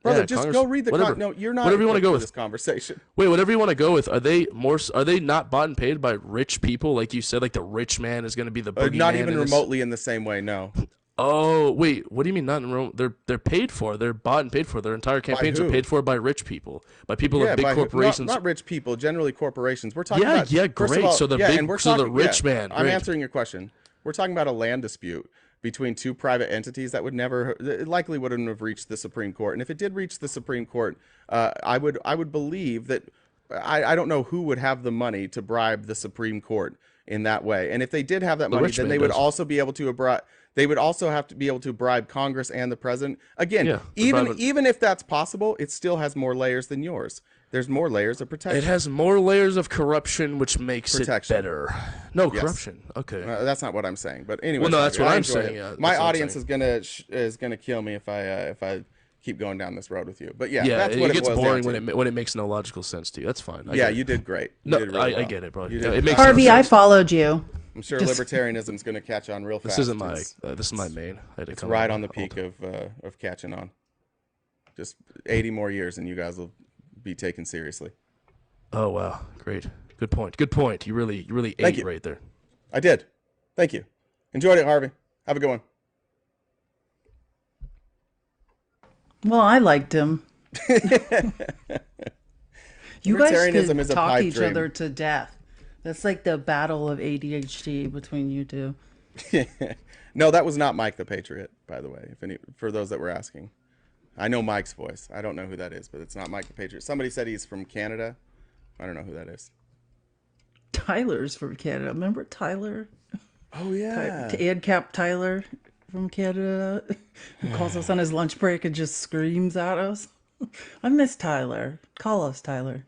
Brother,
Yeah,
just
Congress-
go read the
whatever.
no, you're not
Whatever you wanna
equipped
go
for
with.
this conversation.
Wait, whatever you want to go with. Are they not bought and paid by rich people, like you said? Like the rich man is going to be the boogeyman.
Not even
in this?
remotely in the same way, no.
Oh, wait. What do you mean not in Rome? They're paid for. They're bought and paid for. Their entire campaigns are
who?
paid for by rich people, by people of big
by who-
corporations.
Not rich people, generally corporations. We're talking
Yeah,
about
yeah,
first of
great.
all-
So the
yeah,
big-
and we're
so the
talking-
rich
yeah,
man,
I'm
great.
answering your question. We're talking about a land dispute between two private entities that would never, it likely wouldn't have reached the Supreme Court. And if it did reach the Supreme Court, I would believe that I don't know who would have the money to bribe the Supreme Court in that way. And if they did have that money,
rich
then
man
they would
does.
also be able to they would also have to be able to bribe Congress and the president. Again,
Yeah,
even if that's possible, it still has more layers than yours. There's more layers of protection.
It has more layers of corruption, which makes
Protection.
it better. No,
Yes.
corruption. Okay.
That's not what I'm saying, but anyway.
Well, no, that's what
I
I'm
enjoyed
saying,
it.
yeah, that's
My
what I'm
audience
saying.
is gonna kill me if I keep going down this road with you. But yeah,
Yeah,
that's
it
what
gets
boils
boring
down to.
when it makes no logical sense to you. That's fine. I
Yeah,
get it.
you did great. You
No,
did really
I
well.
get it, bro.
You
Yeah,
did
it makes
fine.
no
Harvey, I
sense.
followed you.
I'm sure
Just-
libertarianism's going to catch on real fast.
This isn't my.
It's-
This is my main. I had to
It's
come
right
out
on the
all
peak
time.
of catching on. Just 80 more years, and you guys will be taken seriously.
Oh wow, great, good point. Good point. You really
Thank
ate
you.
right there.
I did. Thank you. Enjoyed it, Harvey. Have a good one.
Well, I liked him. You guys
Libertarianism
could
is a
talk
pipe
each
dream.
other to death. That's like the battle of ADHD between you two.
No, that was not Mike the Patriot, by the way. For those that were asking, I know Mike's voice. I don't know who that is, but it's not Mike the Patriot. Somebody said he's from Canada. I don't know who that is.
Tyler's from Canada. Remember Tyler?
Oh yeah.
ANCAP Tyler from Canada, who calls us on his lunch break and just screams at us. I miss Tyler. Call us Tyler.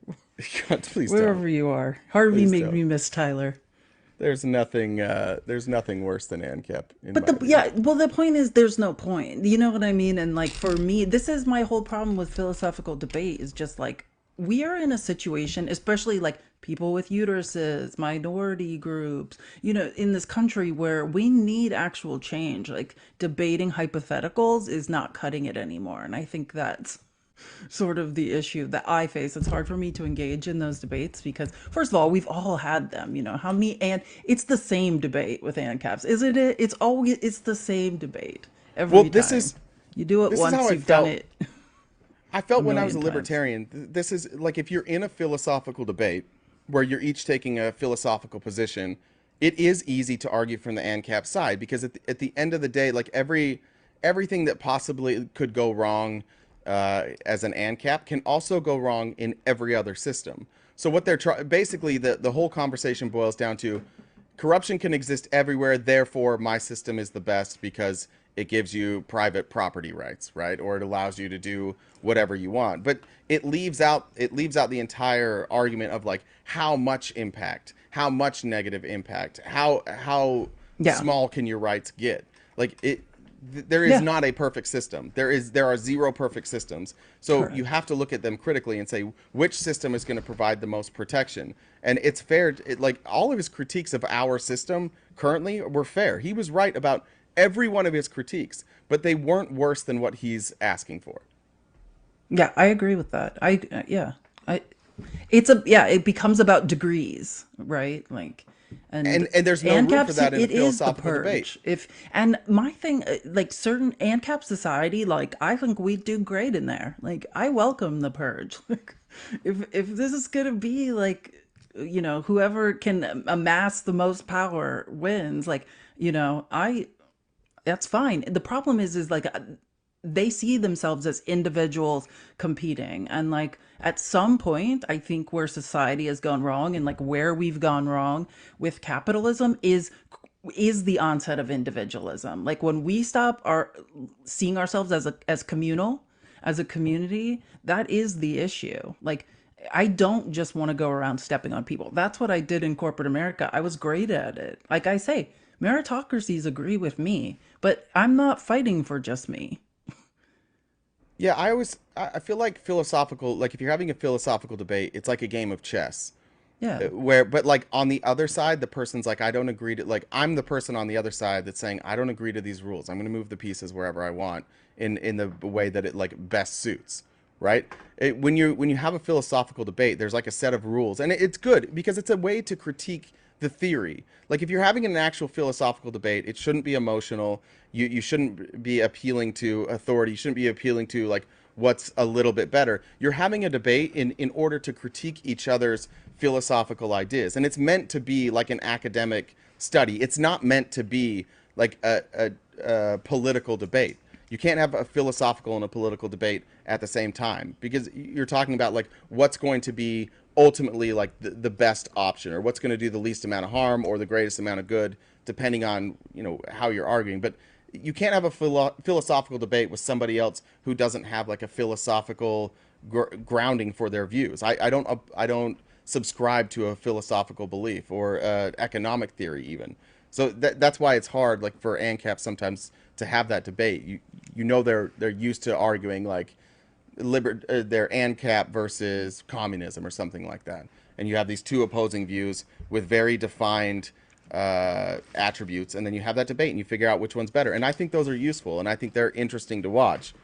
God, please
Wherever
don't.
you are. Harvey
Please
made
don't.
me miss Tyler.
There's nothing worse than ANCAP.
But the point is there's no point. You know what I mean? And like for me, this is my whole problem with philosophical debate is just like we are in a situation, especially like people with uteruses, minority groups, you know, in this country where we need actual change. Like debating hypotheticals is not cutting it anymore. And I think that's sort of the issue that I face. It's hard for me to engage in those debates because, first of all, we've all had them. You know how many, and it's the same debate with ANCAPs, isn't it? It's the same debate every
Well,
time.
this is-
you do it
this is
once,
how I
you've done
felt.
it.
I felt when I was a
million times.
libertarian, this is like if you're in a philosophical debate where you're each taking a philosophical position, it is easy to argue from the ANCAP side because at the end of the day, like everything that possibly could go wrong as an ANCAP can also go wrong in every other system. So what they're basically the whole conversation boils down to corruption can exist everywhere, therefore my system is the best because it gives you private property rights, right? Or it allows you to do whatever you want. But it leaves out the entire argument of like how much impact, how much negative impact, how
Yeah.
small can your rights get? Like there is
Yeah.
not a perfect system. There are zero perfect systems. So you have to look at them critically and say which system is going to provide the most protection. And it's fair. Like all of his critiques of our system currently were fair. He was right about every one of his critiques, but they weren't worse than what he's asking for.
Yeah, I agree with that. It becomes about degrees, right? Like,
And there's no room for
ANCAP,
that in a
it is the
philosophical
purge.
debate.
And my thing, like certain ANCAP society, like I think we do great in there. Like I welcome the purge. Like, if this is gonna be like, you know, whoever can amass the most power wins. Like, you know, that's fine. The problem is like they see themselves as individuals competing, and like at some point I think where society has gone wrong and like where we've gone wrong with capitalism is the onset of individualism. Like when we stop seeing ourselves as communal, as a community, that is the issue. Like I don't just want to go around stepping on people. That's what I did in corporate America. I was great at it. Like I say, meritocracies agree with me, but I'm not fighting for just me.
Yeah, I feel like philosophical, like if you're having a philosophical debate, it's like a game of chess.
Yeah.
But like on the other side, the person's like, I don't agree to, like, I'm the person on the other side that's saying, I don't agree to these rules. I'm going to move the pieces wherever I want in the way that it like best suits, right? When you have a philosophical debate, there's like a set of rules, and it's good because it's a way to critique the theory. Like if you're having an actual philosophical debate, it shouldn't be emotional. You shouldn't be appealing to authority. You shouldn't be appealing to like what's a little bit better. You're having a debate in order to critique each other's philosophical ideas, and it's meant to be like an academic study. It's not meant to be like a political debate. You can't have a philosophical and a political debate at the same time because you're talking about like what's going to be ultimately like the best option or what's going to do the least amount of harm or the greatest amount of good depending on, you know, how you're arguing. But you can't have a philosophical debate with somebody else who doesn't have like a philosophical grounding for their views. I don't subscribe to a philosophical belief or economic theory even. So that's why it's hard, like for ANCAP sometimes to have that debate. You know they're used to arguing like their ANCAP versus communism or something like that, and you have these two opposing views with very defined attributes, and then you have that debate and you figure out which one's better. And I think those are useful, and I think they're interesting to watch.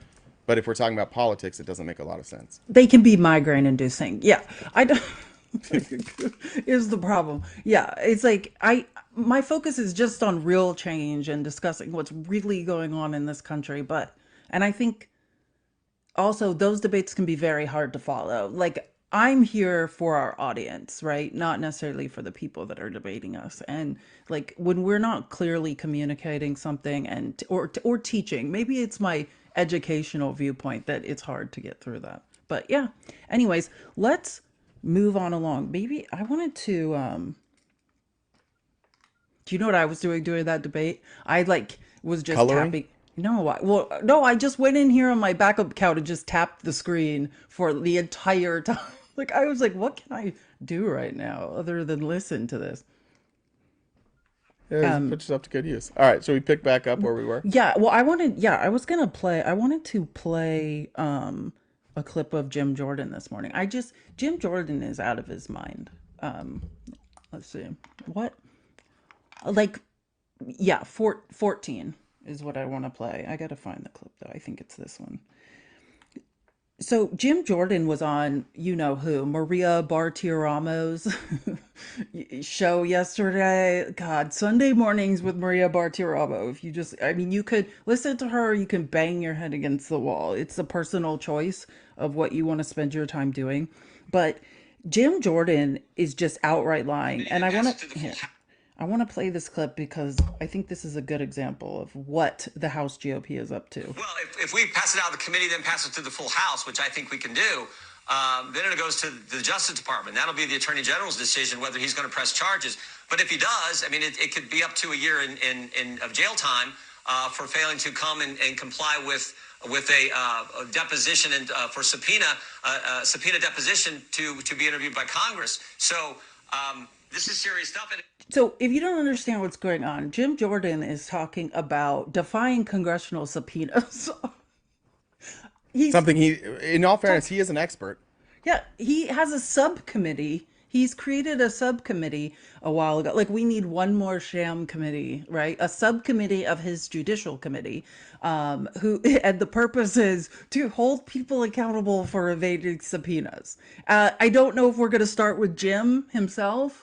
But if we're talking about politics, it doesn't make a lot of sense.
They can be migraine inducing. Yeah. I don't is the problem. Yeah. It's like my focus is just on real change and discussing what's really going on in this country. And I think also those debates can be very hard to follow. Like I'm here for our audience, right? Not necessarily for the people that are debating us. And like when we're not clearly communicating something or teaching, maybe it's my educational viewpoint that it's hard to get through that. But yeah. Anyways, let's move on along. Maybe I wanted to do you know what I was doing during that debate? I like was just
Coloring?
tapping. No, I just went in here on my backup account and just tapped the screen for the entire time. Like I was like, what can I do right now other than listen to this?
Yeah, put yourself to good use. All right, so we pick back up where we were.
Yeah, well, I wanted to play a clip of Jim Jordan this morning. Jim Jordan is out of his mind. Let's see. What? Like, yeah, 14 is what I want to play. I got to find the clip though. I think it's this one. So Jim Jordan was on, you know who, Maria Bartiromo's show yesterday. God, Sunday mornings with Maria Bartiromo. If you just, I mean, you could listen to her, you can bang your head against the wall. It's a personal choice of what you want to spend your time doing. But Jim Jordan is just outright lying. And I want to play this clip because I think this is a good example of what the House GOP is up to.
Well, if we pass it out of the committee, then pass it to the full House, which I think we can do, then it goes to the Justice Department. That'll be the Attorney General's decision whether he's going to press charges. But if he does, I mean, it could be up to a year of jail time for failing to come and comply with a deposition and for subpoena deposition to be interviewed by Congress. So this is serious stuff.
So if you don't understand what's going on, Jim Jordan is talking about defying congressional subpoenas.
In all fairness, he is an expert.
Yeah, he has a subcommittee. He's created a subcommittee a while ago. Like we need one more sham committee, right? A subcommittee of his judicial committee, and the purpose is to hold people accountable for evading subpoenas. I don't know if we're going to start with Jim himself.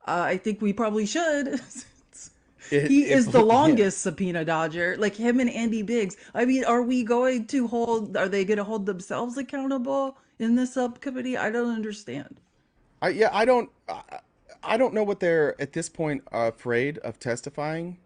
I think we probably should. He is the longest subpoena dodger, like him and Andy Biggs. I mean, are they going to hold themselves accountable in this subcommittee? I don't understand.
I don't know what they're at this point afraid of testifying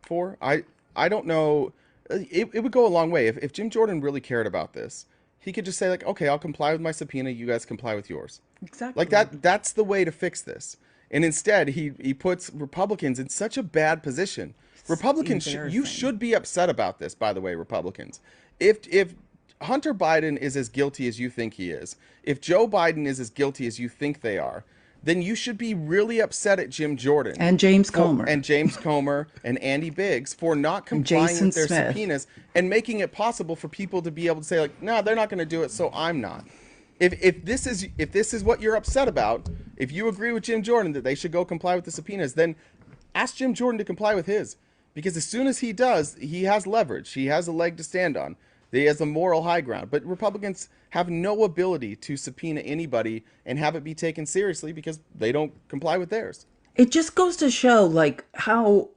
for. I don't know. It would go a long way if Jim Jordan really cared about this. He could just say like, okay, I'll comply with my subpoena. You guys comply with yours.
Exactly.
Like that. That's the way to fix this. And instead, he puts Republicans in such a bad position. Republicans, you should be upset about this, by the way, Republicans. If Hunter Biden is as guilty as you think he is, if Joe Biden is as guilty as you think they are, then you should be really upset at Jim Jordan.
And James Comer.
And Andy Biggs for not complying with their subpoenas and making it possible for people to be able to say, like, no, they're not going to do it, so I'm not. If this is what you're upset about, if you agree with Jim Jordan that they should go comply with the subpoenas, then ask Jim Jordan to comply with his. Because as soon as he does, he has leverage. He has a leg to stand on. He has a moral high ground. But Republicans have no ability to subpoena anybody and have it be taken seriously because they don't comply with theirs.
It just goes to show like how,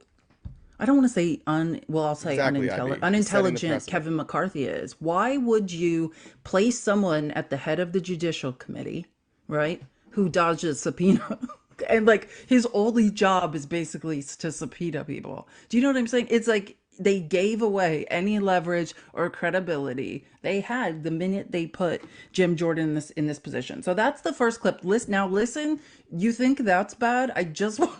I don't want to say unintelligent Kevin McCarthy is. Why would you place someone at the head of the Judicial Committee, right, who dodges subpoena? And like his only job is basically to subpoena people. Do you know what I'm saying? It's like they gave away any leverage or credibility they had the minute they put Jim Jordan in this position. So that's the first clip. Listen. You think that's bad? I just want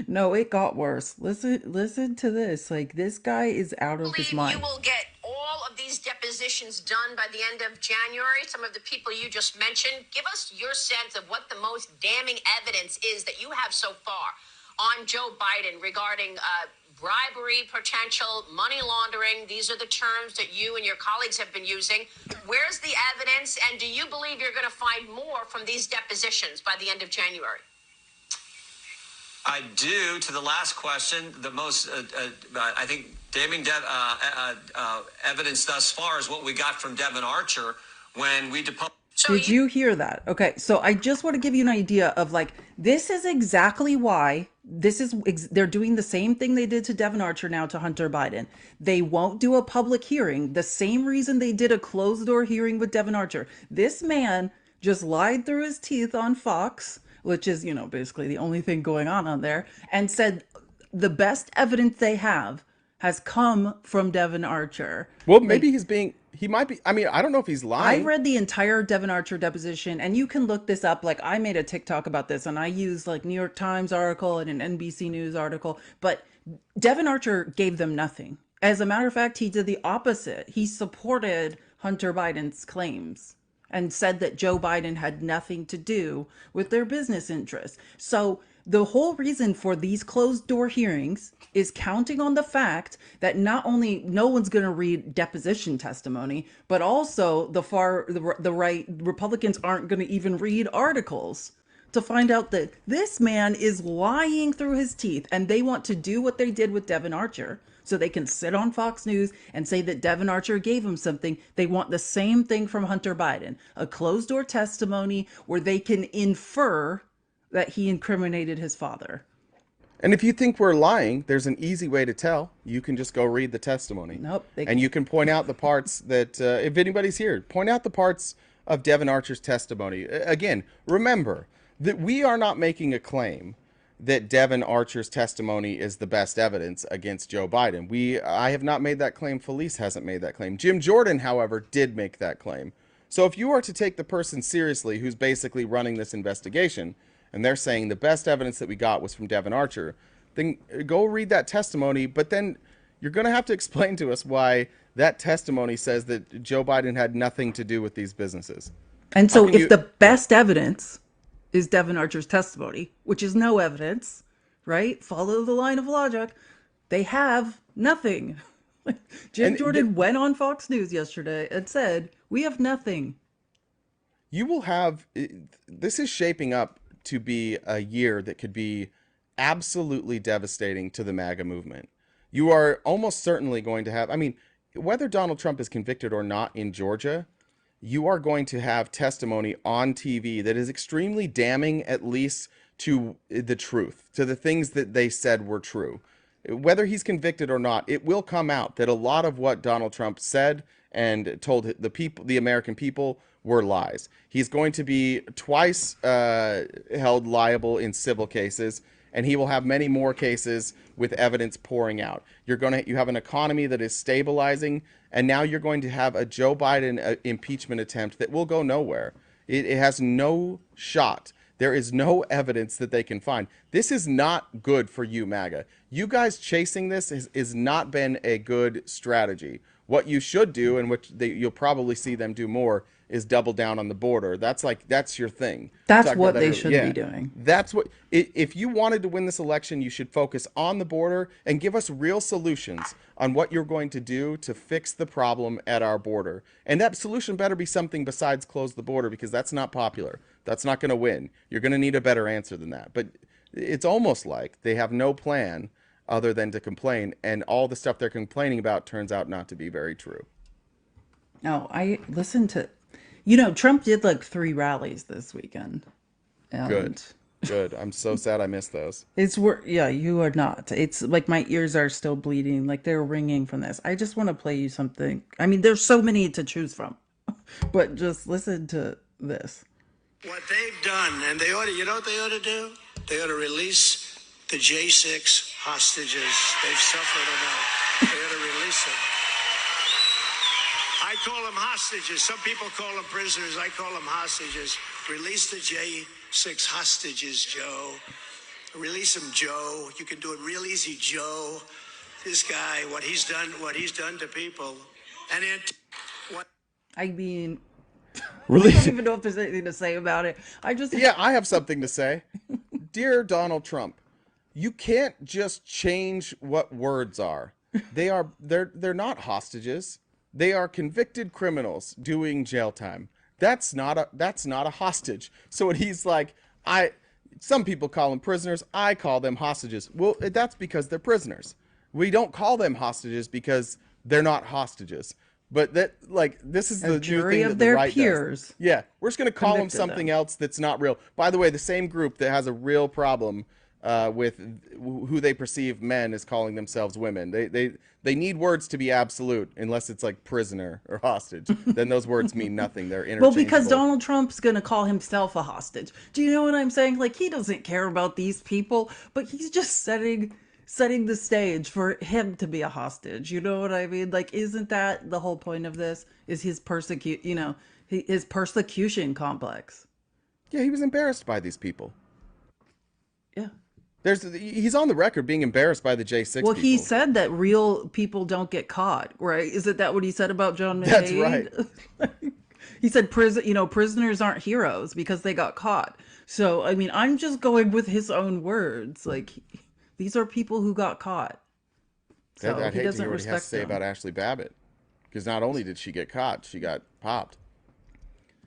No, it got worse. Listen to this. Like, this guy is out of his
Believe you
mind.
will get all of these depositions done by the end of January. Some of the people you just mentioned. Give us your sense of what the most damning evidence is that you have so far on Joe Biden regarding bribery, potential money laundering. These are the terms that you and your colleagues have been using. Where's the evidence? And do you believe you're going to find more from these depositions by the end of January?
I do. To the last question, the most, I think, damning evidence thus far is what we got from Devin Archer when we deposed.
Did you hear that? Okay, so I just want to give you an idea of like, this is exactly why they're doing the same thing they did to Devin Archer now to Hunter Biden. They won't do a public hearing. The same reason they did a closed door hearing with Devin Archer. This man just lied through his teeth on Fox, which is, basically the only thing going on there, and said the best evidence they have has come from Devin Archer.
Well, maybe he might be. I mean, I don't know if he's
I
lying.
read the entire Devin Archer deposition, and you can look this up. Like, I made a TikTok about this, and I used like New York Times article and an NBC News article, but Devin Archer gave them nothing. As a matter of fact, he did the opposite. He supported Hunter Biden's claims and said that Joe Biden had nothing to do with their business interests. So the whole reason for these closed door hearings is counting on the fact that not only no one's going to read deposition testimony, but also the right Republicans aren't going to even read articles to find out that this man is lying through his teeth, and they want to do what they did with Devin Archer so they can sit on Fox News and say that Devin Archer gave him something. They want the same thing from Hunter Biden, a closed door testimony where they can infer that he incriminated his father.
And if you think we're lying, there's an easy way to tell. You can just go read the testimony.
Nope.
And you can point out the parts that, if anybody's here, point out the parts of Devin Archer's testimony. Again, remember that we are not making a claim that Devin Archer's testimony is the best evidence against Joe Biden. I have not made that claim. Felice hasn't made that claim. Jim Jordan, however, did make that claim. So if you are to take the person seriously who's basically running this investigation, and they're saying the best evidence that we got was from Devin Archer, then go read that testimony. But then you're going to have to explain to us why that testimony says that Joe Biden had nothing to do with these businesses.
And so if the best evidence is Devin Archer's testimony, which is no evidence, right? Follow the line of logic. They have nothing. Jim Jordan went on Fox News yesterday and said, we have nothing.
You will have, this is shaping up to be a year that could be absolutely devastating to the MAGA movement. You are almost certainly going to have, I mean, whether Donald Trump is convicted or not in Georgia, you are going to have testimony on TV that is extremely damning, at least to the truth, to the things that they said were true. Whether he's convicted or not, it will come out that a lot of what Donald Trump said and told the people, the American people, were lies. He's going to be twice held liable in civil cases, and he will have many more cases with evidence pouring out. You have an economy that is stabilizing, and now you're going to have a Joe Biden impeachment attempt that will go nowhere. It has no shot. There is no evidence that they can find. This is not good for you, MAGA. You guys chasing this has not been a good strategy. What you should do, and what you'll probably see them do more, is double down on the border. That's your thing.
That's what they should be doing.
That's what, if you wanted to win this election, you should focus on the border and give us real solutions on what you're going to do to fix the problem at our border. And that solution better be something besides close the border, because that's not popular. That's not going to win. You're going to need a better answer than that. But it's almost like they have no plan other than to complain, and all the stuff they're complaining about turns out not to be very true.
No, I listened to, Trump did like 3 rallies this weekend. And
Good. I'm so sad I missed those.
Yeah, you are not. It's like my ears are still bleeding, like they're ringing from this. I just want to play you something. I mean, there's so many to choose from, but just listen to this.
What they've done, and they ought to, you know what they ought to do? They ought to release the J6 hostages. They've suffered enough. They ought to release them. I call them hostages. Some people call them prisoners. I call them hostages. Release the J6 hostages, Joe. Release him, Joe. You can do it real easy, Joe. This guy, what he's done to people. And what
I mean, I
Really?
don't even know if there's anything to say about it. I just
Yeah, I have something to say. Dear Donald Trump, you can't just change what words are. They're not hostages. They are convicted criminals doing jail time. That's not a hostage. So when he's like, some people call them prisoners, I call them hostages. Well, that's because they're prisoners. We don't call them hostages because they're not hostages. But this is the new
jury
thing
of
that the
their
right does.
peers
Yeah, we're just gonna call them
convicted
something
them.
else that's not real. By the way, the same group that has a real problem with who they perceive men as calling themselves women. They need words to be absolute, unless it's like prisoner or hostage. Then those words mean nothing. They're
Well,
interchangeable.
because Donald Trump's going to call himself a hostage. Do you know what I'm saying? Like, he doesn't care about these people, but he's just setting the stage for him to be a hostage. You know what I mean? Like, isn't that the whole point of this? Is his his persecution complex?
Yeah, he was embarrassed by these people.
Yeah.
He's on the record being embarrassed by the J6
Well,
people.
he said that real people don't get caught, right? Isn't that what he said about John McCain?
That's right.
He said prisoners aren't heroes because they got caught. So, I mean, I'm just going with his own words. Like, these are people who got caught. So
I'd
he
hate to
doesn't
hear what he has to
respect
say
them.
about Ashley Babbitt, because not only did she get caught, she got popped.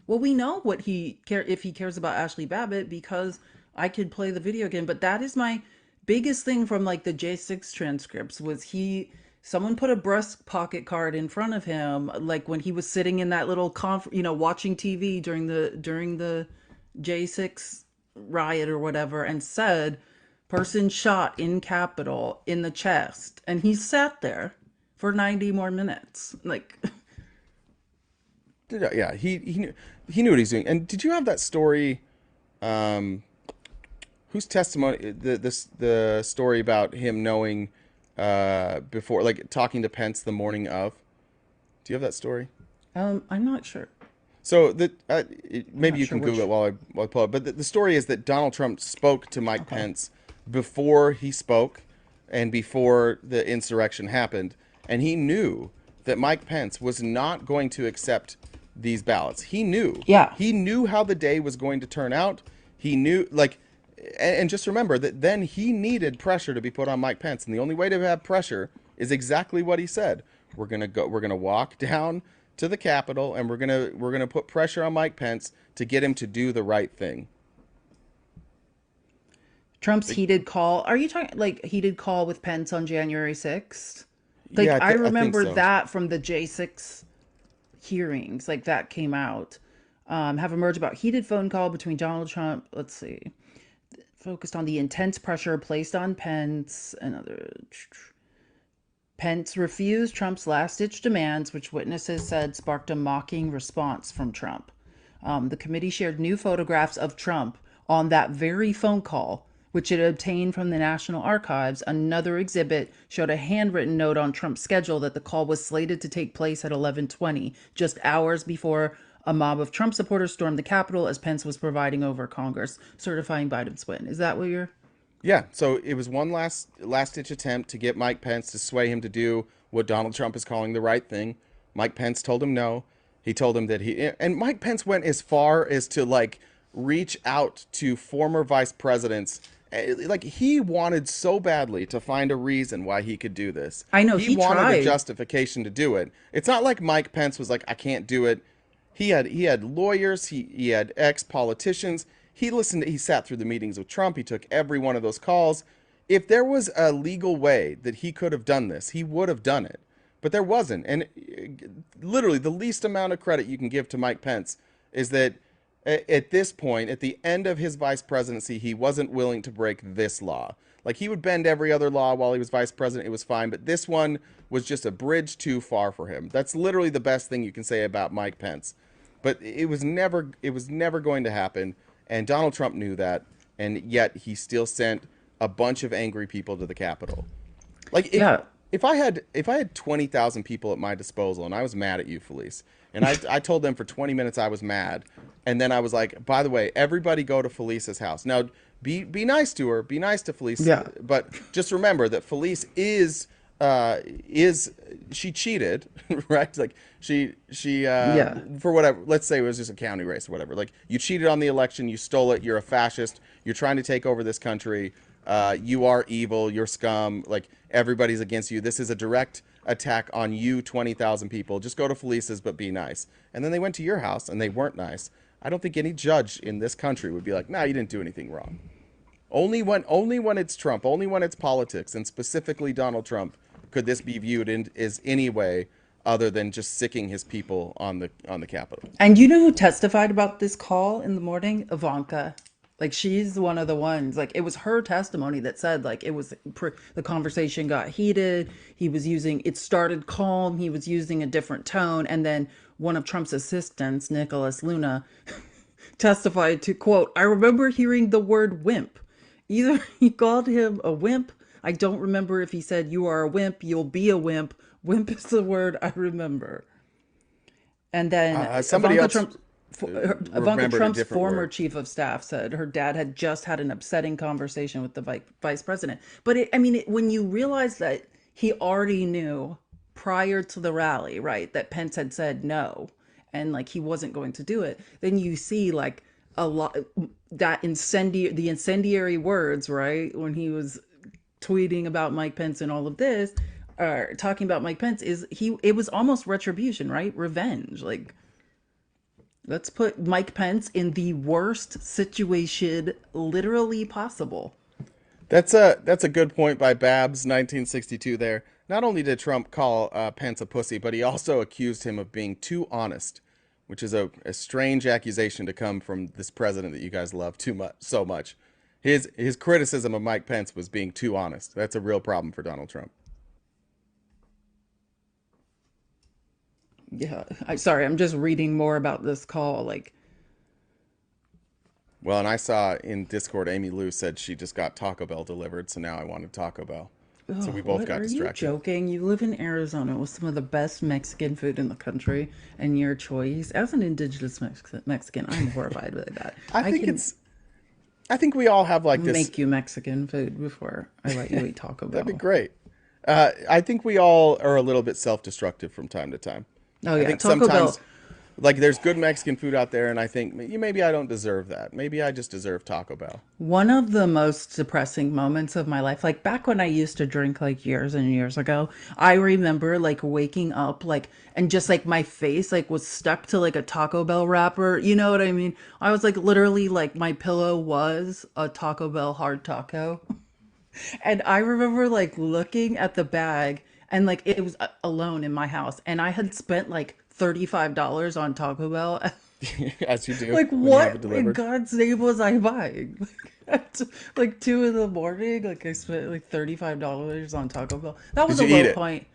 Well, we know if he cares about Ashley Babbitt, because I could play the video again. But that is my biggest thing from like the J6 transcripts was someone put a breast pocket card in front of him, like when he was sitting in that little watching TV during the J6 riot or whatever, and said, "Person shot in Capitol in the chest," and he sat there for 90 more minutes, like.
Yeah, he knew what he's doing. And did you have that story? Whose testimony? The story about him knowing before, like talking to Pence the morning of. Do you have that story?
I'm not sure.
So maybe you
sure
can Google it while I pull it. But the story is that Donald Trump spoke to Mike Pence before he spoke and before the insurrection happened, and he knew that Mike Pence was not going to accept these ballots. He knew.
Yeah.
He knew how the day was going to turn out. He knew, and just remember that then he needed pressure to be put on Mike Pence, and the only way to have pressure is exactly what he said. We're gonna walk down to the Capitol, and we're gonna put pressure on Mike Pence to get him to do the right thing.
Trump's heated call. Are you talking like heated call with Pence on January 6th? Like,
Yeah,
I
think
remember
so.
that from the J6 hearings. Like, that came out. Have emerged about heated phone call between Donald Trump. Let's see. Focused on the intense pressure placed on Pence and other. Pence refused Trump's last-ditch demands, which witnesses said sparked a mocking response from Trump. The committee shared new photographs of Trump on that very phone call, which it obtained from the National Archives. Another exhibit showed a handwritten note on Trump's schedule that the call was slated to take place at 11:20, just hours before a mob of Trump supporters stormed the Capitol as Pence was presiding over Congress, certifying Biden's win. Is that what you're...
Yeah, so it was one last ditch attempt to get Mike Pence to sway him to do what Donald Trump is calling the right thing. Mike Pence told him no. He told him that and Mike Pence went as far as to like reach out to former vice presidents. Like, he wanted so badly to find a reason why he could do this.
I know,
he
he
wanted a
tried.
justification to do it. It's not like Mike Pence was like, I can't do it. He had lawyers, he had ex-politicians. He sat through the meetings with Trump. He took every one of those calls. If there was a legal way that he could have done this, he would have done it. But there wasn't. And literally the least amount of credit you can give to Mike Pence is that at this point, at the end of his vice presidency, he wasn't willing to break this law. Like, he would bend every other law while he was vice president. It was fine. But this one was just a bridge too far for him. That's literally the best thing you can say about Mike Pence. But it was never going to happen. And Donald Trump knew that, and yet he still sent a bunch of angry people to the Capitol. Like, if I had 20,000 people at my disposal, and I was mad at you, Felice, and I told them for 20 minutes I was mad, and then I was like, by the way, everybody go to Felice's house. Now, be nice to her, be nice to Felice.
Yeah.
But just remember that Felice is she cheated, right? Like she
Yeah.
for whatever, let's say it was just a county race or whatever. Like, you cheated on the election, you stole it, you're a fascist, you're trying to take over this country. You are evil, you're scum, like, everybody's against you. This is a direct attack on you, 20,000 people. Just go to Felice's, but be nice. And then they went to your house and they weren't nice. I don't think any judge in this country would be like, nah, you didn't do anything wrong. Only when it's Trump, only when it's politics, and specifically Donald Trump, could this be viewed as any way other than just sicking his people on the Capitol.
And you know who testified about this call in the morning? Ivanka. Like, she's one of the ones, like, it was her testimony that said, like, it was, the conversation got heated. It started calm. He was using a different tone. And then one of Trump's assistants, Nicholas Luna, testified to, quote, I remember hearing the word wimp. Either he called him a wimp. I don't remember if he said, you are a wimp, you'll be a wimp. Wimp is the word I remember. And then
somebody else
Ivanka
remembered a
Trump's
different
former
word.
chief of staff said her dad had just had an upsetting conversation with the vice president. But when you realize that he already knew prior to the rally, right, that Pence had said no, and like he wasn't going to do it, then you see like a lot that the incendiary words, right, when he was tweeting about Mike Pence and all of this, talking about Mike Pence, it was almost retribution, right? Revenge. Like, let's put Mike Pence in the worst situation literally possible.
That's a good point by Babs 1962 there. Not only did Trump call Pence a pussy, but he also accused him of being too honest, which is a strange accusation to come from this president that you guys love so much. His criticism of Mike Pence was being too honest. That's a real problem for Donald Trump.
Yeah, I'm just reading more about this call. Like,
Well, and I saw in Discord, Amy Lou said she just got Taco Bell delivered, so now I wanted Taco Bell. So we both got distracted.
Are you joking? You live in Arizona with some of the best Mexican food in the country, and your choice as an indigenous Mexican, I'm horrified by that.
I think we all have like this.
Make you Mexican food before I let you eat Taco Bell.
That'd be great. I think we all are a little bit self-destructive from time to time.
Oh yeah,
I think
Taco
sometimes,
Bell.
like, there's good Mexican food out there, and I think maybe I don't deserve that. Maybe I just deserve Taco Bell.
One of the most depressing moments of my life, like back when I used to drink like years and years ago, I remember like waking up like and just like my face like was stuck to like a Taco Bell wrapper. You know what I mean? I was like literally like my pillow was a Taco Bell hard taco. And I remember like looking at the bag and like it was alone in my house and I had spent like $35 on Taco Bell.
As you do.
Like,
when you have it
what in
delivered.
God's name was I buying? At like 2 in the morning, like I spent like $35 on Taco Bell. That was
Did
a
you eat
low
it?
point.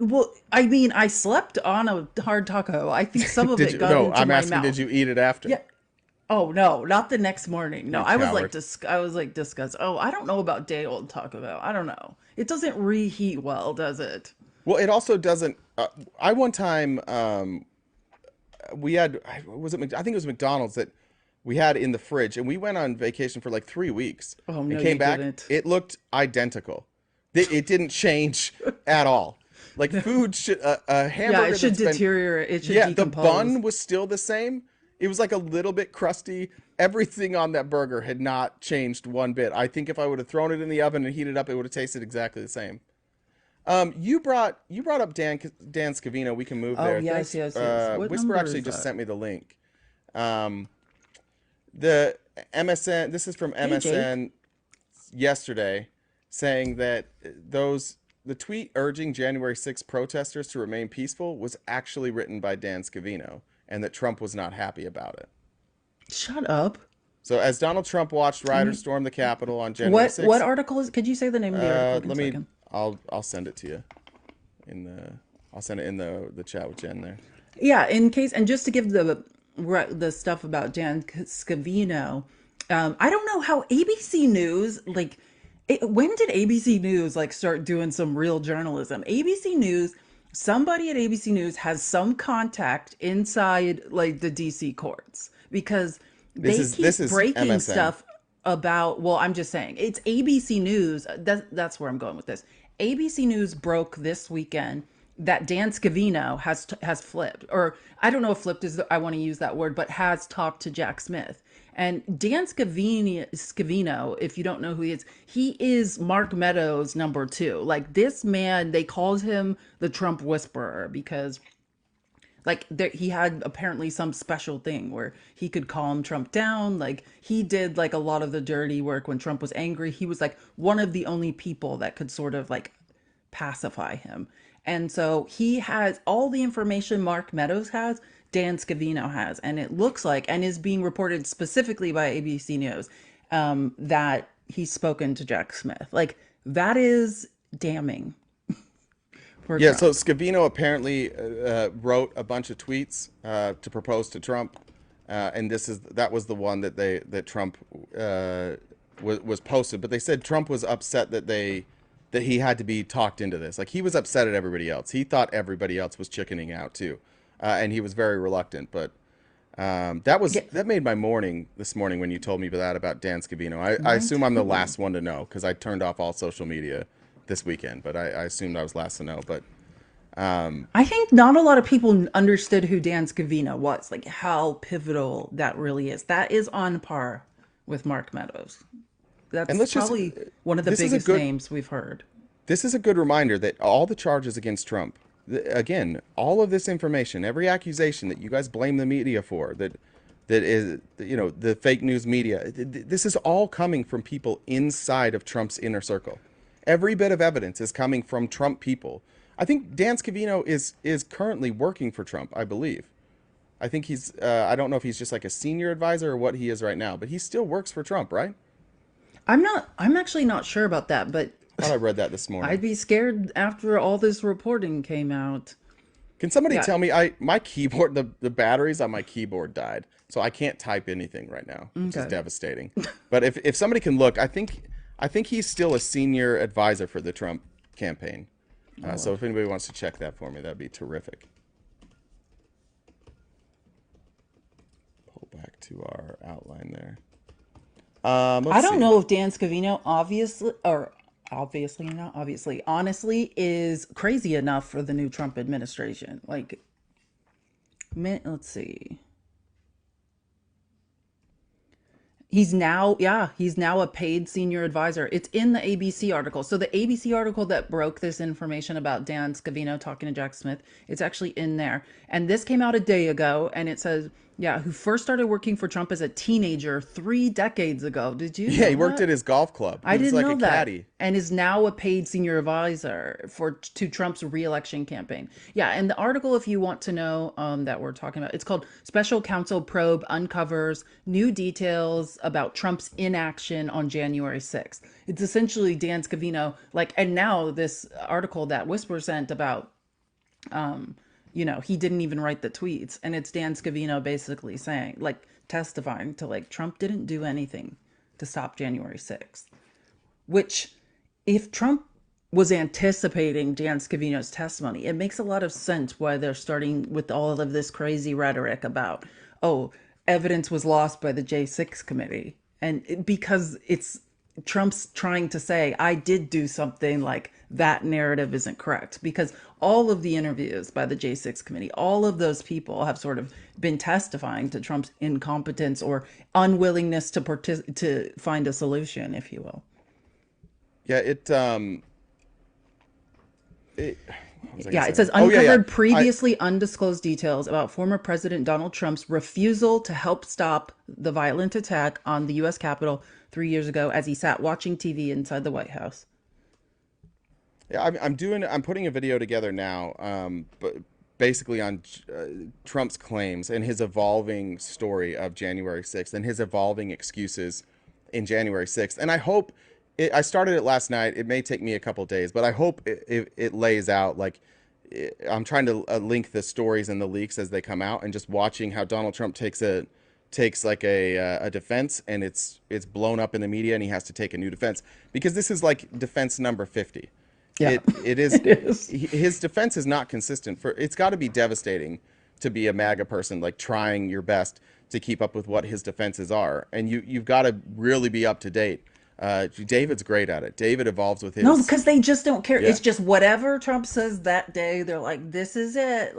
Well, I mean, I slept on a hard taco. I think some of
Did
it
you?
got
No,
into
I'm
my
asking.
mouth.
Did you eat it after?
Yeah. Oh no, not the next morning. No,
You
I was like
coward.
I was like disgusted. Oh, I don't know about day old Taco Bell. I don't know. It doesn't reheat well, does it?
Well, it also doesn't. I one time we had was it? I think it was McDonald's that we had in the fridge, and we went on vacation for like 3 weeks.
Oh,
and
no,
came
you
back.
didn't.
It looked identical. It didn't change at all. Like food should a hamburger.
Yeah, it should
that's been-
deteriorate. It should
Yeah,
decompose.
the bun was still the same. It was like a little bit crusty. Everything on that burger had not changed one bit. I think if I would have thrown it in the oven and heated up, it would have tasted exactly the same. You brought up Dan Scavino. We can move
Oh,
there.
yes,
Thanks.
yes. What
Whisper
number
actually
is
just
that?
sent me the link. The MSN. This is from MSN yesterday, saying that the tweet urging January 6th protesters to remain peaceful was actually written by Dan Scavino, and that Trump was not happy about it.
Shut up.
So as Donald Trump watched rioters storm the Capitol on January 6th,
What article is? Could you say the name of the article?
let
in a
me.
second?
I'll send it to you. I'll send it in the chat with Jen there.
Yeah, in case, and just to give the stuff about Dan Scavino, I don't know how ABC News when did ABC News like start doing some real journalism? ABC News, somebody at ABC News has some contact inside like the DC courts because
This
they
is-
keep
this is
breaking
MSN.
stuff. about, well, I'm just saying, it's ABC News. That's where I'm going with this. ABC News broke this weekend that Dan Scavino has flipped, or I don't know if flipped is I want to use that word, but has talked to Jack Smith. And Dan Scavino, if you don't know who he is Mark Meadows number two. Like this man, they called him the Trump whisperer because like there, he had apparently some special thing where he could calm Trump down. Like he did like a lot of the dirty work when Trump was angry. He was like one of the only people that could sort of like pacify him. And so he has all the information Mark Meadows has, Dan Scavino has, and it looks like, and is being reported specifically by ABC News, that he's spoken to Jack Smith. Like that is damning for
Yeah,
Trump.
so Scavino apparently wrote a bunch of tweets to propose to Trump, and that was the one that Trump was posted. But they said Trump was upset that he had to be talked into this. Like he was upset at everybody else. He thought everybody else was chickening out too, and he was very reluctant. But that made my morning this morning when you told me about Dan Scavino. I assume I'm the last one to know because I turned off all social media this weekend, but I assumed I was last to know. But
I think not a lot of people understood who Dan Scavino was, like how pivotal that really is. That is on par with Mark Meadows.
and
That's probably one of the
this is a
biggest
good
names we've heard.
this is a good reminder that all the charges against Trump, again, all of this information, every accusation that you guys blame the media for, that is, the fake news media, this is all coming from people inside of Trump's inner circle. Every bit of evidence is coming from Trump people. I think Dan Scavino is currently working for Trump, I believe. I think I don't know if he's just like a senior advisor or what he is right now, but he still works for Trump, right?
I'm actually not sure about that, but
I thought I read that this morning.
I'd be scared after all this reporting came out.
Can somebody
Yeah.
tell me, my keyboard, the batteries on my keyboard died, so I can't type anything right now, which is
Okay.
devastating. But if somebody can look, I think he's still a senior advisor for the Trump campaign. So if anybody wants to check that for me, that'd be terrific. Pull back to our outline there.
I don't know if Dan Scavino honestly is crazy enough for the new Trump administration. Like, let's see. He's now a paid senior advisor. It's in the ABC article. So the ABC article that broke this information about Dan Scavino talking to Jack Smith, it's actually in there. And this came out a day ago, and it says, yeah, who first started working for Trump as a teenager 3 decades ago. Did you
Yeah,
know
he worked
that?
at his golf club. He
I
was
didn't
like
know
a
that.
caddy.
And is now a paid senior advisor to Trump's reelection campaign. Yeah, and the article, if you want to know, that we're talking about, it's called "Special Counsel Probe Uncovers New Details About Trump's Inaction on January 6th." It's essentially Dan Scavino, like, and now this article that Whisper sent about, he didn't even write the tweets, and it's Dan Scavino basically saying, like, testifying to, like, Trump didn't do anything to stop January 6th. Which, if Trump was anticipating Dan Scavino's testimony, it makes a lot of sense why they're starting with all of this crazy rhetoric about, oh, evidence was lost by the J6 committee. And because it's Trump's trying to say, I did do something, like that narrative isn't correct. Because all of the interviews by the J6 committee, all of those people have sort of been testifying to Trump's incompetence or unwillingness to find a solution, if you will.
Yeah,
It says uncovered previously undisclosed details about former President Donald Trump's refusal to help stop the violent attack on the U.S. Capitol 3 years ago as he sat watching TV inside the White House.
Yeah, I'm putting a video together now, but basically on Trump's claims and his evolving story of January 6th and his evolving excuses in January 6th. And I hope I started it last night. It may take me a couple days, but I hope it lays out like I'm trying to link the stories and the leaks as they come out, and just watching how Donald Trump takes like a defense, and it's blown up in the media, and he has to take a new defense because this is like defense number 50.
Yeah.
It is.
It is.
His defense is not consistent. It's got to be devastating to be a MAGA person, like trying your best to keep up with what his defenses are, and you've got to really be up to date. David's great at it. David evolves with his.
No, because they just don't care.
Yeah.
It's just whatever Trump says that day, they're like, this is it.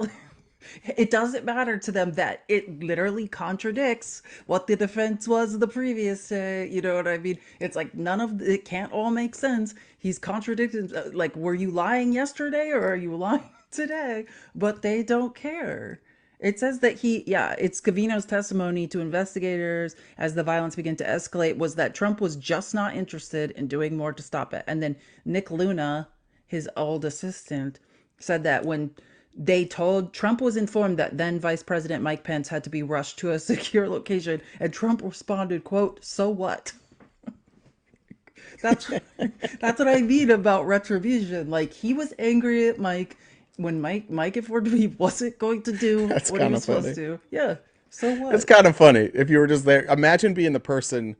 It doesn't matter to them that it literally contradicts what the defense was the previous day. You know what I mean? It's like none of it can't all make sense. He's contradicted. Like, were you lying yesterday or are you lying today? But they don't care. It says that it's Scavino's testimony to investigators as the violence began to escalate was that Trump was just not interested in doing more to stop it. And then Nick Luna, his old assistant, said that when Trump was informed that then Vice President Mike Pence had to be rushed to a secure location, and Trump responded, quote, "So what?" That's what I mean about retribution. Like, he was angry at Mike when Mike informed him he wasn't going to do
That's
what he
kinda
was supposed
funny.
to. Yeah. So what?
It's kind of funny if you were just there. Imagine being the person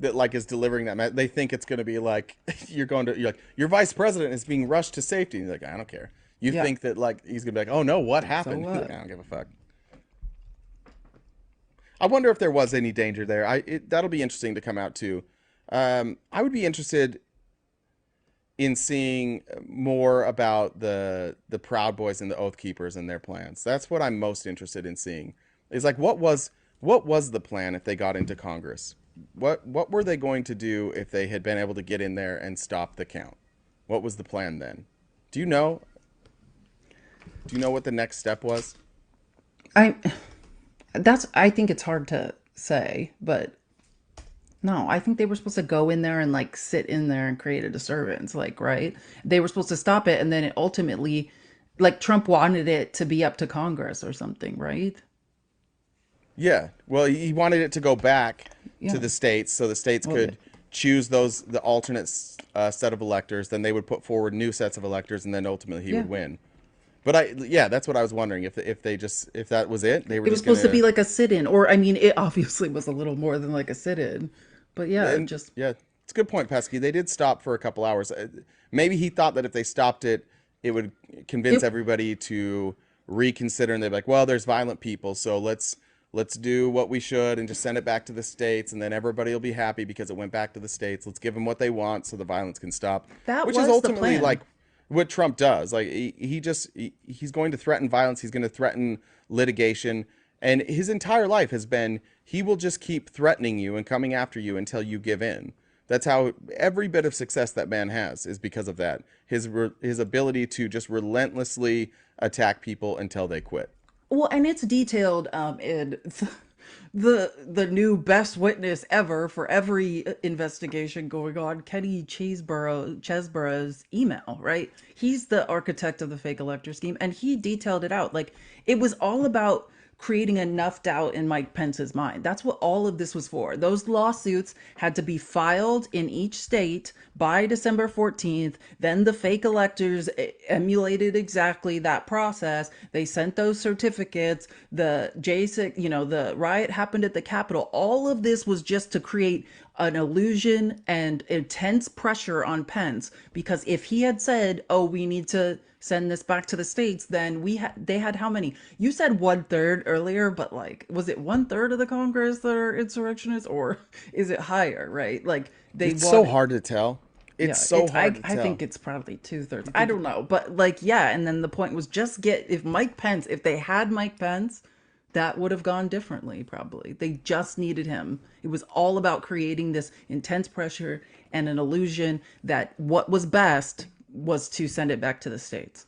that like is delivering that. They think it's going to be like you're like your vice president is being rushed to safety. And you're like, I don't care. You
Yeah.
think that like he's gonna be like, oh no, what happened?
what?
I don't give a fuck. I wonder if there was any danger there. That'll be interesting to come out too. I would be interested in seeing more about the Proud Boys and the Oath Keepers and their plans. That's what I'm most interested in seeing. Is like what was the plan if they got into Congress? What were they going to do if they had been able to get in there and stop the count? What was the plan then? Do you know? Do you know what the next step was?
I think it's hard to say, but no, I think they were supposed to go in there and like sit in there and create a disturbance, like, right? They were supposed to stop it, and then it ultimately, like, Trump wanted it to be up to Congress or something, right?
Yeah. Well, he wanted it to go back
Yeah.
to the states so the states
Well,
could choose the alternate set of electors. Then they would put forward new sets of electors, and then ultimately he would win. But that's what I was wondering if that was it. They were
It was
just
supposed to
gonna,
be like a sit-in, or I mean, it obviously was a little more than like a sit-in, but yeah,
and-
just
yeah. It's a good point, Pesky. They did stop for a couple hours. Maybe he thought that if they stopped it, it would convince everybody to reconsider, and they'd be like, well, there's violent people, so let's do what we should and just send it back to the states, and then everybody will be happy because it went back to the states. Let's give them what they want so the violence can stop.
That
Which
was
is
the
ultimately
plan.
like what Trump does. Like he's going to threaten violence. He's going to threaten litigation, and his entire life has been he will just keep threatening you and coming after you until you give in. That's how every bit of success that man has is because of that. His ability to just relentlessly attack people until they quit.
well, and it's detailed in the new best witness ever for every investigation going on, Kenny Chesborough's email, right? He's the architect of the fake elector scheme, and he detailed it out. Like, it was all about creating enough doubt in Mike Pence's mind. That's what all of this was for. Those lawsuits had to be filed in each state by December 14th. Then the fake electors emulated exactly that process. They sent those certificates. The J6, the riot happened at the Capitol. All of this was just to create an illusion and intense pressure on Pence, because if he had said, oh, we need to send this back to the states, then they had how many? You said 1/3 earlier, but like, was it 1/3 of the Congress that are insurrectionists, or is it higher? Right? Like,
It's so hard to tell. It's so hard to tell.
I think it's probably 2/3. I don't know, but like, yeah. And then the point was just if they had Mike Pence, that would have gone differently. Probably they just needed him. It was all about creating this intense pressure and an illusion that what was best was to send it back to the states.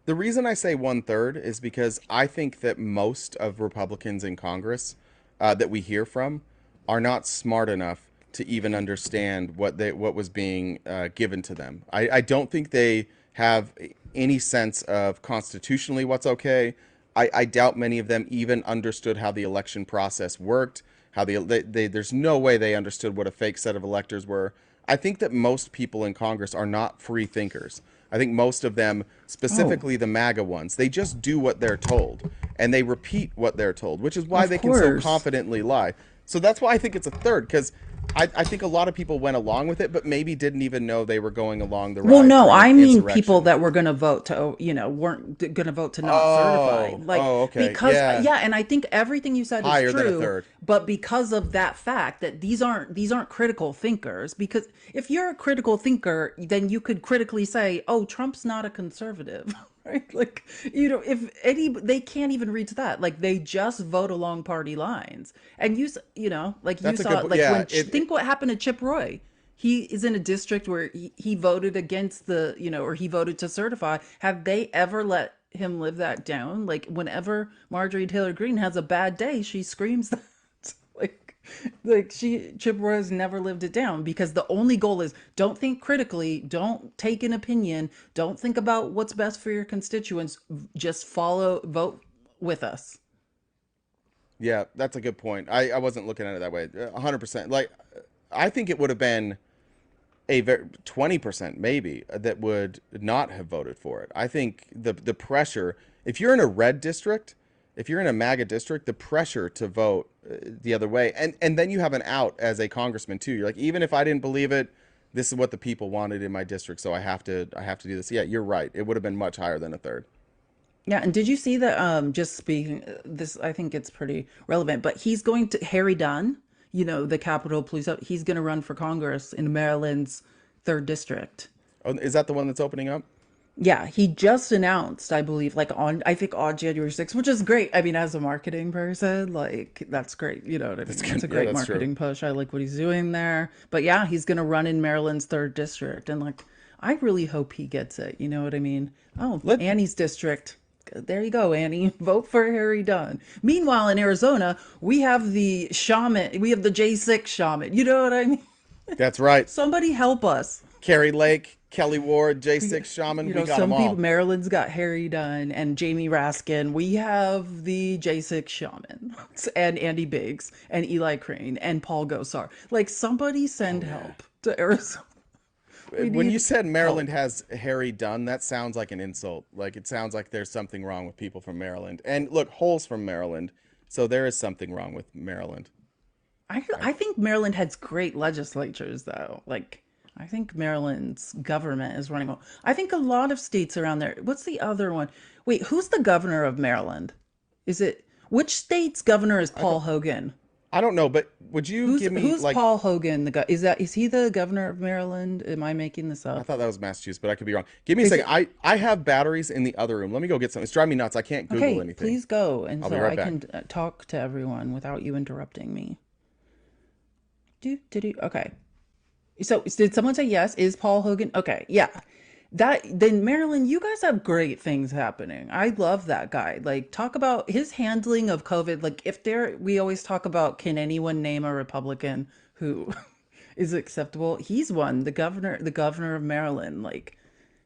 The reason I say 1/3 is because I think that most of Republicans in Congress that we hear from are not smart enough to even understand what was being given to them. I don't think they have any sense of constitutionally what's okay. I doubt many of them even understood how the election process worked. There's no way they understood what a fake set of electors were. I think that most people in Congress are not free thinkers. I think most of them, specifically the MAGA ones, they just do what they're told, and they repeat what they're told, which is why
Of
they can so
course.
confidently lie. So that's why I think it's 1/3, because I think a lot of people went along with it, but maybe didn't even know they were going along the
Well,
right
no,
kind of
I mean people
insurrection.
that were going to vote to, weren't going to vote to not certify.
Oh,
Like,
oh, okay,
because,
yeah,
yeah, and I think everything you said is
higher than a
true,
third.
but because of that fact that these aren't critical thinkers, because if you're a critical thinker, then you could critically say, oh, Trump's not a conservative. Right? Like, if any, they can't even reach that. Like, they just vote along party lines. And like you
That's a
saw,
good.
like
Yeah,
think what happened to Chip Roy. He is in a district where he voted against or he voted to certify. Have they ever let him live that down? Like, whenever Marjorie Taylor Greene has a bad day, she screams that. like, Chip Roy has never lived it down, because the only goal is don't think critically, don't take an opinion, don't think about what's best for your constituents, just vote with us.
yeah, that's a good point. I wasn't looking at it that way. 100%. Like, I think it would have been a 20% maybe that would not have voted for it. I think the pressure, if you're in a red district, if you're in a MAGA district, the pressure to vote the other way, and then you have an out as a congressman too. You're like, even if I didn't believe it, this is what the people wanted in my district, so I have to do this. Yeah, you're right. It would have been much higher than a third.
Yeah, and did you see that? Just speaking, this I think it's pretty relevant, but he's going to Harry Dunn, the Capitol Police. He's going to run for Congress in Maryland's third district.
Oh, is that the one that's opening up?
Yeah, he just announced, I believe, like I think on January 6th, which is great. I mean, as a marketing person, like that's great. You know what I mean?
That's
That's a
good. Yeah,
great
that's true.
marketing push. I like what he's doing there. But yeah, he's going to run in Maryland's third district, and like, I really hope he gets it. You know what I mean? Oh,
Let
Annie's district. There you go, Annie. Vote for Harry Dunn. Meanwhile, in Arizona, we have the shaman. We have the J6 shaman. You know what I mean?
That's right.
Somebody help us.
Carrie Lake, Kelly Ward, J6 Shaman, we got them
Some people,
all.
Maryland's got Harry Dunn and Jamie Raskin. We have the J6 Shaman and Andy Biggs and Eli Crane and Paul Gosar. Like, somebody send help to Arizona. We
When you
need
said Maryland
help.
has Harry Dunn, that sounds like an insult. Like, it sounds like there's something wrong with people from Maryland. And look, Hole's from Maryland, so there is something wrong with Maryland.
I think Maryland has great legislatures, though. Like, I think Maryland's government is running well. I think a lot of states around there. What's the other one? Wait, who's the governor of Maryland? Which state's governor is Paul Hogan?
I don't know, but would you
Who's
give me
who's
like
Paul Hogan? Is he the governor of Maryland? Am I making this
I
up?
thought that was Massachusetts, but I could be wrong. Give me a
Is
second.
it
I have batteries in the other room. Let me go get some. It's driving me nuts. I can't Google
okay?
anything.
Please go, and
I'll be
so
right
I
back.
can talk to everyone without you interrupting me. Do. Okay. So did someone say yes? Is Paul Hogan? Okay, yeah. That then Maryland, you guys have great things happening. I love that guy. Like, talk about his handling of COVID. Like, we always talk about, can anyone name a Republican who is acceptable? He's one, the governor of Maryland. Like,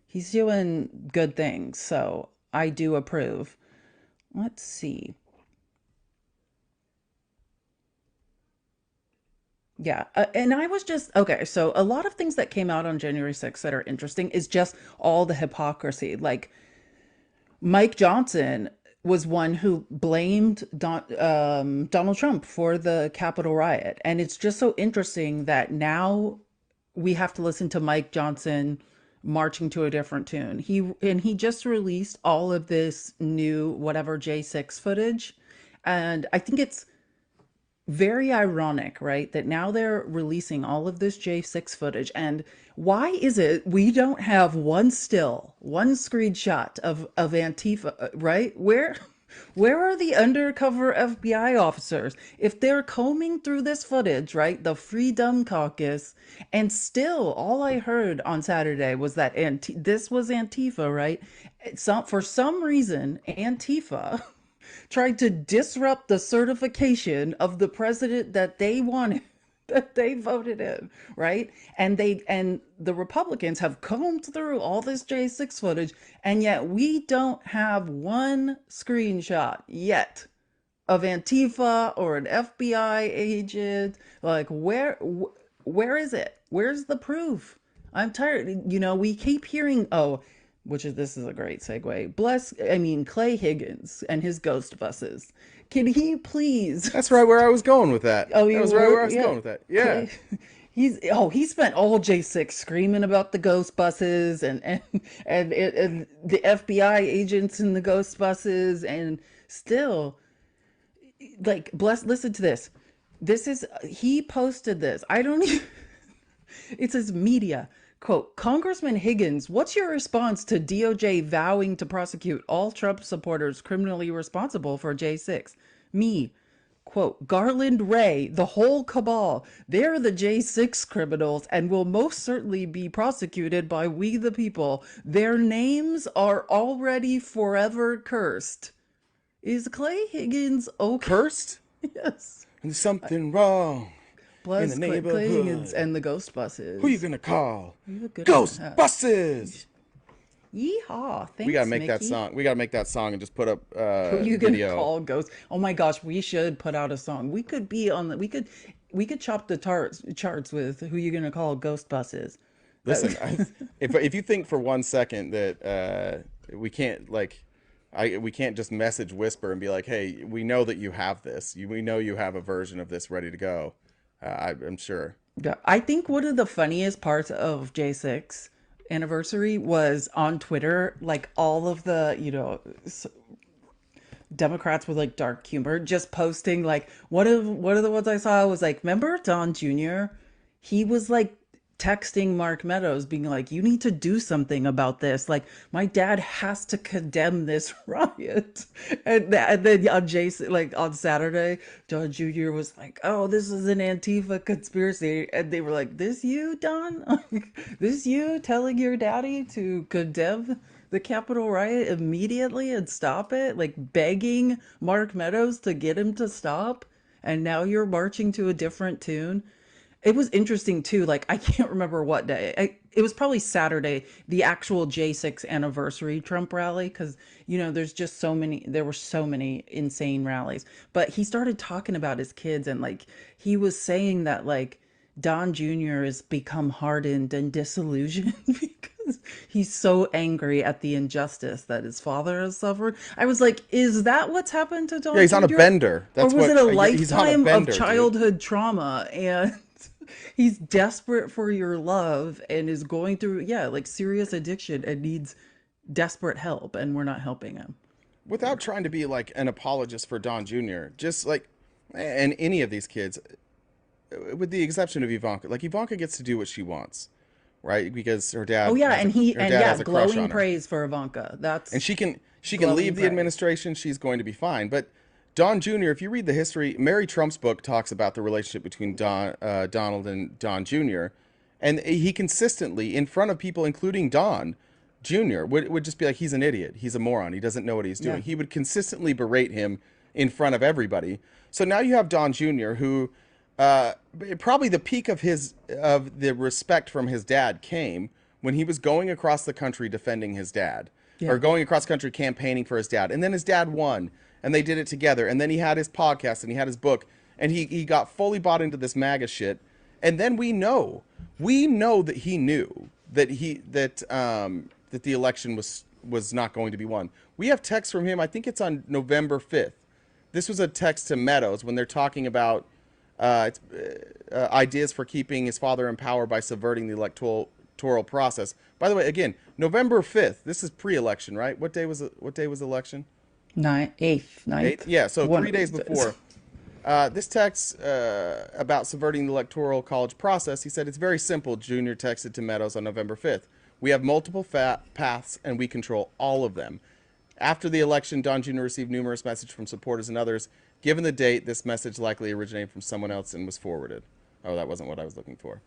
he's doing good things. So I do approve. Let's see. Yeah, and I was just okay. So a lot of things that came out on January 6th that are interesting is just all the hypocrisy. Like, Mike Johnson was one who blamed Donald Trump for the Capitol riot, and it's just so interesting that now we have to listen to Mike Johnson marching to a different tune. He just released all of this new whatever J6 footage, and I think it's very ironic, right? That now they're releasing all of this J6 footage. And why is it we don't have one screenshot of Antifa, right? Where are the undercover FBI officers? If they're combing through this footage, right? The Freedom Caucus, and still all I heard on Saturday was that this was Antifa, right? For some reason, Antifa tried to disrupt the certification of the president that they wanted, that they voted in, right? And the Republicans have combed through all this J6 footage, and yet we don't have one screenshot yet of Antifa or an FBI agent. Like, where is it? Where's the proof? I'm tired. We keep hearing, oh, this is a great segue. Clay Higgins and his ghost buses. Can he please?
That's right where I was going with that.
Oh,
that
you
was right where
were?
I was
Yeah.
going with that. Yeah.
Clay, he spent all J6 screaming about the ghost buses and the FBI agents in the ghost buses, and still, like, listen to this. He posted this. I don't even, it says media. Quote, Congressman Higgins, what's your response to DOJ vowing to prosecute all Trump supporters criminally responsible for J6? Me, quote, Garland Ray, the whole cabal, they're the J6 criminals and will most certainly be prosecuted by we the people. Their names are already forever cursed. Is Clay Higgins okay?
Cursed?
Yes.
There's something wrong
Plus
in the
Clay
neighborhood.
Higgins and the ghost buses.
Who you gonna call?
You look good
Ghost
on that.
buses.
Yeehaw. Thanks,
We gotta make that
Mickey.
song. We gotta make that song and just put up
Who you gonna
video.
call ghost? Oh my gosh, we should put out a song. We could be on the we could chop the charts with who you gonna call ghost buses.
Listen, if you think for 1 second that we can't we can't just message Whisper and be like, hey, we know that you have this. We know you have a version of this ready to go. I'm sure.
Yeah, I think one of the funniest parts of J6 anniversary was on Twitter, like all of the, Democrats with like dark humor just posting like one of the ones I saw was like, remember Don Jr.? He was like texting Mark Meadows being like, you need to do something about this. Like, my dad has to condemn this riot. And then on Jason, like on Saturday, Don Jr. was like, oh, this is an Antifa conspiracy. And they were like, this you, Don? This you telling your daddy to condemn the Capitol riot immediately and stop it? Like begging Mark Meadows to get him to stop? And now you're marching to a different tune? It was interesting too. Like, I can't remember what day. It was probably Saturday, the actual J6 anniversary Trump rally, because there were so many insane rallies. But he started talking about his kids, and like he was saying that like Don Jr. has become hardened and disillusioned because he's so angry at the injustice that his father has suffered. I was like, is that what's happened to Don Jr.?
Yeah, he's on a bender. That's
or was
what,
it a
he's on a
lifetime
bender,
of
dude.
childhood trauma, and he's desperate for your love and is going through like serious addiction and needs desperate help, and we're not helping him.
Without trying to be like an apologist for Don Jr., just like, and any of these kids, with the exception of Ivanka, like Ivanka gets to do what she wants, right? Because her dad.
Oh yeah,
has
and
her dad has a crush
glowing
on her.
praise for Ivanka. That's
And she can
glowing
leave the
praise.
administration. She's going to be fine. But Don Jr., if you read the history, Mary Trump's book talks about the relationship between Donald and Don Jr., and he consistently, in front of people, including Don Jr., would just be like, he's an idiot. He's a moron. He doesn't know what he's doing.
Yeah.
He would consistently berate him in front of everybody. So now you have Don Jr., who probably the peak of the respect from his dad came when he was going across the country defending his dad, or going across the country campaigning for his dad. And then his dad won, and they did it together. And then he had his podcast and he had his book, and he got fully bought into this MAGA shit. And then we know that he knew that that the election was not going to be won. We have text from him. I think it's on November 5th. This was a text to Meadows when they're talking about ideas for keeping his father in power by subverting the electoral process. By the way, again, November 5th. This is pre-election, right? What day was election?
9th.
8th? Yeah, so
One
3
of
days
those
before. This text about subverting the electoral college process, he said, it's very simple, Junior texted to Meadows on November 5th. We have multiple paths, and we control all of them. After the election, Don Jr. received numerous messages from supporters and others. Given the date, this message likely originated from someone else and was forwarded. Oh, that wasn't what I was looking for.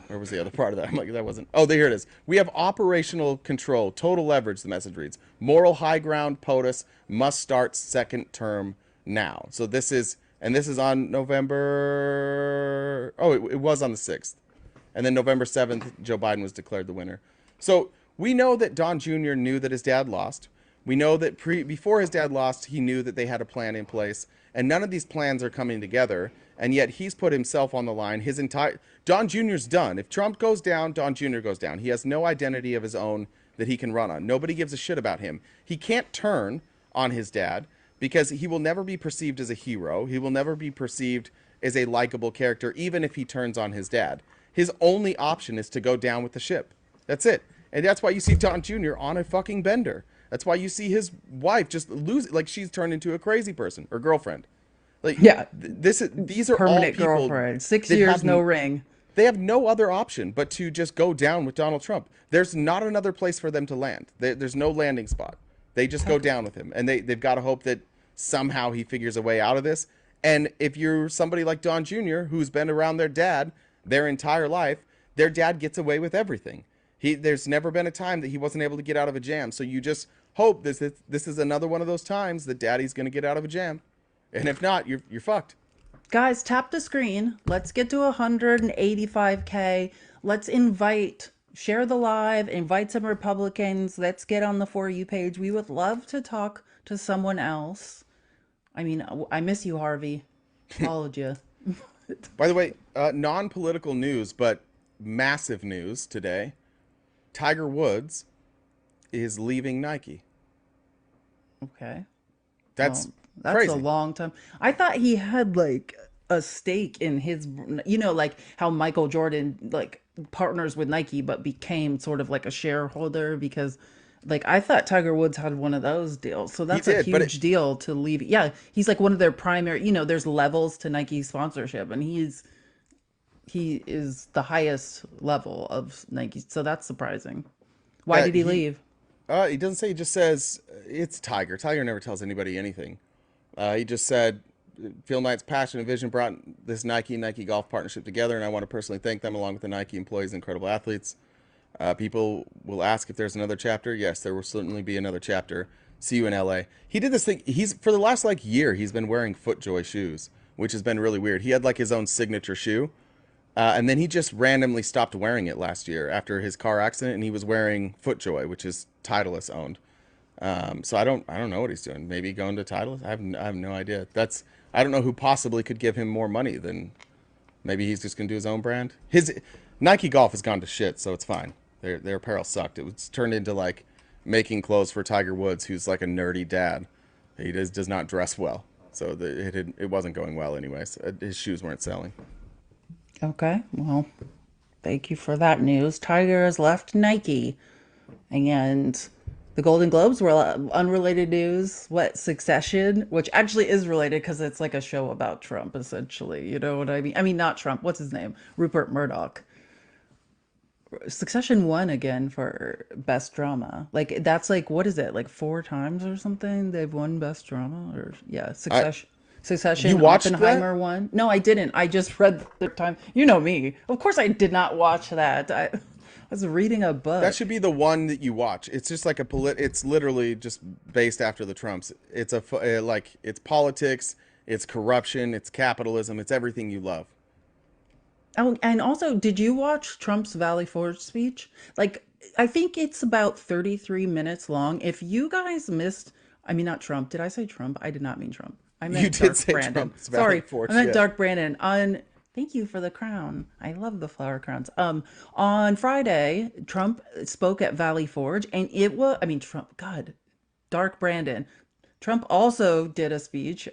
Where was the other part of that? I'm like, that wasn't. Oh, here it is. We have operational control, total leverage, the message reads. Moral high ground, POTUS, must start second term now. So this is on November. Oh, it was on the 6th. And then November 7th, Joe Biden was declared the winner. So we know that Don Jr. knew that his dad lost. We know that before his dad lost, he knew that they had a plan in place. And none of these plans are coming together. And yet he's put himself on the line. Don Jr.'s done. If Trump goes down, Don Jr. goes down. He has no identity of his own that he can run on. Nobody gives a shit about him. He can't turn on his dad because he will never be perceived as a hero. He will never be perceived as a likable character, even if he turns on his dad. His only option is to go down with the ship. That's it. And that's why you see Don Jr. on a fucking bender. That's why you see his wife just lose, like she's turned into a crazy person, or girlfriend. Like,
Yeah.
These are
Permanent
all people
girlfriend. 6
that
years,
have
no ring.
They have no other option but to just go down with Donald Trump. There's not another place for them to land. There's no landing spot. They just go down with him, and they've got to hope that somehow he figures a way out of this. And if you're somebody like Don Jr., who's been around their dad their entire life, their dad gets away with everything. There's never been a time that he wasn't able to get out of a jam. So you just hope this is another one of those times that daddy's going to get out of a jam. And if not, you're fucked.
Guys, tap the screen. Let's get to 185K. Let's share the live, invite some Republicans. Let's get on the For You page. We would love to talk to someone else. I mean, I miss you, Harvey. Followed you.
By the way, non-political news, but massive news today. Tiger Woods is leaving Nike.
Okay.
That's
That's
crazy.
a long time. I thought he had like a stake in his, like how Michael Jordan like partners with Nike, but became sort of like a shareholder because like I thought Tiger Woods had one of those deals. So that's a huge deal to leave. Yeah. He's like one of their primary, there's levels to Nike sponsorship and he is the highest level of Nike. So that's surprising. Why did he leave?
He doesn't say. He just says it's Tiger. Tiger never tells anybody anything. He just said Phil Knight's passion and vision brought this Nike Golf partnership together, and I want to personally thank them along with the Nike employees and incredible athletes. People will ask if there's another chapter. Yes, there will certainly be another chapter. See you in LA. He did this thing. He's for the last year. He's been wearing FootJoy shoes, which has been really weird. He had his own signature shoe. And then he just randomly stopped wearing it last year after his car accident, and he was wearing FootJoy, which is Titleist owned. So I don't know what he's doing. Maybe going to Titleist. I have no idea. I don't know who possibly could give him more money than maybe he's just gonna do his own brand. His Nike Golf has gone to shit, so it's fine. Their apparel sucked. It was turned into making clothes for Tiger Woods, who's like a nerdy dad. He does not dress well, so it wasn't going well anyways. His shoes weren't selling.
Okay, well, thank you for that news. Tiger has left Nike, and the Golden Globes were unrelated news. Succession, which actually is related because it's like a show about Trump, essentially. You know what I mean? I mean, not Trump. What's his name? Rupert Murdoch. Succession won again for best drama. That's what is it? 4 times or something? They've won best drama, or yeah, Succession. Succession.
You watched
Oppenheimer won. No, I didn't. I just read the time. You know me. Of course, I did not watch that. I was reading a book.
That should be the one that you watch. It's just like it's literally just based after the Trumps. It's it's politics, it's corruption, it's capitalism, it's everything you love.
Oh, and also, did you watch Trump's Valley Forge speech? I think it's about 33 minutes long. If you guys missed, I mean, not Trump. Did I say Trump? I did not mean Trump. I meant
You did
Dark
say
Brandon.
Trump's Valley
Sorry,
Forge,
I meant
yeah.
Dark Brandon. Thank you for the crown. I love the flower crowns. On Friday, Trump spoke at Valley Forge, and Dark Brandon. Trump also did a speech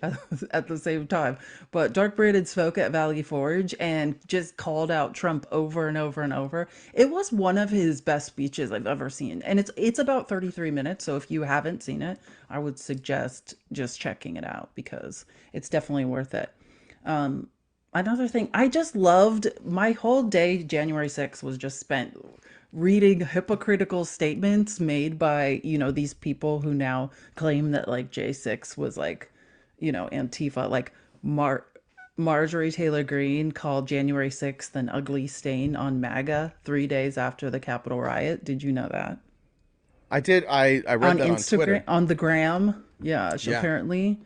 at the same time, but Dark Brandon spoke at Valley Forge and just called out Trump over and over and over. It was one of his best speeches I've ever seen, and it's about 33 minutes. So if you haven't seen it, I would suggest just checking it out because it's definitely worth it. Another thing, I just loved my whole day. January 6th was just spent reading hypocritical statements made by, these people who now claim that J6 was Antifa, Marjorie Taylor Greene called January 6th an ugly stain on MAGA 3 days after the Capitol riot. Did you know that?
I did. I read that on Twitter.
On the gram. Yeah, apparently.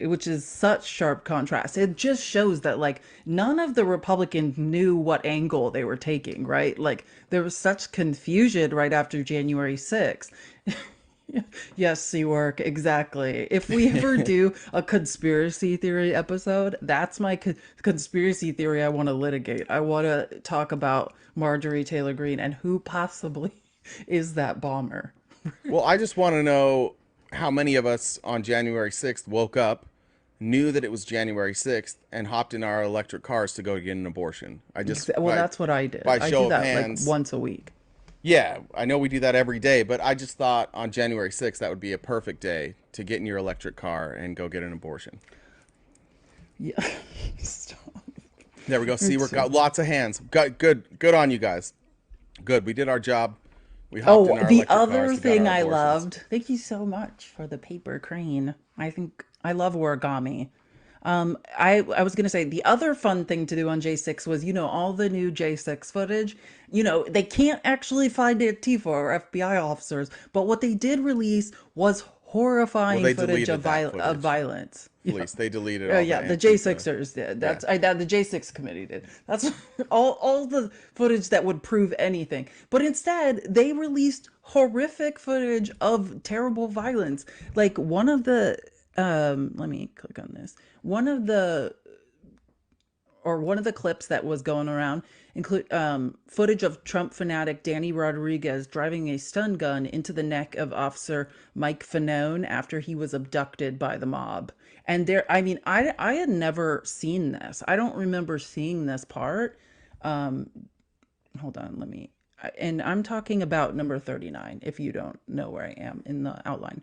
Which is such sharp contrast. It just shows that none of the Republicans knew what angle they were taking, right? There was such confusion right after January 6th. Yes, Seawork, exactly. If we ever do a conspiracy theory episode, that's my conspiracy theory I want to litigate. I want to talk about Marjorie Taylor Greene and who possibly is that bomber.
Well, I just want to know how many of us on January 6th woke up, knew that it was January 6th, and hopped in our electric cars to go get an abortion. I just,
Well,
by,
that's what I did.
by
I
show
do
of
that like
hands,
once a week.
yeah, I know we do that every day, but I just thought on January 6th that would be a perfect day to get in your electric car and go get an abortion.
Yeah. Stop.
There we go. See, we're got lots of hands. Got good on you guys. Good. We did our job. We hopped in
Oh,
our
the
electric cars
other
and got
thing
our
I
abortions.
loved. Thank you so much for the paper crane. I think I love origami. I was gonna say the other fun thing to do on J6 was, all the new J6 footage. They can't actually find it T4 or FBI officers, but what they did release was horrifying
they
footage
deleted that
of
footage.
violence.
Police. They deleted
Oh
all
yeah,
that
the
Antifa.
J6ers did. The J6 committee did. That's all the footage that would prove anything. But instead, they released horrific footage of terrible violence. Like one of the let me click on this. One of the clips that was going around include footage of Trump fanatic Danny Rodriguez driving a stun gun into the neck of Officer Mike Fanone after he was abducted by the mob. And I had never seen this. I don't remember seeing this part. Hold on, and I'm talking about number 39, if you don't know where I am in the outline.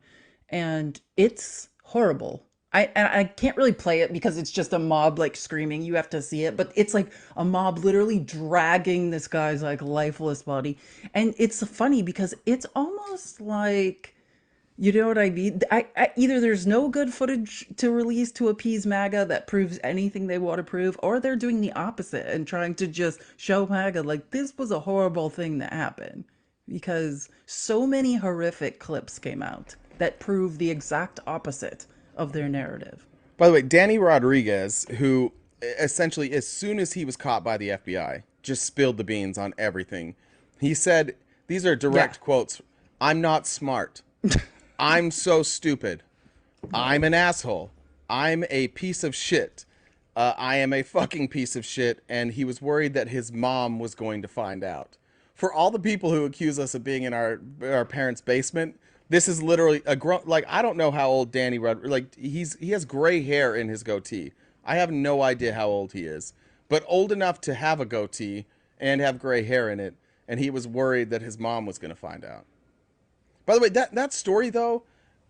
And it's horrible. I can't really play it because it's just a mob like screaming. You have to see it, but it's like a mob literally dragging this guy's like lifeless body. And it's funny because it's almost like, you know what I mean? Either there's no good footage to release to appease MAGA that proves anything they want to prove, or they're doing the opposite and trying to just show MAGA like this was a horrible thing that happened. Because so many horrific clips came out that prove the exact opposite of their narrative.
By the way, Danny Rodriguez, who essentially, as soon as he was caught by the FBI, just spilled the beans on everything. He said, these are direct quotes, "I'm not smart. I'm so stupid. I'm an asshole. I'm a piece of shit. I am a fucking piece of shit." And he was worried that his mom was going to find out. For all the people who accuse us of being in our parents' basement, this is literally a grown. Like, I don't know how old Danny he has gray hair in his goatee. I have no idea how old he is, but old enough to have a goatee and have gray hair in it. And he was worried that his mom was going to find out. By the way, that story though,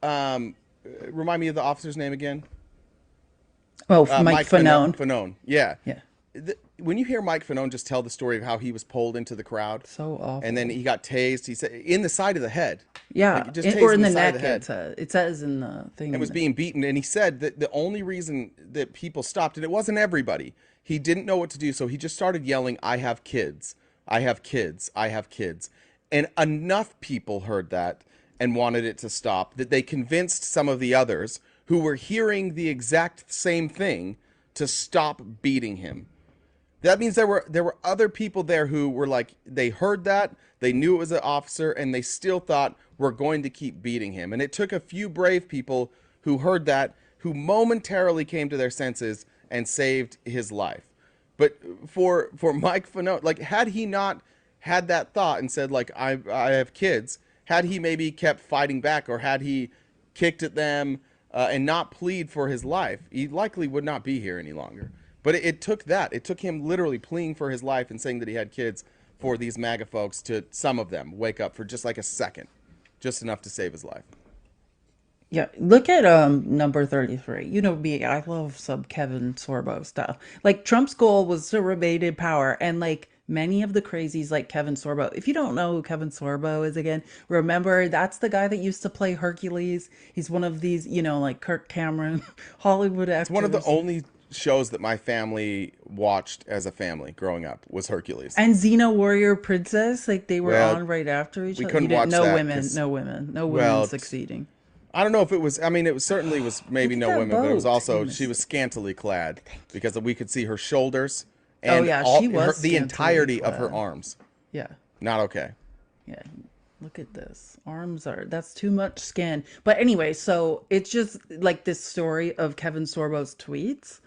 remind me of the officer's name again.
Oh, Mike Fanone.
Fanone. Yeah.
Yeah.
When you hear Mike Fanone just tell the story of how he was pulled into the crowd,
So awful.
and then he got tased. He said in the side of the head.
Yeah,
Like, just tased
or in the
side
neck.
of the head.
It says in the thing.
And was being beaten. And he said that the only reason that people stopped, and it wasn't everybody, he didn't know what to do, so he just started yelling, "I have kids. I have kids. I have kids." And enough people heard that and wanted it to stop that they convinced some of the others who were hearing the exact same thing to stop beating him. That means there were other people there who were like, they heard that, they knew it was an officer, and they still thought, we're going to keep beating him. And it took a few brave people who heard that, who momentarily came to their senses and saved his life. But for Mike Fanone, like, had he not had that thought and said, like, I have kids, had he maybe kept fighting back, or had he kicked at them and not plead for his life, he likely would not be here any longer. But it took that. It took him literally pleading for his life and saying that he had kids for these MAGA folks to, some of them, wake up for just like a second, just enough to save his life.
Yeah, look at number 33. You know me, I love some Kevin Sorbo stuff. Like, Trump's goal was to remain in power, and like many of the crazies like Kevin Sorbo. If you don't know who Kevin Sorbo is, again, remember that's the guy that used to play Hercules. He's one of these, like Kirk Cameron, Hollywood actors.
It's one of the only shows that my family watched as a family growing up was Hercules.
And Xena Warrior Princess, like they were
Well,
on right after each
we
other.
couldn't watch
no
that
women,
'cause-
no women, no
well,
women succeeding.
I don't know if it was, I mean, it was certainly was maybe
Look
no
at that
women, but it was
boat.
also, she was scantily clad because we could see her shoulders and
Oh, yeah, she was
the
scantily
entirety of her
clad.
arms.
Yeah.
Not okay.
Yeah, look at this. That's too much skin. But anyway, so it's just like this story of Kevin Sorbo's tweets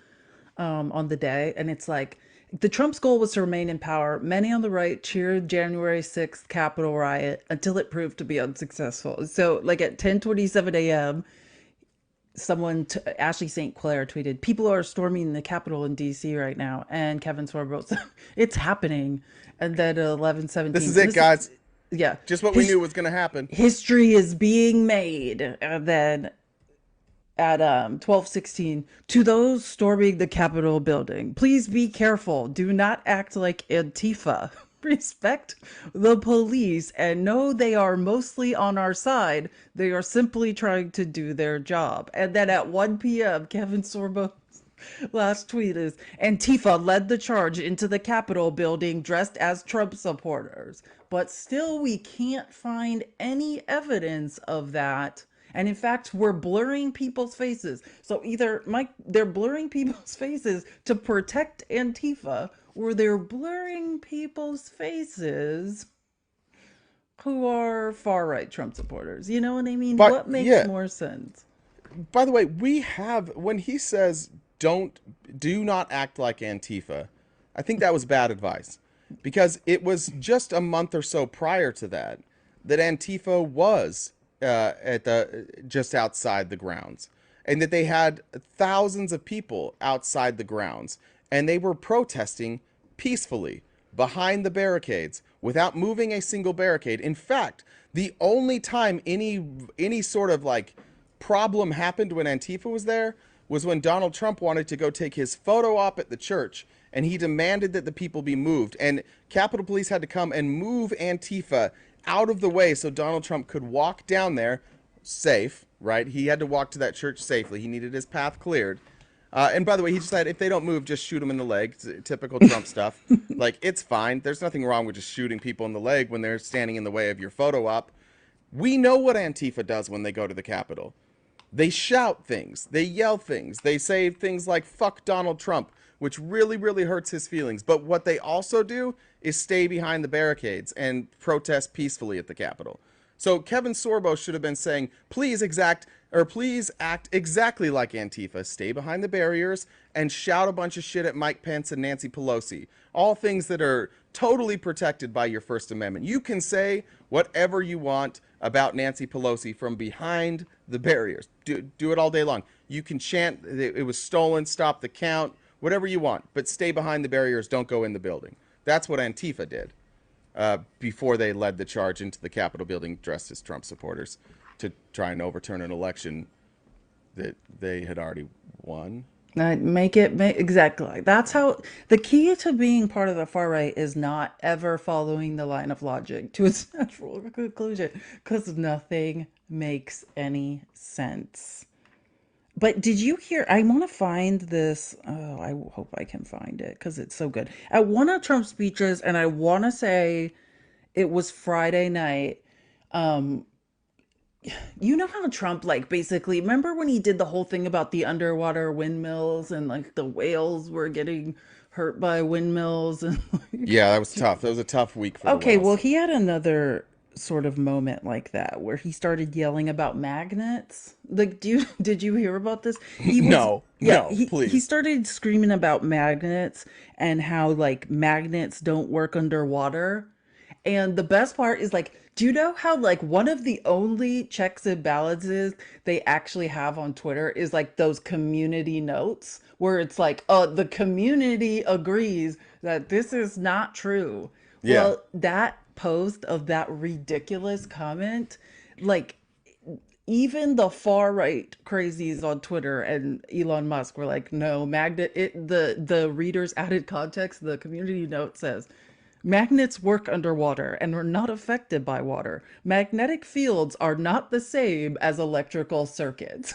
on the day. And it's like, The Trump's goal was to remain in power. Many on the right cheered January 6th Capitol riot until it proved to be unsuccessful. So, like at 10:27 a.m., Ashley St. Clair tweeted, "People are storming the Capitol in D.C. right now," and Kevin Sorbo wrote, "It's happening." And then 11:17.
This is it, guys.
Yeah,
Just what we knew was going to happen.
history is being made. And then at 12:16, to those storming the Capitol building, please be careful. Do not act like Antifa. Respect the police and know they are mostly on our side. They are simply trying to do their job. And then at 1 p.m., Kevin Sorbo's last tweet is, Antifa led the charge into the Capitol building dressed as Trump supporters. But still, we can't find any evidence of that. And in fact, we're blurring people's faces. So either, Mike, they're blurring people's faces to protect Antifa, or they're blurring people's faces who are far-right Trump supporters. You know what I mean?
But,
what makes
yeah.
more sense?
By the way, when he says do not act like Antifa, I think that was bad advice, because it was just a month or so prior to that Antifa was just outside the grounds, and that they had thousands of people outside the grounds, and they were protesting peacefully behind the barricades without moving a single barricade. In fact, the only time any sort of like problem happened when Antifa was there was when Donald Trump wanted to go take his photo op at the church, and he demanded that the people be moved, and Capitol Police had to come and move Antifa out of the way so Donald Trump could walk down there safe, right? He had to walk to that church safely. He needed his path cleared. And by the way, he just said, if they don't move, just shoot them in the leg. Typical Trump stuff. Like, it's fine. There's nothing wrong with just shooting people in the leg when they're standing in the way of your photo op. We know what Antifa does when they go to the Capitol. They shout things. They yell things. They say things like, fuck Donald Trump, which really, really hurts his feelings. But what they also do is stay behind the barricades and protest peacefully at the Capitol. So Kevin Sorbo should have been saying, please act exactly like Antifa. Stay behind the barriers and shout a bunch of shit at Mike Pence and Nancy Pelosi. All things that are totally protected by your First Amendment. You can say whatever you want about Nancy Pelosi from behind the barriers. Do it all day long. You can chant, it was stolen, stop the count, whatever you want. But stay behind the barriers, don't go in the building. That's what Antifa did. Before they led the charge into the Capitol building dressed as Trump supporters to try and overturn an election that they had already won.
Exactly. That's how the key to being part of the far right is not ever following the line of logic to its natural conclusion, because nothing makes any sense. But did you hear? I want to find this. Oh, I hope I can find it because it's so good. At one of Trump's speeches, and I want to say it was Friday night. You know how Trump, like, basically, remember when he did the whole thing about the underwater windmills and like the whales were getting hurt by windmills and
Yeah, that was tough. That was a tough week for the
okay,
whales.
well, he had another sort of moment like that where he started yelling about magnets. Like, did you hear about this?
No,
He
please.
started screaming about magnets and how like magnets don't work underwater. And the best part is, like, do you know how like one of the only checks and balances they actually have on Twitter is like those community notes where it's like, oh, the community agrees that this is not true.
Yeah.
Well, that post of that ridiculous comment, like, even the far right crazies on Twitter and Elon Musk were like, no, the reader's added context, the community note says, magnets work underwater and are not affected by water. Magnetic fields are not the same as electrical circuits.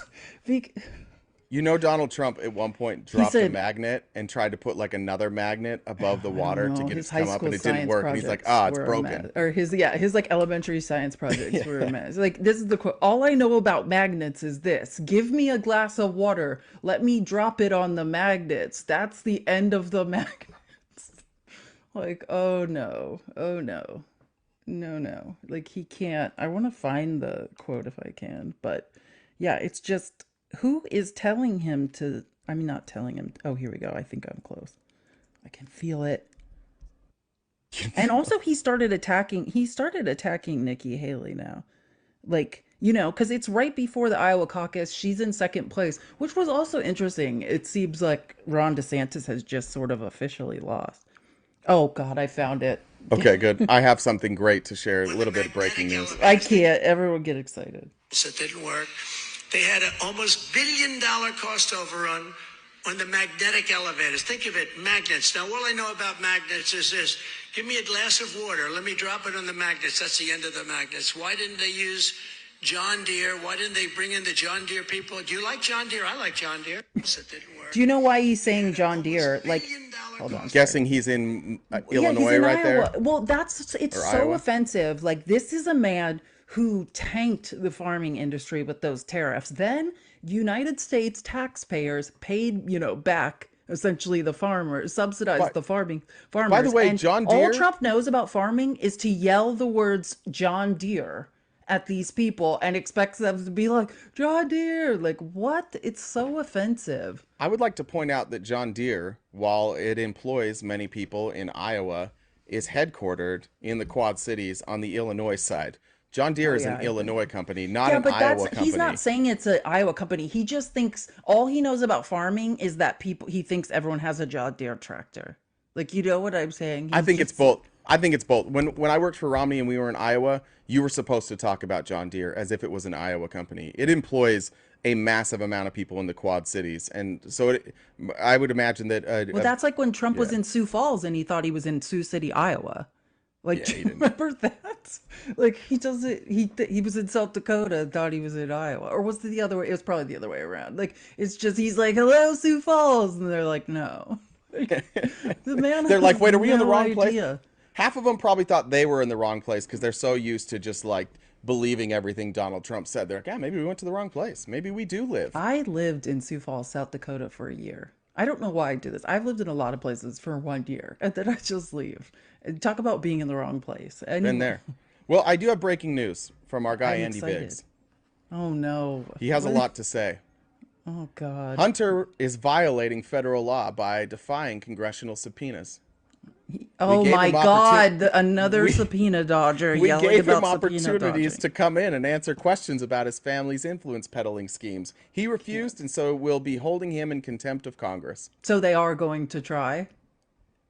You know, Donald Trump at one point dropped a
said-
magnet and tried to put like another magnet above the water to
No,
get it
his
to come
high
up,
school
and it didn't
science
work. And he's like,
projects
it's
were a
broken.
mess. Or his like elementary science projects were a mess. Like, this is the quote: all I know about magnets is this: give me a glass of water, let me drop it on the magnets. That's the end of the magnets. Like, oh no, no. Like, he can't. I want to find the quote if I can, but yeah, it's just, who is telling him to, I mean, not telling him. Oh, here we go. I think I'm close. I can feel it. And also he started attacking Nikki Haley now. Like, because it's right before the Iowa caucus. She's in second place, which was also interesting. It seems like Ron DeSantis has just sort of officially lost. Oh God, I found it.
Okay, good. I have something great to share. A little bit of breaking news.
I can't. Everyone get excited.
It didn't work. They had an almost $1 billion cost overrun on the magnetic elevators. Think of it, magnets. Now, all I know about magnets is this. Give me a glass of water. Let me drop it on the magnets. That's the end of the magnets. Why didn't they use John Deere? Why didn't they bring in the John Deere people? Do you like John Deere? I like John Deere. It didn't work.
Do you know why he's saying John Deere? Like, hold on.
I'm guessing he's in Illinois
he's in
right
Iowa.
there.
Well, it's
Or
so
Iowa.
offensive. Like, this is a man who tanked the farming industry with those tariffs. Then United States taxpayers paid, back essentially the farmers, subsidized the farmers.
By the way,
And
John
all
Deere-
Trump knows about farming is to yell the words John Deere at these people and expects them to be like, John Deere. Like, what? It's so offensive.
I would like to point out that John Deere, while it employs many people in Iowa, is headquartered in the Quad Cities on the Illinois side. John Deere is
yeah,
an
I
Illinois company, not
Yeah,
an
but
Iowa company.
he's not saying it's an Iowa company. He just thinks all he knows about farming is that he thinks everyone has a John Deere tractor. Like, you know what I'm saying?
I think it's both. I think it's both. When I worked for Romney and we were in Iowa, you were supposed to talk about John Deere as if it was an Iowa company. It employs a massive amount of people in the Quad Cities, and so I would imagine that.
Well, that's like when Trump was in Sioux Falls and he thought he was in Sioux City, Iowa. Like, do you remember that? Like, he doesn't. He was in South Dakota and thought he was in Iowa, or was it the other way? It was probably the other way around. Like, it's just he's like, "Hello, Sioux Falls," and they're like, "No." The man.
They're like,
has
"Wait, are we in the
no
wrong place?"
idea.
Half of them probably thought they were in the wrong place because they're so used to just like believing everything Donald Trump said. They're like, "Yeah, maybe we went to the wrong place. Maybe we do live."
I lived in Sioux Falls, South Dakota for a year. I don't know why I do this. I've lived in a lot of places for 1 year and then I just leave. And talk about being in the wrong place.
Been there. Well, I do have breaking news from our guy
I'm
Andy
excited.
Biggs.
Oh no.
He has a lot to say.
Oh God.
Hunter is violating federal law by defying congressional subpoenas.
Oh
gave
my
him
God. Another subpoena dodger
We
yelling
gave him
about subpoena
opportunities
dodging.
to come in and answer questions about his family's influence peddling schemes. He refused, and so we'll be holding him in contempt of Congress.
So they are going to try.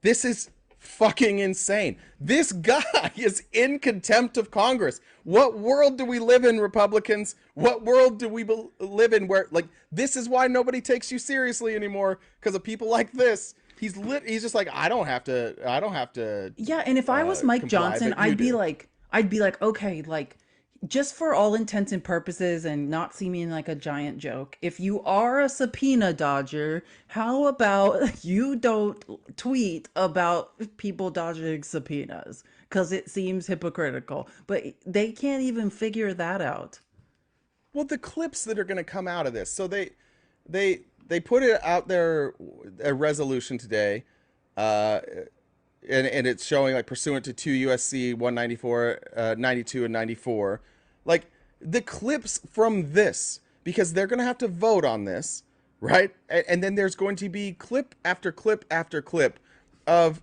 This is fucking insane. This guy is in contempt of Congress. What world do we live in, Republicans? What world do we live in where, like, this is why nobody takes you seriously anymore, because of people like this. He's just like, I don't have to.
Yeah, and if I was Mike
comply,
Johnson,
but you
I'd be
do.
like, okay, like, just for all intents and purposes and not seeming like a giant joke, if you are a subpoena dodger, how about you don't tweet about people dodging subpoenas? Because it seems hypocritical. But they can't even figure that out.
Well, the clips that are going to come out of this. So they put it out there, a resolution today, and it's showing like pursuant to 2 USC 194, 92 and 94. Like the clips from this, because they're going to have to vote on this, right? And then there's going to be clip after clip after clip of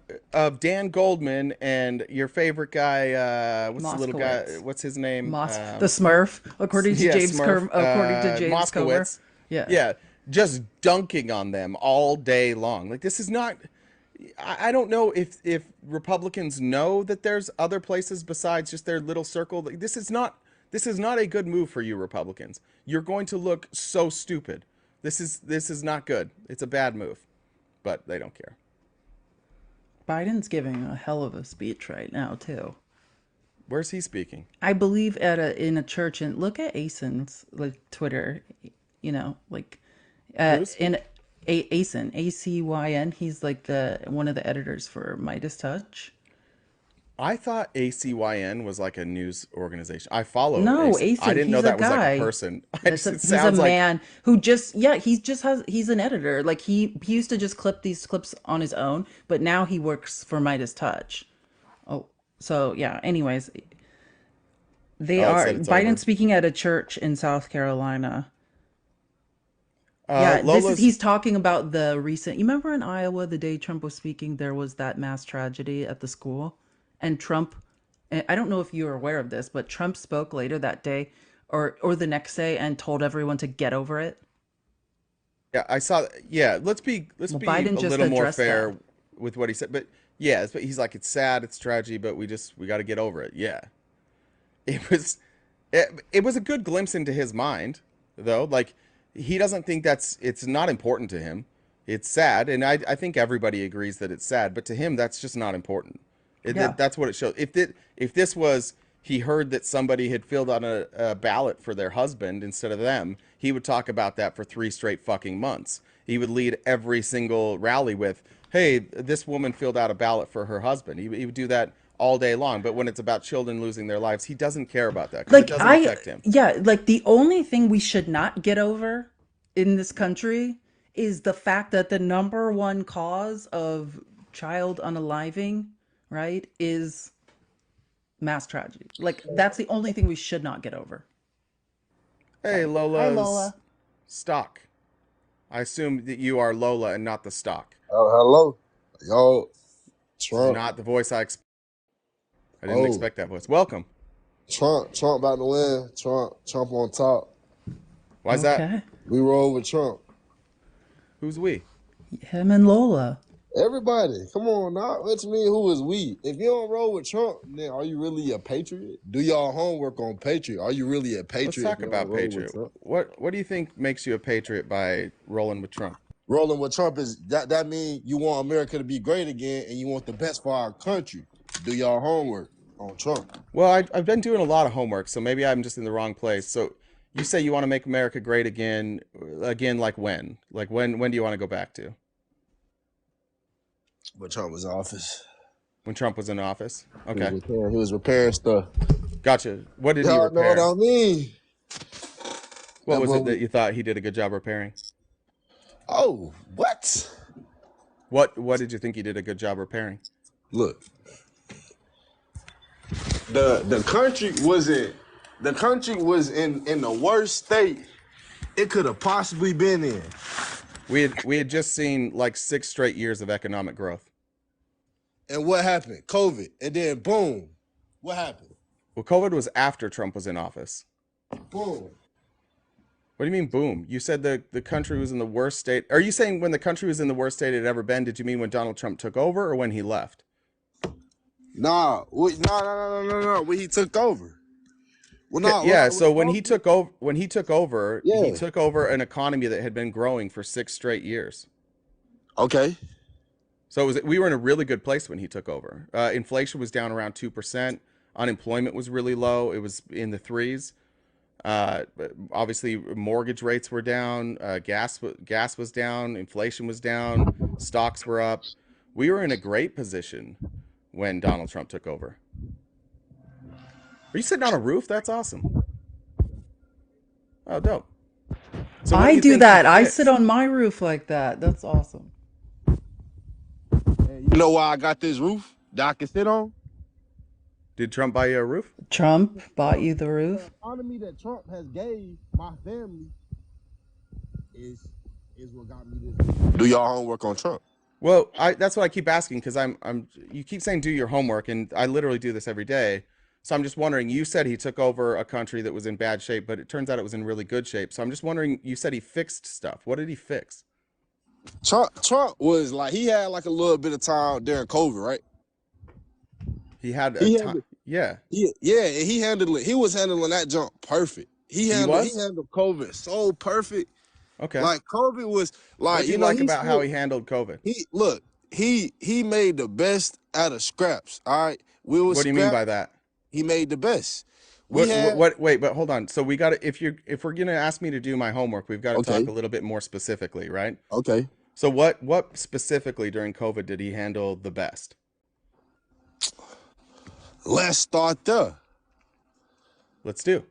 Dan Goldman and your favorite guy, what's the little guy?
Moskowitz.
What's his name?
The Smurf, according to
Yeah,
James
Smurf,
according to James Comer.
Moskowitz.
Yeah.
Yeah, just dunking on them all day long. Like, this is not. I don't know if Republicans know that there's other places besides just their little circle. Like, this is not a good move for you Republicans. You're going to look so stupid. This is not good. It's a bad move, but they don't care.
Biden's giving a hell of a speech right now too.
Where's he speaking?
I believe in a church, and look at Asen's like Twitter, like
Who's?
in Acyn, ACYN. He's like one of the editors for Midas Touch.
I thought ACYN was like a news organization. I follow.
No,
Acyn. I
Asen,
didn't know
he's
that
a
was like
guy.
a person.
He's
It
a
sounds like
man who he's an editor. Like he used to just clip these clips on his own, but now he works for Midas Touch. Oh, so yeah. Anyways,
it said it's
Biden
over.
speaking at a church in South Carolina. Yeah,
Lola's.
he's talking about the recent. You remember in Iowa, the day Trump was speaking, there was that mass tragedy at the school, and Trump. I don't know if you were aware of this, but Trump spoke later that day, or the next day, and told everyone to get over it.
Yeah, I saw. Yeah, let's
Well,
be
Biden
a
just
little more
addressed that.
fair with what he said. But yeah, he's like, it's sad, it's tragedy, but we got to get over it. Yeah, it was it was a good glimpse into his mind, though. Like he doesn't think it's not important to him. It's sad, and I think everybody agrees that it's sad, but to him, that's just not important.
Yeah.
That's what it shows. If this was he heard that somebody had filled out a ballot for their husband instead of them, he would talk about that for 3 straight fucking months. He would lead every single rally with, "Hey, this woman filled out a ballot for her husband." He would do that all day long. But when it's about children losing their lives, he doesn't care about that because it
Like
doesn't affect him.
yeah, like the only thing we should not get over in this country is the fact that the number one cause of child unaliving, right, is mass tragedy. Like that's the only thing we should not get over.
Hey,
Sorry. Hi,
Lola's
Lola.
stock. I assume that you are Lola and not the stock.
Hello, yo,
This is
Trump.
not the voice I didn't
Oh,
expect that voice. Welcome.
Trump about to win. Trump on top.
Why is that?
Okay.
We roll with Trump.
Who's we?
Him and Lola.
Everybody, come on now. What you mean? Who is we? If you don't roll with Trump, then are you really a patriot? Do y'all homework on patriot? Are you really a
Let's
patriot if
talk
you don't
about
roll with
Patriot.
Trump?
What do you think makes you a patriot by rolling with Trump?
Rolling with Trump is that means you want America to be great again and you want the best for our country. Do y'all homework on Trump?
Well, I've been doing a lot of homework, so maybe I'm just in the wrong place. So you say you want to make America great again, like when? Like when do you want to go back to?
But Trump was in office.
When Trump was in office?
He
Okay.
was repairing stuff.
Gotcha. What did he
Y'all know what
repair?
I mean?
What
That
was
boy
it that you thought he did a good job repairing?
oh, what?
What did you think he did a good job repairing?
Look, the country was in the worst state it could have possibly been in.
We had just seen like 6 straight years of economic growth.
And what happened? COVID. And then boom. What happened?
Well, COVID was after Trump was in office.
Boom.
What do you mean, boom? You said the country was in the worst state. Are you saying when the country was in the worst state it had ever been? Did you mean when Donald Trump took over or when he left?
No. When he took over. Well, no,
Yeah.
when
So
COVID,
he took over, he
yeah.
took over an economy that had been growing for 6 straight years.
Okay.
So we were in a really good place when he took over. Inflation was down around 2%. Unemployment was really low. It was in the threes. But obviously, mortgage rates were down. Gas was down. Inflation was down. Stocks were up. We were in a great position when Donald Trump took over. Are you sitting on a roof? That's awesome. Oh, dope. So what do
I
you
do
think he
that. I sit
fixed?
on my roof like that. That's awesome.
You know why I got this roof that I can sit on?
Did Trump buy you a roof?
Trump bought you the
The
roof.
economy that Trump has gave my family is what got me this roof. Do y'all homework on Trump?
Well, that's what I keep asking because you keep saying do your homework, and I literally do this every day. So I'm just wondering, you said he took over a country that was in bad shape, but it turns out it was in really good shape. So I'm just wondering, you said he fixed stuff. What did he fix?
Trump was like he had like a little bit of time during COVID, right?
He had a
He
time.
handled,
Yeah,
yeah, and he handled it. He was handling that jump perfect. He
he was?
handled COVID so perfect.
Okay.
Like COVID was
What
like
did you like about how he handled COVID?
he made the best out of scraps. All right, we was
What do you mean
scrap.
by that?
He made the best. We had
Wait, but hold on. So we got to if we're gonna ask me to do my homework, we've got to talk
okay,
a little bit more specifically, right?
okay.
So what specifically during COVID did he handle the best?
Let's start there.
Let's do.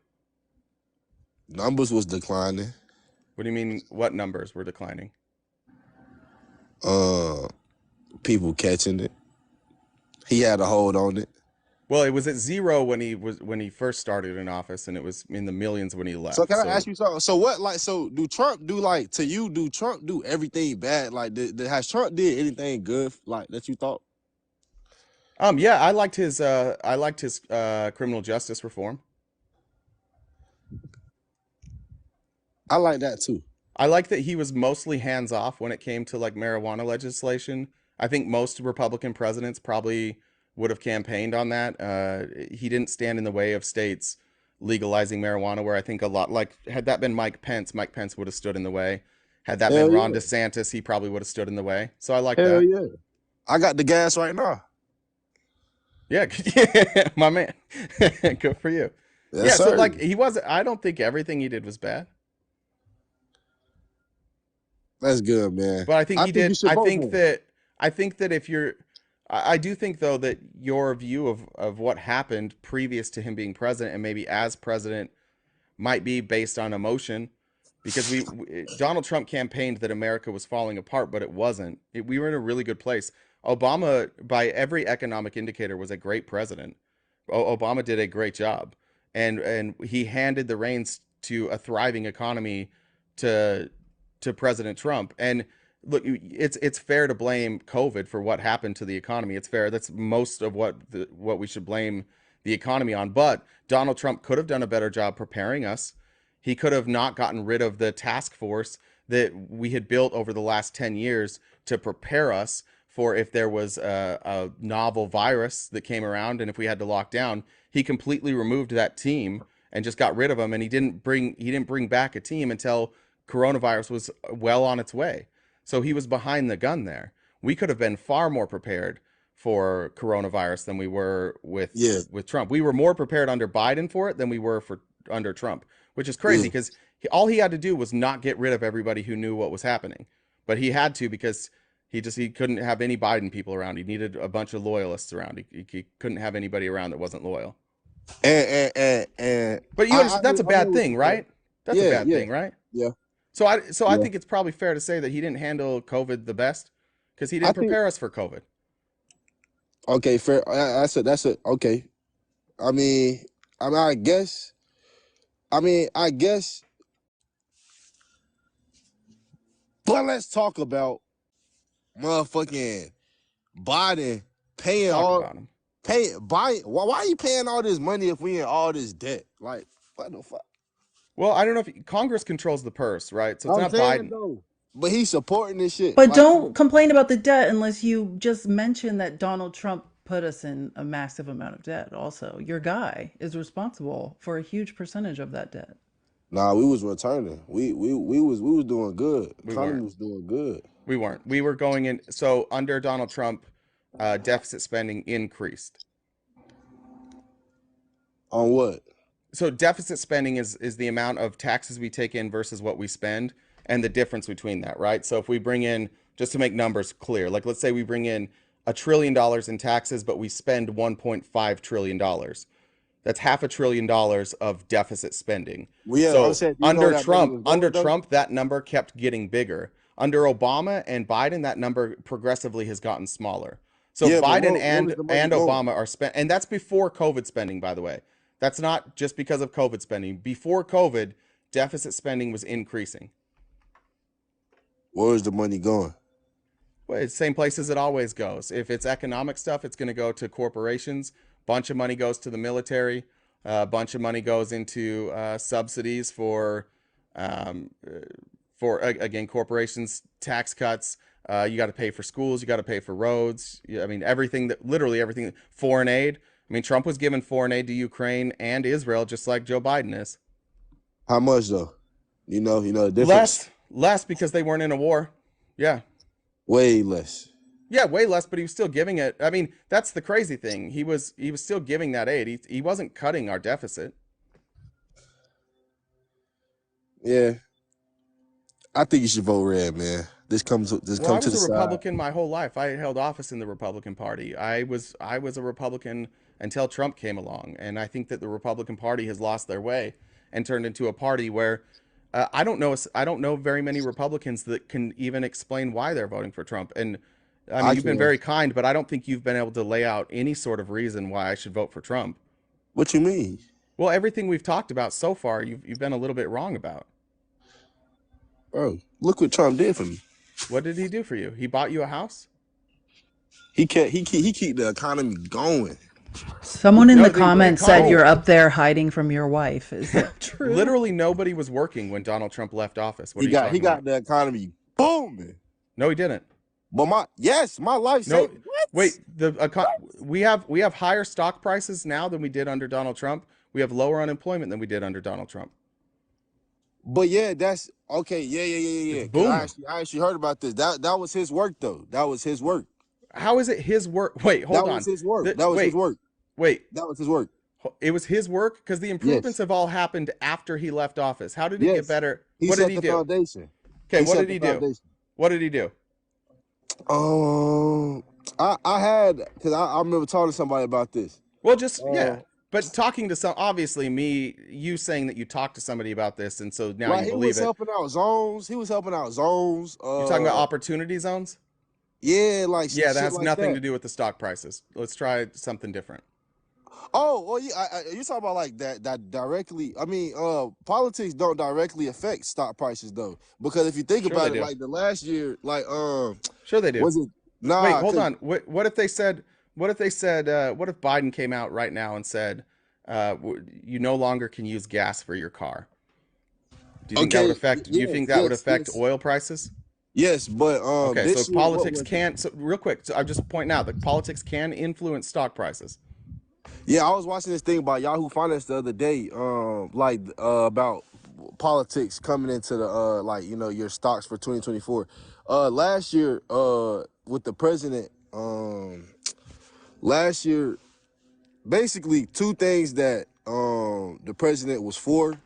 Numbers was declining.
What do you mean? What numbers were declining?
Uh, People catching it. He had a hold on it.
Well, it was at zero when he first started in office, and it was in the millions when he left.
So can I ask you something? So what, like, so do Trump do, like, to you, do Trump do everything bad? Like, has Trump did anything good, like, that you thought?
Yeah, I liked his criminal justice reform.
I like that too.
I like that he was mostly hands off when it came to like marijuana legislation. I think most Republican presidents probably would have campaigned on that. He didn't stand in the way of states legalizing marijuana, where I think a lot, like, had that been Mike Pence would have stood in the way. Had that
Hell
been Ron
yeah.
DeSantis, he probably would have stood in the way. So I like
Hell
that.
yeah. I got the gas right now.
Yeah, my man. Good for you.
Yes,
Yeah, so
sir.
like I don't think everything he did was bad,
That's good, man.
but I think he
you
did.
should
I
vote
think
for him.
that if you're, I do think though that your view of what happened previous to him being president and maybe as president might be based on emotion, because Donald Trump campaigned that America was falling apart, but it wasn't. We were in a really good place. Obama, by every economic indicator, was a great president. Obama did a great job, and he handed the reins to a thriving economy to President Trump. And look, it's fair to blame COVID for what happened to the economy. It's fair. That's most of what we should blame the economy on. But Donald Trump could have done a better job preparing us. He could have not gotten rid of the task force that we had built over the last 10 years to prepare us for if there was a novel virus that came around and if we had to lock down. He completely removed that team and just got rid of them, and he didn't bring back a team until coronavirus was well on its way. So he was behind the gun there. We could have been far more prepared for coronavirus than we were with Trump. We were more prepared under Biden for it than we were under Trump, which is crazy because all he had to do was not get rid of everybody who knew what was happening. But he had to, because he couldn't have any Biden people around. He needed a bunch of loyalists around. He couldn't have anybody around that wasn't loyal. But you understand, that's a bad thing, right? That's a bad thing, right?
Yeah.
So I think it's probably fair to say that he didn't handle COVID the best because he didn't prepare us for COVID.
Okay, fair. That's it. Okay. I guess. But let's talk about motherfucking Biden paying Biden. Why are you paying all this money if we in all this debt? Like, what the fuck?
Well, I don't know if Congress controls the purse, right? So it's not Biden.
Though, but he's supporting this shit.
But don't complain about the debt unless you just mention that Donald Trump put us in a massive amount of debt. Also, your guy is responsible for a huge percentage of that debt.
Nah, we was returning. We was doing good. Economy was doing good.
We weren't. We were going in. So under Donald Trump, deficit spending increased.
On what?
So deficit spending is the amount of taxes we take in versus what we spend, and the difference between that, right? So if we bring in, just to make numbers clear, like let's say we bring in $1 trillion in taxes, but we spend $1.5 trillion. That's $500 billion of deficit spending.
Well, yeah,
so under Trump, that number kept getting bigger. Under Obama and Biden, that number progressively has gotten smaller. So Biden and Obama are spent, and that's before COVID spending, by the way. That's not just because of COVID spending. Before COVID, deficit spending was increasing.
Where's the money going?
Well, it's the same places it always goes. If it's economic stuff, it's going to go to corporations. Bunch of money goes to the military. A bunch of money goes into subsidies for again, corporations, tax cuts. You got to pay for schools. You got to pay for roads. I mean, literally everything. Foreign aid. I mean, Trump was giving foreign aid to Ukraine and Israel, just like Joe Biden is.
How much though? You know the difference.
Less because they weren't in a war. Yeah.
Way less.
Yeah, way less, but he was still giving it. I mean, that's the crazy thing. He was still giving that aid. He wasn't cutting our deficit.
Yeah. I think you should vote red, man. I was
a Republican my whole life. I held office in the Republican Party. I was a Republican until Trump came along, and I think that the Republican Party has lost their way and turned into a party where I don't know very many Republicans that can even explain why they're voting for Trump. And I mean, you've been very kind, but I don't think you've been able to lay out any sort of reason why I should vote for Trump.
What you mean?
Well, everything we've talked about so far, you've been a little bit wrong about.
Bro, look what Trump did for me.
What did he do for you? He bought you a house?
He keep the economy going.
Someone in the comments said you're up there hiding from your wife. Is that true?
Literally nobody was working when Donald Trump left office. What
he got the economy booming.
No, he didn't.
But my life.
No, wait. We have higher stock prices now than we did under Donald Trump. We have lower unemployment than we did under Donald Trump.
But yeah, that's okay. Yeah. I actually heard about this. That was his work though. That was his work.
How is it his work? Wait, hold on.
That was his work. That was his work.
Wait.
That was his work.
It was his work because the improvements have all happened after he left office. How did it get better? What did he do?
Foundation.
Okay, what did he do? What did he do?
I had because I remember talking to somebody about this.
Well, just but talking to obviously you saying that you talked to somebody about this, and so now you believe it.
He was helping out zones. You're
talking about opportunity zones?
Yeah,
that has nothing to do with the stock prices. Let's try something different.
Oh, well, yeah, you talking about like that directly. I mean, politics don't directly affect stock prices though, because if you think about it, like the last year, like
sure they do.
Was it? Nah.
Wait, hold on. What if they said? What if Biden came out right now and said, you no longer can use gas for your car? Do you think that would affect? Do you think that would affect oil prices?
Yes, but
okay. So politics can. So real quick, so I'm just pointing out that politics can influence stock prices.
Yeah, I was watching this thing about Yahoo Finance the other day, about politics coming into the your stocks for 2024. Last year, with the president, last year, basically two things that the president was for,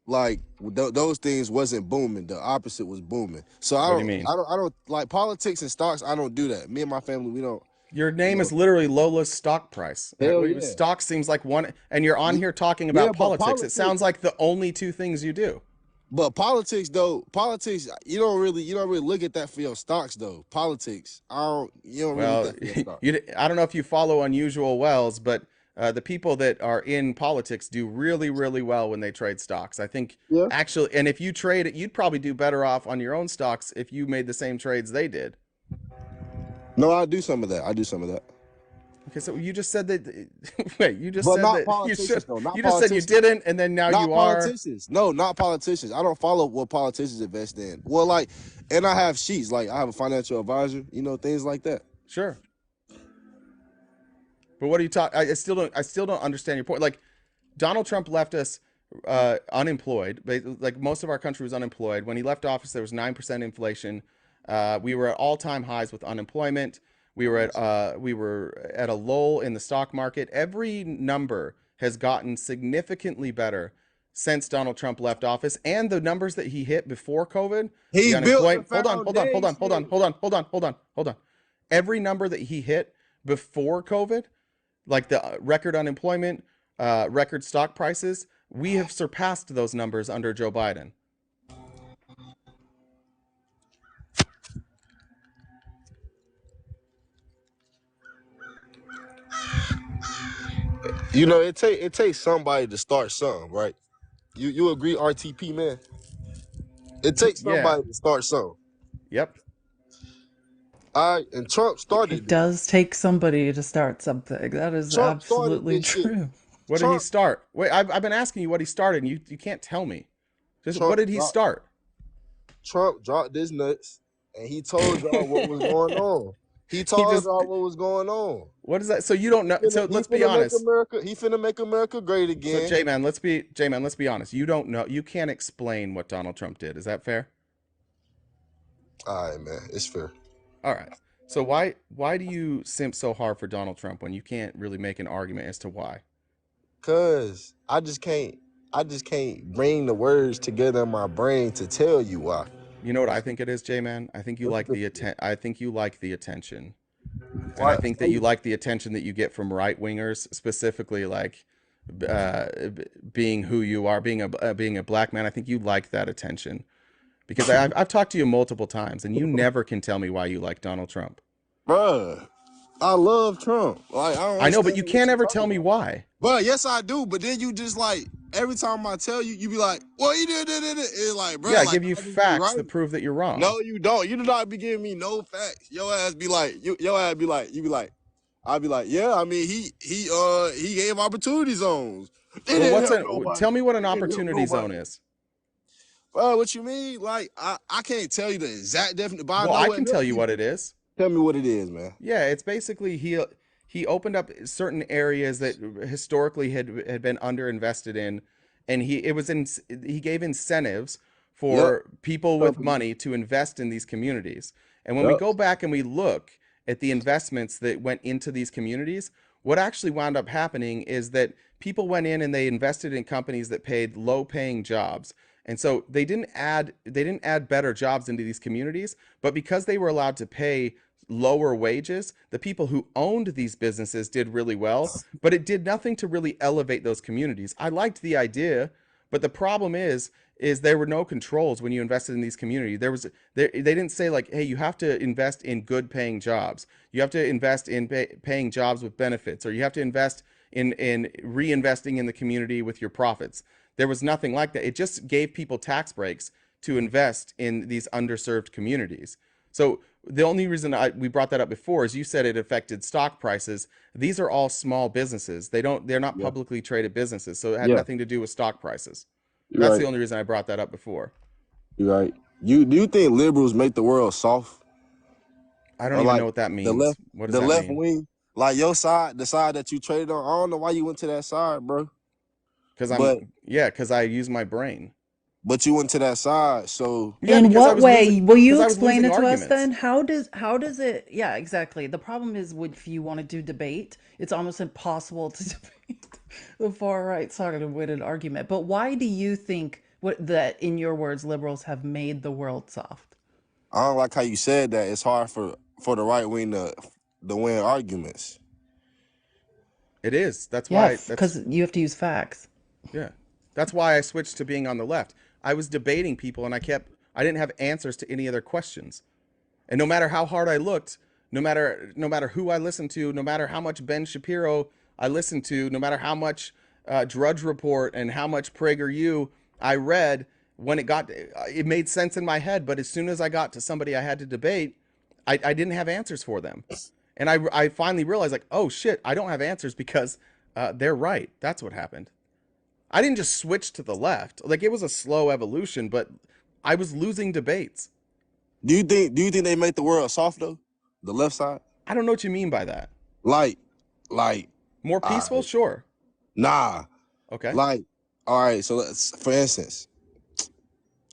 like those things wasn't booming. The opposite was booming. So I don't like politics and stocks. I don't do that. Me and my family, we don't.
Your name is literally Lola's stock price. Stock seems like one, and you're on here talking about politics. It sounds like the only two things you do.
But politics, you don't really look at that for your stocks though. Politics, you don't really look at that for your stocks.
I don't know if you follow Unusual Wells, but the people that are in politics do really, really well when they trade stocks. I think actually, and if you trade it, you'd probably do better off on your own stocks if you made the same trades they did.
No, I do some of that.
Okay, so you just said that. Wait, you just said that you should. You just said you didn't, and then now you are.
Politicians. No, not politicians. I don't follow what politicians invest in. Well, and I have sheets. Like I have a financial advisor. Things like that.
Sure. But what are you talking? I still don't understand your point. Like, Donald Trump left us unemployed. Like most of our country was unemployed. When he left office, there was 9% inflation. We were at all-time highs with unemployment. We were at a lull in the stock market. Every number has gotten significantly better since Donald Trump left office, and the numbers that he hit before COVID.
He built.
Hold on. Every number that he hit before COVID, like the record unemployment, record stock prices, we have surpassed those numbers under Joe Biden.
It takes somebody to start something, right? You agree, RTP, man? It takes somebody to start something.
Yep.
And Trump started.
It does take somebody to start something. That is
Trump
absolutely true.
What did he start? Wait, I've been asking you what he started, and you can't tell me. What did he start?
Trump dropped his nuts, and he told y'all what was going on. He told y'all what was going on.
What is that? So you don't know. So let's be honest.
He finna make America great again.
So J-Man, let's be honest. You don't know. You can't explain what Donald Trump did. Is that fair?
All right, man. It's fair.
All right. So why do you simp so hard for Donald Trump when you can't really make an argument as to why?
Cause I just can't bring the words together in my brain to tell you why.
You know what I think it is, J-Man? I think you like the attention. And I think that you like the attention that you get from right wingers, specifically like being who you are, being a black man. I think you like that attention because I've talked to you multiple times, and you never can tell me why you like Donald Trump.
Bruh, I love Trump. Like, I don't
I know, but
understand
you
what
can't
you
ever
talking
tell me
about.
why.
But yes, I do. But then you just like every time I tell you, you be like, "Well, he did it." It's like,
Yeah,
bro,
I
like
give you
I just be
facts
right.
that prove that you're wrong.
No, you don't. You do not be giving me no facts. Your ass be like, your ass be like, you be like, I'll be like, yeah. I mean, he gave opportunity zones. They
Well,
didn't help nobody.
tell me what an
They didn't help
opportunity zone
nobody.
is.
What you mean? Like, I can't tell you the exact definition, but I
Well,
know
I
what
can tell you what
people.
it is.
Tell me what it is, man.
Yeah, it's basically he opened up certain areas that historically had been underinvested in, and he gave incentives
Yep.
for people with
Company.
money to invest in these communities. And when we
Yep.
go back and we look at the investments that went into these communities, what actually wound up happening is that people went in and they invested in companies that paid low-paying jobs. And so they didn't add better jobs into these communities, but because they were allowed to pay lower wages, the people who owned these businesses did really well, but it did nothing to really elevate those communities. I liked the idea, but the problem is there were no controls when you invested in these communities. They didn't say like, hey, you have to invest in good paying jobs. You have to invest in paying jobs with benefits, or you have to invest in reinvesting in the community with your profits. There was nothing like that. It just gave people tax breaks to invest in these underserved communities. So the only reason we brought that up before is you said it affected stock prices. These are all small businesses. They're not
Yeah.
publicly traded businesses, so it had
Yeah.
nothing to do with stock prices.
You're
That's
right.
the only reason I brought that up before.
You're right. Do you think liberals make the world soft?
I don't
Or
even
like
know what that
the
means.
left
What does
the
that
left
mean?
wing? Like your side, the side that you traded on. I don't know why you went to that side, bro. But
Because I use my brain.
you went to that side, so
Yeah,
In
because I
what
was losing
way? Will you
because I was
explain
losing
it to us
arguments.
then? How does it? Yeah, exactly. The problem is if you want to do debate, it's almost impossible to debate the far right side to win an argument. But why do you think that, in your words, liberals have made the world soft?
I don't like how you said that. It's hard for the right wing to win arguments.
It is. That's
Yeah,
why
because you have to use facts.
yeah. That's why I switched to being on the left. I was debating people and I didn't have answers to any of their questions. And no matter how hard I looked, no matter who I listened to, no matter how much Ben Shapiro I listened to, no matter how much Drudge Report and how much PragerU I read, when it made sense in my head. But as soon as I got to somebody I had to debate, I didn't have answers for them. And I finally realized, like, oh shit, I don't have answers because they're right. That's what happened. I didn't just switch to the left. Like, it was a slow evolution, but I was losing debates.
Do you think they make the world soft though? The left side?
I don't know what you mean by that.
Like
More peaceful? Sure.
nah.
Okay.
Like, all right, so let's, for instance,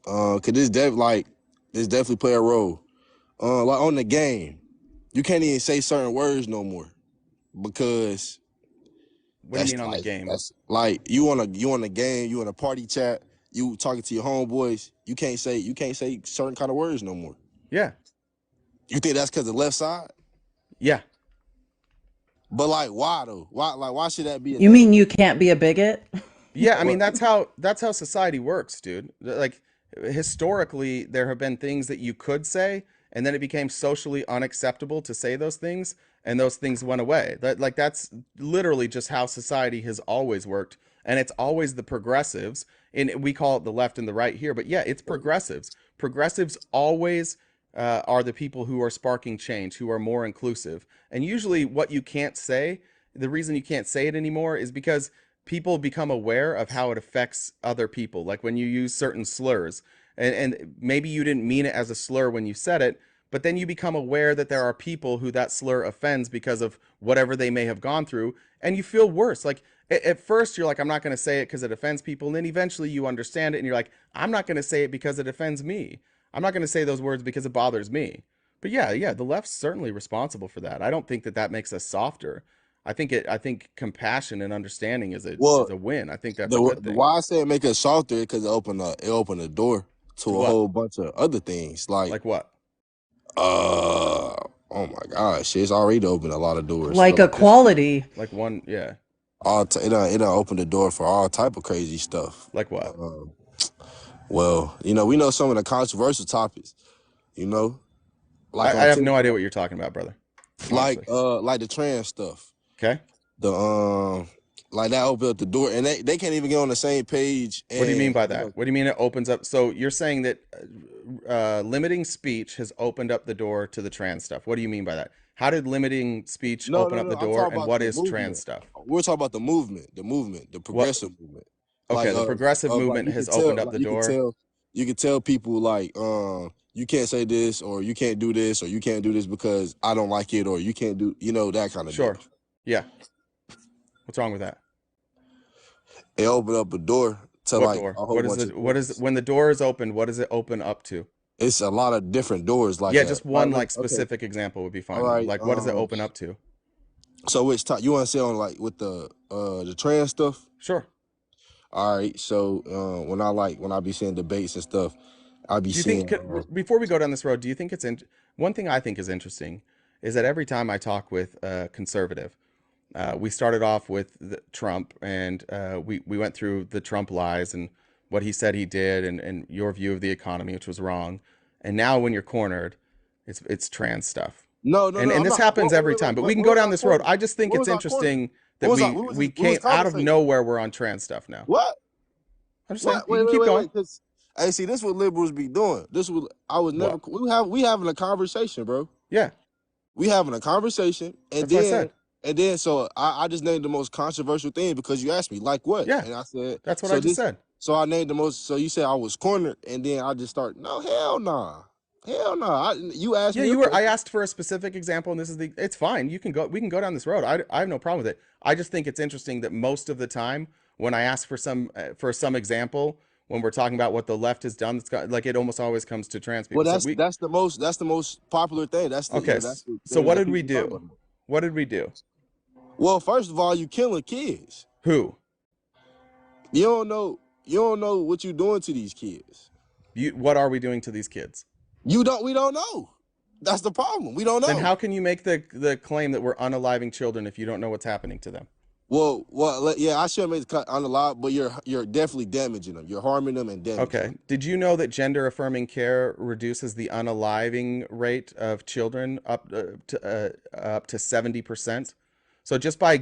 could this definitely play a role? Like on the game, you can't even say certain words no more because
What do you mean on the game?
that's like you on a game, you in a party chat, you talking to your homeboys, you can't say certain kind of words no more.
Yeah.
You think that's because the left side?
Yeah.
But like, why though? Why should that be?
You mean you can't be a bigot?
Yeah, I mean that's how society works, dude. Like, historically there have been things that you could say and then it became socially unacceptable to say those things and those things went away. That's literally just how society has always worked, and it's always the progressives, and we call it the left and the right here, but yeah, it's progressives. Progressives always are the people who are sparking change, who are more inclusive. And usually what you can't say, the reason you can't say it anymore is because people become aware of how it affects other people. Like when you use certain slurs, and maybe you didn't mean it as a slur when you said it, but then you become aware that there are people who that slur offends because of whatever they may have gone through, and you feel worse. Like at first you're like, I'm not going to say it because it offends people, and then eventually you understand it and you're like, I'm not going to say it because it offends me. I'm not going to say those words because it bothers me. But yeah, the left's certainly responsible for that. I don't think that makes us softer. I think compassion and understanding is a win. I think that's a good thing.
Why I say it make us softer because it opened the door to a whole bunch of other things.
Like what?
Oh my gosh, it's already opened a lot of doors.
Like equality.
Like one, yeah.
It done opened the door for all type of crazy stuff.
Like what?
Well, we know some of the controversial topics. Like
I have no idea what you're talking about, brother. honestly.
Like the trans stuff.
Okay.
The like that opened up the door, and they can't even get on the same page.
What do you mean
And
by that? What do you mean it opens up? So you're saying that limiting speech has opened up the door to the trans stuff. What do you mean by that? How did limiting speech
no,
open
no,
up
no.
the
I'm
door,
talking
and
about
what
the
is trans
movement.
stuff?
We're talking about the movement, the
What?
progressive movement.
Okay,
Like
the progressive
like
movement
you
has
could tell,
opened up the door.
you could tell people like you can't say this, or you can't do this, or you can't do this because I don't like it, or you can't do, that kind of
Sure.
deal.
Yeah. What's wrong with that?
It opened up a door to
What
like
door?
a whole
What is
bunch
it?
of
What is
things.
when the door is opened? What does it open up to?
It's a lot of different doors. Like
Yeah, just one like
okay,
specific example would be
all
fine.
right.
Like, what does it open up to?
So which you want to say on like with the trans stuff?
Sure.
All right. So when I be seeing debates and stuff, I be
Do you
seeing.
think before we go down this road, do you think it's one thing I think is interesting is that every time I talk with a conservative, we started off with Trump, and we went through the Trump lies and what he said he did, and your view of the economy, which was wrong. And now when you're cornered, it's trans stuff.
No,
And
I'm
this
not.
happens every time. But we can go down this road. I just think
What
it's
was our corner?
interesting that
What was
we
we
came
was
out of
conversating?
nowhere. We're on trans stuff now.
What?
I'm just saying
What?
you can keep going.
Cause, hey, see, this what liberals be doing. I was never.
What?
We having a conversation, bro.
Yeah,
We having a conversation, and
that's what I said.
so I just named the most controversial thing because you asked me like what,
Yeah,
and I said
that's what I just said.
So I named the most. So you said I was cornered, and then I just start. No, hell nah, hell nah. You asked
Yeah,
me.
you were. I asked for a specific example, and this is the. It's fine. You can go. We can go down this road. I have no problem with it. I just think it's interesting that most of the time, when I ask for some example, when we're talking about what the left has done, it's got like it almost always comes to trans people.
Well,
So
that's the most popular thing. That's the
okay.
that's the
So
thing
what
that
did we
people talk
do?
about.
What did we do?
Well, first of all, you killing kids.
Who?
You don't know. You don't know what you're doing to these kids.
What are we doing to these kids?
We don't know. That's the problem. We don't know.
Then how can you make the claim that we're unaliving children if you don't know what's happening to them?
Well, yeah, I should make the cut on the lot, but you're definitely damaging them. You're harming them and damaging them.
Okay. Did you know that gender affirming care reduces the unaliving rate of children up to 70%? So just by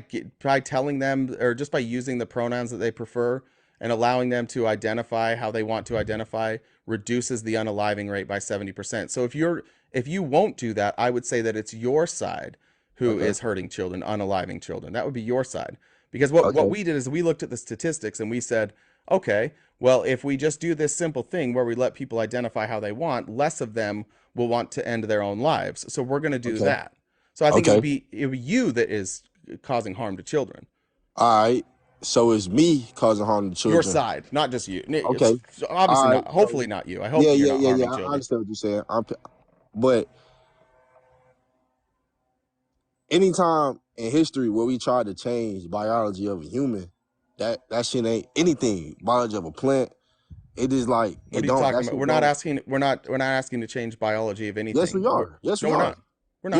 telling them, or just by using the pronouns that they prefer and allowing them to identify how they want to identify, reduces the unaliving rate by 70%. So if you won't do that, I would say that it's your side who is hurting children, unaliving children. That would be your side. Because what we did is we looked at the statistics and we said, okay, well, if we just do this simple thing where we let people identify how they want, less of them will want to end their own lives. So we're going to do that. So I think it would be you that is causing harm to children.
All right. So it's me causing harm to children.
Your side, not just you.
Okay.
It's obviously
All
not. Hopefully not you. I hope
Yeah,
you're
yeah,
not
yeah,
harming
yeah. I
children.
understand what you're saying. But anytime in history where we tried to change biology of a human, that shit ain't anything. Biology of a plant, it is like
What
it
are you
don't.
talking
That
about?
shit
We're not
don't.
asking. We're not asking to change biology of anything.
Yes, we are. Yes,
No,
we
we're
are.
not. We're not.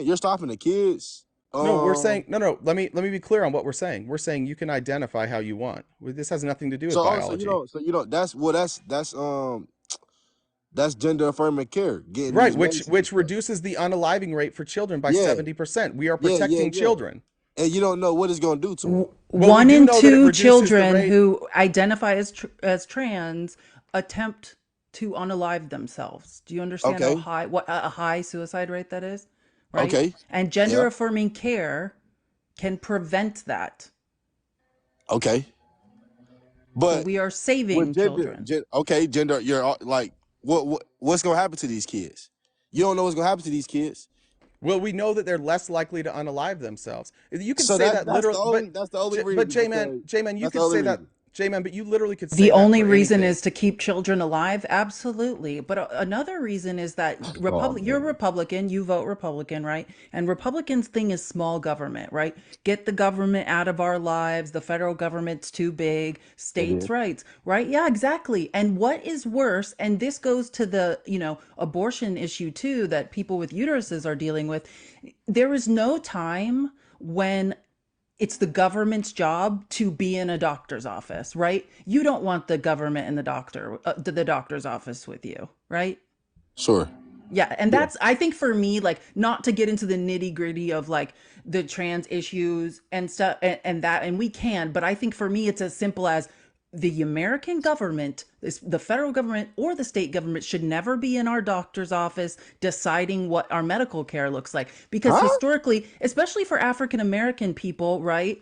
You're stopping the kids.
No, we're saying no. Let me be clear on what we're saying. We're saying you can identify how you want. This has nothing to do with biology.
That's gender affirming care. Getting
Right,
these
which
medicines.
reduces the unaliving rate for children by
Yeah.
70%. We are
Yeah,
protecting children.
And you don't know what it's gonna do to them.
Well,
One
we do
in
know that it
two
reduces the
children
rate.
who identify as trans attempt to unalive themselves. Do you understand
Okay.
how high what a high suicide rate that is? Right?
Okay.
And gender
Yeah.
affirming care can prevent that.
Okay.
So
But
we are saving
with gender,
children.
gender, you're like, what's gonna happen to these kids? You don't know what's gonna happen to these kids.
Well, we know that they're less likely to unalive themselves. You can
So
say
that's
that literally,
that's the only reason.
but J-Man, you
that's the
could
only
say that,
reason.
J-Man, but you literally could say
The
that
only
for
reason
anything.
is to keep children alive? Absolutely. But another reason is that you're a Republican, you vote Republican, right? And Republicans' thing is small government, right? Get the government out of our lives. The federal government's too big. States' rights, right? Yeah, exactly. And what is worse, and this goes to the, abortion issue too, that people with uteruses are dealing with. There is no time when it's the government's job to be in a doctor's office, right? You don't want the government and the doctor's office with you, right?
Sure.
Yeah, and
Yeah.
that's I think for me, like not to get into the nitty gritty of like the trans issues and stuff and that, and we can, but I think for me it's as simple as the American government, the federal government or the state government should never be in our doctor's office deciding what our medical care looks like. Because
Huh?
historically, especially for African American people, right?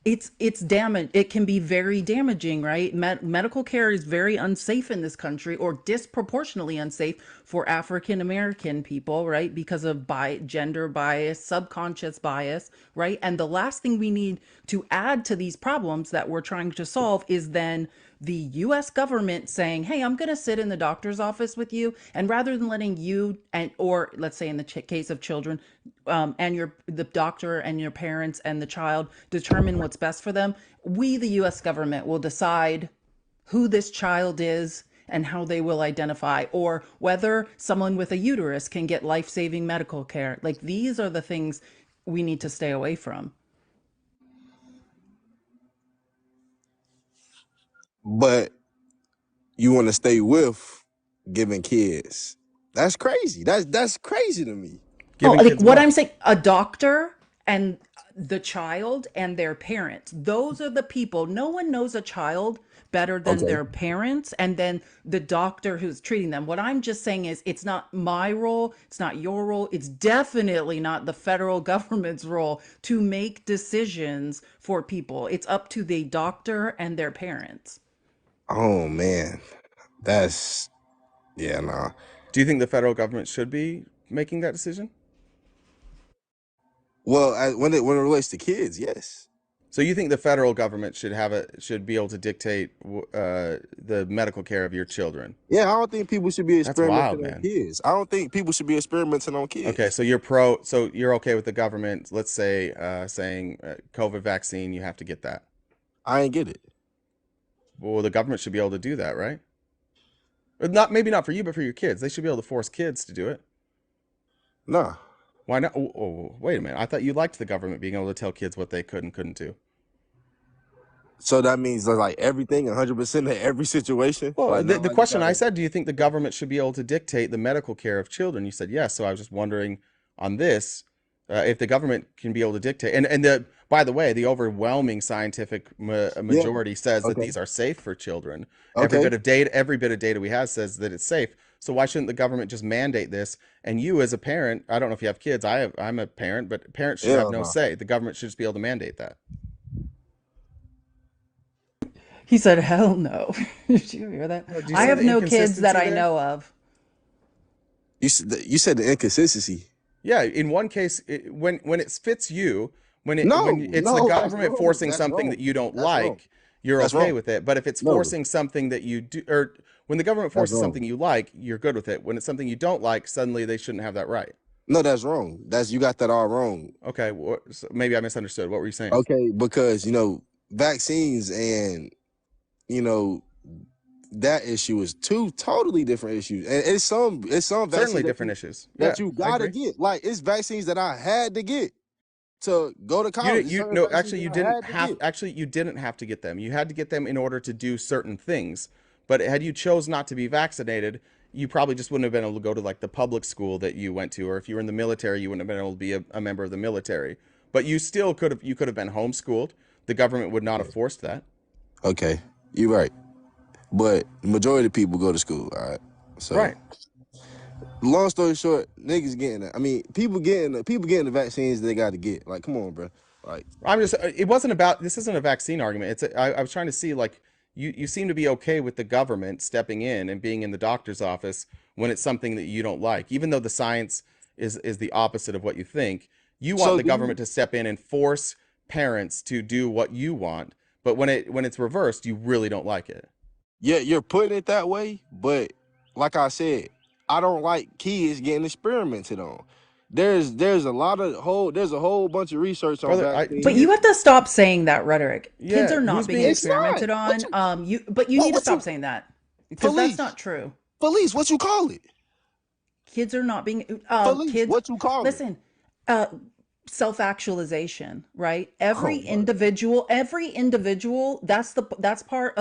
It's damage. It can be very damaging, right? Medical care is very unsafe in this country, or disproportionately unsafe for African American people, right? Because of gender bias, subconscious bias, right? And the last thing we need to add to these problems that we're trying to solve is then the US government saying, "Hey, I'm going to sit in the doctor's office with you." And rather than letting you and or let's say in the case of children, and the doctor and your parents and the child determine what's best for them, we the US government will decide who this child is and how they will identify, or whether someone with a uterus can get life-saving medical care. Like these are the things we need to stay away from.
But you want to stay with giving kids. That's crazy. That's crazy to me.
Oh,
Giving
like
kids
what
what?
I'm saying, a doctor and the child and their parents. Those are the people. No one knows a child better than
Okay.
their parents and then the doctor who's treating them. What I'm just saying is it's not my role, it's not your role, it's definitely not the federal government's role to make decisions for people. It's up to the doctor and their parents.
Oh man. That's yeah, nah.
Do you think the federal government should be making that decision?
Well, when it relates to kids, yes.
So you think the federal government should be able to dictate the medical care of your children?
Yeah, I don't think people should be
That's wild,
experimenting on
man.
kids. I don't think people should be experimenting on
Okay,
kids.
so you're okay with the government, let's say, saying COVID vaccine, you have to get that.
I ain't get it.
Well, the government should be able to do that, right? Or not, maybe not for you, but for your kids. They should be able to force kids to do it.
Nah.
Why not? Oh, wait a minute. I thought you liked the government being able to tell kids what they could and couldn't do.
So that means that, like everything, 100% in every situation.
Well,
Like
the,
no,
the
you
question I
gotta.
said, do you think the government should be able to dictate the medical care of children? You said yes. So I was just wondering on this, if the government can be able to dictate. And by the way, the overwhelming scientific
Yeah.
majority says that
Okay.
these are safe for children.
Okay.
Every bit of data we have says that it's safe. So why shouldn't the government just mandate this? And you, as a parent, I don't know if you have kids. I'm a parent, but parents should have
Yeah.
no
No.
say. The government should just be able to mandate that.
He said, "Hell no." Did you hear that?
Do you
I
see
have
the
no kids that
inconsistency
I
there?
know of.
You said the inconsistency.
Yeah, in one case, when it fits you, when
No,
it's the
no, that's
government
wrong.
forcing
That's
something
wrong.
that you don't
That's wrong.
like, you're
That's
okay
wrong.
with it. But if it's
No,
forcing something that you do, or when the government
that's
forces
wrong.
something you like, you're good with it. When it's something you don't like, suddenly they shouldn't have that right.
No, that's wrong. You got that all wrong.
Okay, so maybe I misunderstood. What were you saying?
Okay, because vaccines and you know that issue is two totally different issues, and it's some vaccines
Certainly different issues. Yeah,
you
I
gotta
agree.
get. Like it's vaccines that I had to get to go to
You
college.
you
Certain
no,
vaccines
actually you
that I
didn't
had to
have
get.
actually you didn't have to get them. You had to get them in order to do certain things. But had you chose not to be vaccinated, you probably just wouldn't have been able to go to like the public school that you went to, or if you were in the military, you wouldn't have been able to be a member of the military. But you still could have been homeschooled. The government would not have forced that.
Okay, you're right, but the majority of people go to school. All right, so
Right.
long story short, niggas getting it. I mean, people getting the vaccines they got to get. Like, come on, bro. Like,
I'm just, it wasn't about, this isn't a vaccine argument. I was trying to see, like, you seem to be okay with the government stepping in and being in the doctor's office when it's something that you don't like, even though the science is the opposite of what you think. You want
so
the
do
government
you?
to step in and force parents to do what you want, but when it's reversed, you really don't like it.
Yeah, you're putting it that way, but like I said, I don't like kids getting experimented on. There's a whole bunch of research on
Brother, do
But
vaccines.
you
you,
have to stop saying that rhetoric. Kids
yeah,
are
who's
not being
being,
It's not.
experimented on. But you need to
What
stop
you
saying that because that's
Felice?
not true.
Felice, what you call it?
Kids are not being
Felice,
kids.
what you call it?
Listen, uh, self-actualization, right?
Oh my.
Every individual. That's part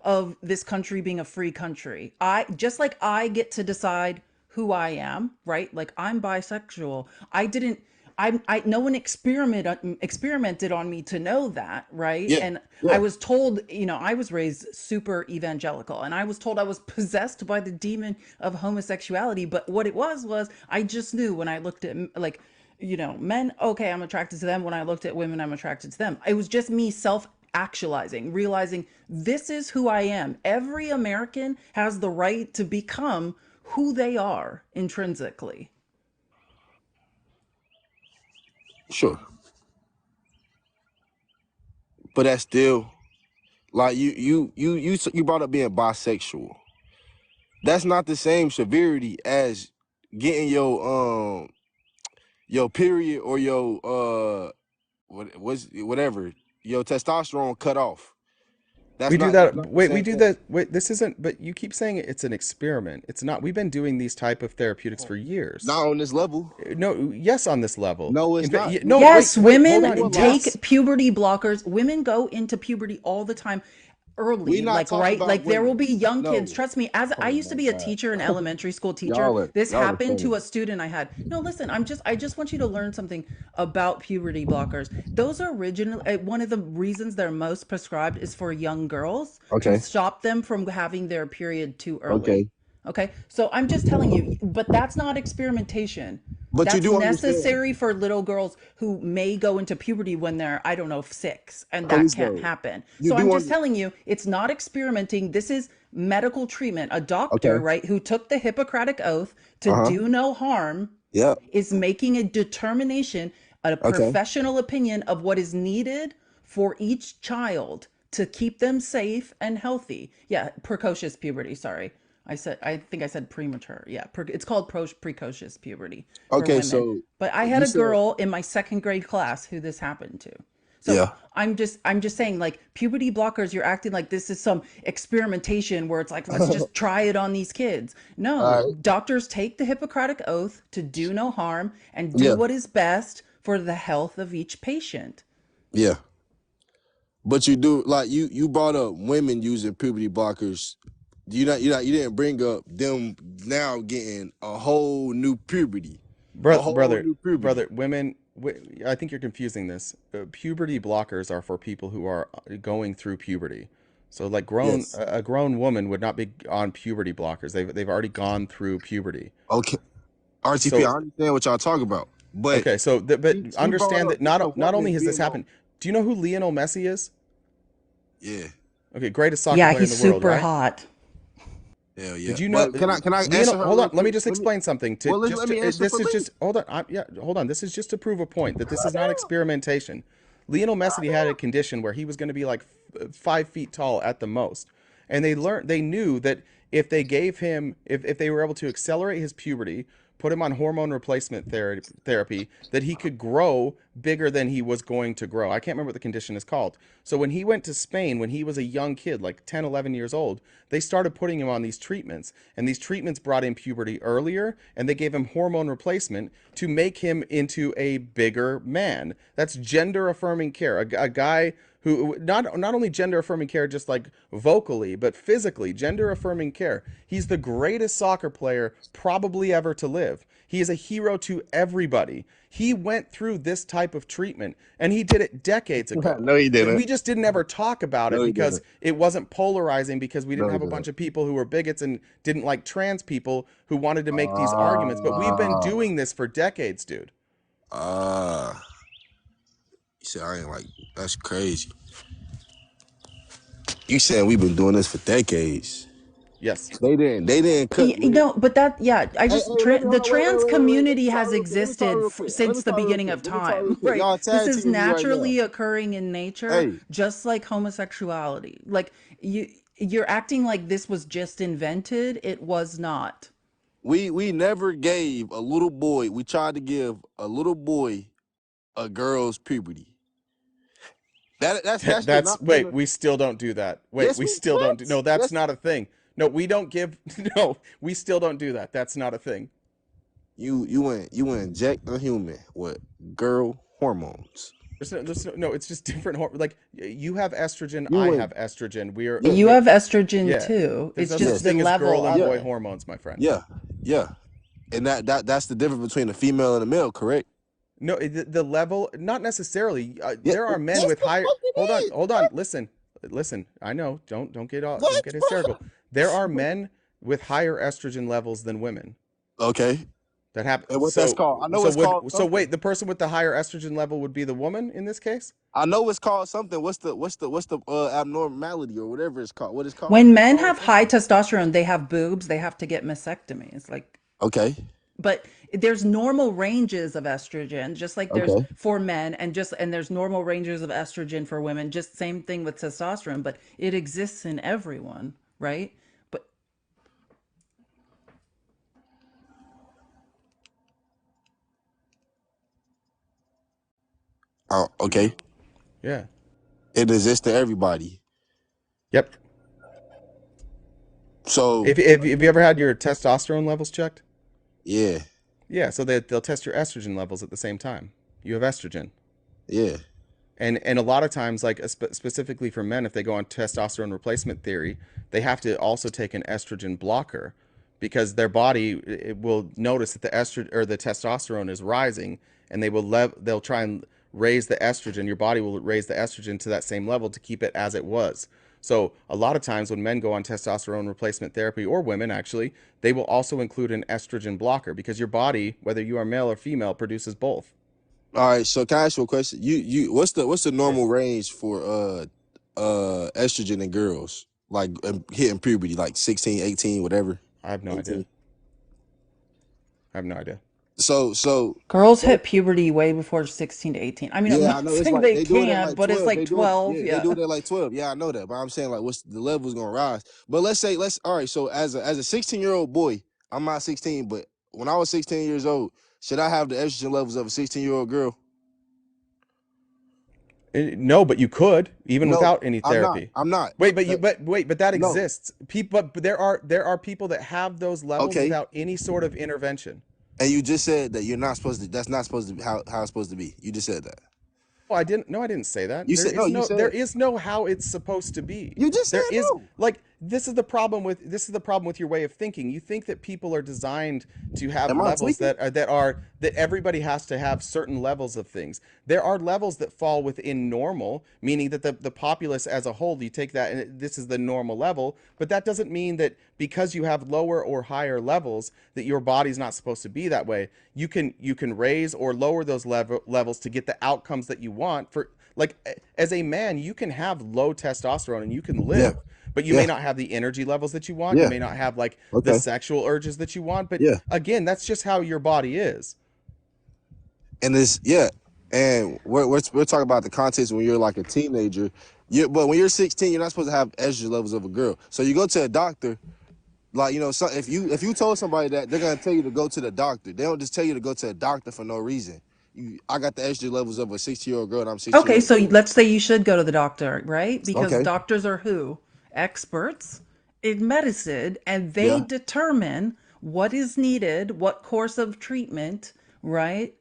of this country being a free country. I just like I get to decide who I am, right? Like I'm bisexual. I didn't no one experimented on me to know that, right?
Yeah,
And I
yeah.
was told, I was raised super evangelical and I was told I was possessed by the demon of homosexuality, but what it was I just knew when I looked at like men, okay, I'm attracted to them. When I looked at women, I'm attracted to them. It was just me self actualizing, realizing this is who I am. Every American has the right to become who they are intrinsically.
Sure. But that's still like you brought up being bisexual. That's not the same severity as getting your period or your whatever, your testosterone cut off.
We do
That's
that.
not the
Wait, we
same
do
thing.
that. Wait, this isn't. But you keep saying it's an experiment. It's not. We've been doing these type of therapeutics for years.
Not on this level.
No, yes, on this level.
No, it's
In fact,
not.
no,
Yes,
wait, hold
women
on.
take
Yes,
puberty blockers. Women go into puberty all the time
We
early,
not
like
talking
right,
about
like there will
women.
be young kids.
No.
Trust me, as I
Oh
used to
my
be a
God.
teacher, an elementary school teacher, this
Y'all are
happened
funny.
to a student I had. No, listen, I just want you to learn something about puberty blockers. Those are original. One of the reasons they're most prescribed is for young girls to
Okay.
stop them from having their period too early.
Okay.
Okay, so I'm just telling you, but that's not experimentation.
But you
That's
do understand.
necessary for little girls who may go into puberty when they're, I don't know, 6, and that can't
Callisto,
happen.
you
So I'm
do
just
under
telling you, it's not experimenting. This is medical treatment. A doctor,
okay.
right, who took the Hippocratic Oath to
Uh-huh.
do no harm
Yeah.
is making a determination, a
Okay.
professional opinion of what is needed for each child to keep them safe and healthy. Yeah, precocious puberty. Sorry. I think I said premature. Yeah, it's called precocious puberty for
Okay,
women.
so
But I had
you
a
said
girl in my second grade class who this happened to. So
yeah.
I'm just saying, like, puberty blockers, you're acting like this is some experimentation where it's like, let's just try it on these kids.
All
No,
right.
doctors take the Hippocratic Oath to do no harm and do
Yeah.
what is best for the health of each patient.
Yeah. But you do like you brought up women using puberty blockers. You didn't bring up them now getting a whole new puberty. A whole new puberty.
brother, women. I think you're confusing this. Puberty blockers are for people who are going through puberty. So, like,
Yes.
a grown woman would not be on puberty blockers. They've already gone through puberty.
Okay. RTP, I
So,
understand what y'all talk about. But
okay, so but
he brought
understand
up
that
just a
not only
woman
has this
being on.
happened. Do you know who Lionel Messi is?
Yeah.
Okay, greatest soccer
Yeah,
player in
he's
the world,
super
right?
hot.
Hell yeah.
Did you know?
But can I
Lionel,
answer her
hold
real
on. Let me
quick?
just explain something.
Well, let me answer
This
for
is
Lee.
just hold on. Yeah, hold on. This is just to prove a point that this is not experimentation. Lionel Messi had a condition where he was going to be like 5 feet tall at the most, and they knew that if they gave him, if they were able to accelerate his puberty, put him on hormone replacement therapy, that he could grow bigger than he was going to grow. I can't remember what the condition is called. So when he went to Spain, when he was a young kid, like 10, 11 years old, they started putting him on these treatments. And these treatments brought in puberty earlier, and they gave him hormone replacement to make him into a bigger man. That's gender affirming care. A guy who not only gender affirming care just like vocally but physically gender affirming care. He's the greatest soccer player probably ever to live. He is a hero to everybody. He went through this type of treatment and he did it decades ago.
No, he didn't.
We just didn't ever talk about it
No, he
because
didn't.
it wasn't polarizing, because we
No,
didn't
he
have a
didn't.
bunch of people who were bigots and didn't like trans people who wanted to make these arguments. But we've been doing this for decades, dude.
You said I ain't like that's crazy. You saying we've been doing this for decades.
Yes.
They didn't cut.
No, but that, yeah, I just,
Hey, let me,
the
hold on, wait,
trans
wait, wait, wait. Let
community
me talk
has
real quick. Let me talk
existed
real quick. Let
since
me
the
talk real
beginning
quick.
of
Let me talk real
time,
quick.
right?
Y'all
This
tag
is
teaming me right now.
naturally occurring in nature,
Hey,
just like homosexuality. Like, you're acting like this was just invented. It was not.
we never gave a little boy. We tried to give a little boy a girl's puberty. That should
That's
not been
wait,
a,
we still don't do that. Wait,
yes
we
we
still don't do.
what?
No, that's
Yes
not a thing. No, we don't give. No, we still don't do that. That's not a thing.
you inject a human with girl hormones.
No. It's just different. Like you have estrogen,
You
I
went
have estrogen.
yeah
You have estrogen
Yeah.
too.
There's
It's
no
just
such
yes
the
thing as
level
girl and
of
yeah
boy
it.
hormones, my friend.
yeah yeah. And that's the difference between a female and a male, correct?
No, the level, not necessarily.
Yeah,
There are men
yes,
with
the
higher.
fuck it is.
Hold on. Listen. I know. Don't get don't
What,
get
bro?
hysterical. There are men with higher estrogen levels than women.
Okay.
That happen.
And what that's called? I know it's called
So
something.
wait, the person with the higher estrogen level would be the woman in this case?
I know it's called something. What's the abnormality or whatever it's called? What it's called?
When men have high testosterone, they have boobs, they have to get mastectomies. Like,
Okay.
but there's normal ranges of estrogen, just like there's
Okay.
for men, and there's normal ranges of estrogen for women. Just same thing with testosterone, but it exists in everyone, right? But
Oh, okay.
Yeah.
It exists to everybody.
Yep.
So
If have you ever had your testosterone levels checked?
yeah,
Yeah. So they'll test your estrogen levels at the same time. You have estrogen.
yeah.
And a lot of times, like specifically for men, if they go on testosterone replacement theory, they have to also take an estrogen blocker because their body it will notice that the estrogen or the testosterone is rising, and they'll try and raise the estrogen. Your body will raise the estrogen to that same level to keep it as it was. So a lot of times when men go on testosterone replacement therapy, or women actually, they will also include an estrogen blocker because your body, whether you are male or female, produces both.
All right. So can I ask you a question? You what's the normal range for estrogen in girls like hitting puberty, like 16, 18, whatever?
I have no
18.
idea. I have no idea.
So
girls hit puberty way before 16 to 18. I mean, I'm
yeah, I
not
know it's
saying
like
they
they do it at
can't,
like
but it's
12.
like
They do it,
12.
yeah, they do
Yeah.
it at like 12. Yeah, I know that. But I'm saying like what's the level's gonna rise. But let's all right, so as a 16-year-old boy, I'm not 16, but when I was 16 years old, should I have the estrogen levels of a 16-year-old girl?
No, but you could even
No,
without any
I'm not.
therapy.
I'm not.
Wait, but that
No.
exists. People, but there are people that have those levels
Okay.
without any sort of intervention.
And you just said that you're not supposed to. That's not supposed to be how it's supposed to be. You just said that.
Well, I didn't. No, I didn't say that.
You said no. You
There
said
is no how it's supposed to be.
you just said
There is
no.
like this is the problem with your way of thinking. You think that people are designed to have
Am I
levels
tweaking?
that everybody has to have certain levels of things. There are levels that fall within normal, meaning that the populace as a whole, you take that and this is the normal level, but that doesn't mean that because you have lower or higher levels that your body's not supposed to be that way. You can raise or lower those levels to get the outcomes that you want. For like as a man, you can have low testosterone and you can
Yeah.
live, but you
Yeah.
may not have the energy levels that you want. You
Yeah.
may not have like the
Okay.
sexual urges that you want. But
Yeah.
again, that's just how your body is.
And it's yeah. And we're talking about the context when you're like a teenager. But when you're 16, you're not supposed to have estrogen levels of a girl. So you go to a doctor. Like, you know, so if you told somebody that, they're gonna tell you to go to the doctor. They don't just tell you to go to a doctor for no reason. I got the estrogen levels of a 16-year-old girl, and I'm 16
Okay,
years
so
old.
let's say you should go to the doctor, right? Because
Okay.
doctors are who? Experts in medicine, and they
Yeah.
determine what is needed, what course of treatment, right,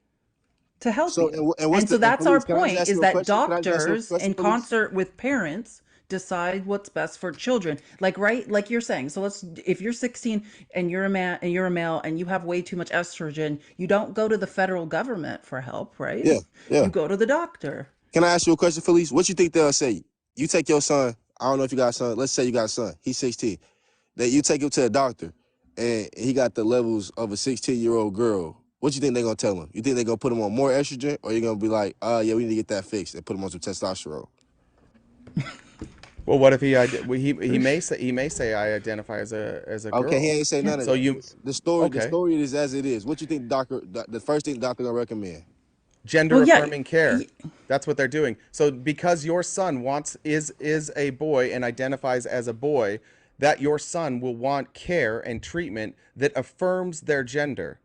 to help
So
you.
and what's
And so
the and
that's our
police? Can I just
point
ask
is
you a
that
question? Can I just ask you a
doctors,
question,
in
police?
concert with parents, decide what's best for children. Like, right, like you're saying. So if you're 16 and you're a man and you're a male and you have way too much estrogen, you don't go to the federal government for help, right?
Yeah, yeah.
You go to the doctor.
Can I ask you a question, Felice? What you think they'll say? You take your son. I don't know if you got a son. Let's say you got a son. He's 16. That you take him to a doctor, and he got the levels of a 16-year-old girl. What you think they're gonna tell him? You think they're gonna put him on more estrogen, or you gonna be like, yeah, we need to get that fixed and put him on some testosterone?
Well, what if he may say I identify as a girl.
Okay, he ain't say none of
So
that.
you
The story
okay.
is as it is. What you think the first thing the doctor gonna recommend?
Gender
Well, yeah,
affirming care. That's what they're doing. So because your son is a boy and identifies as a boy, that your son will want care and treatment that affirms their gender.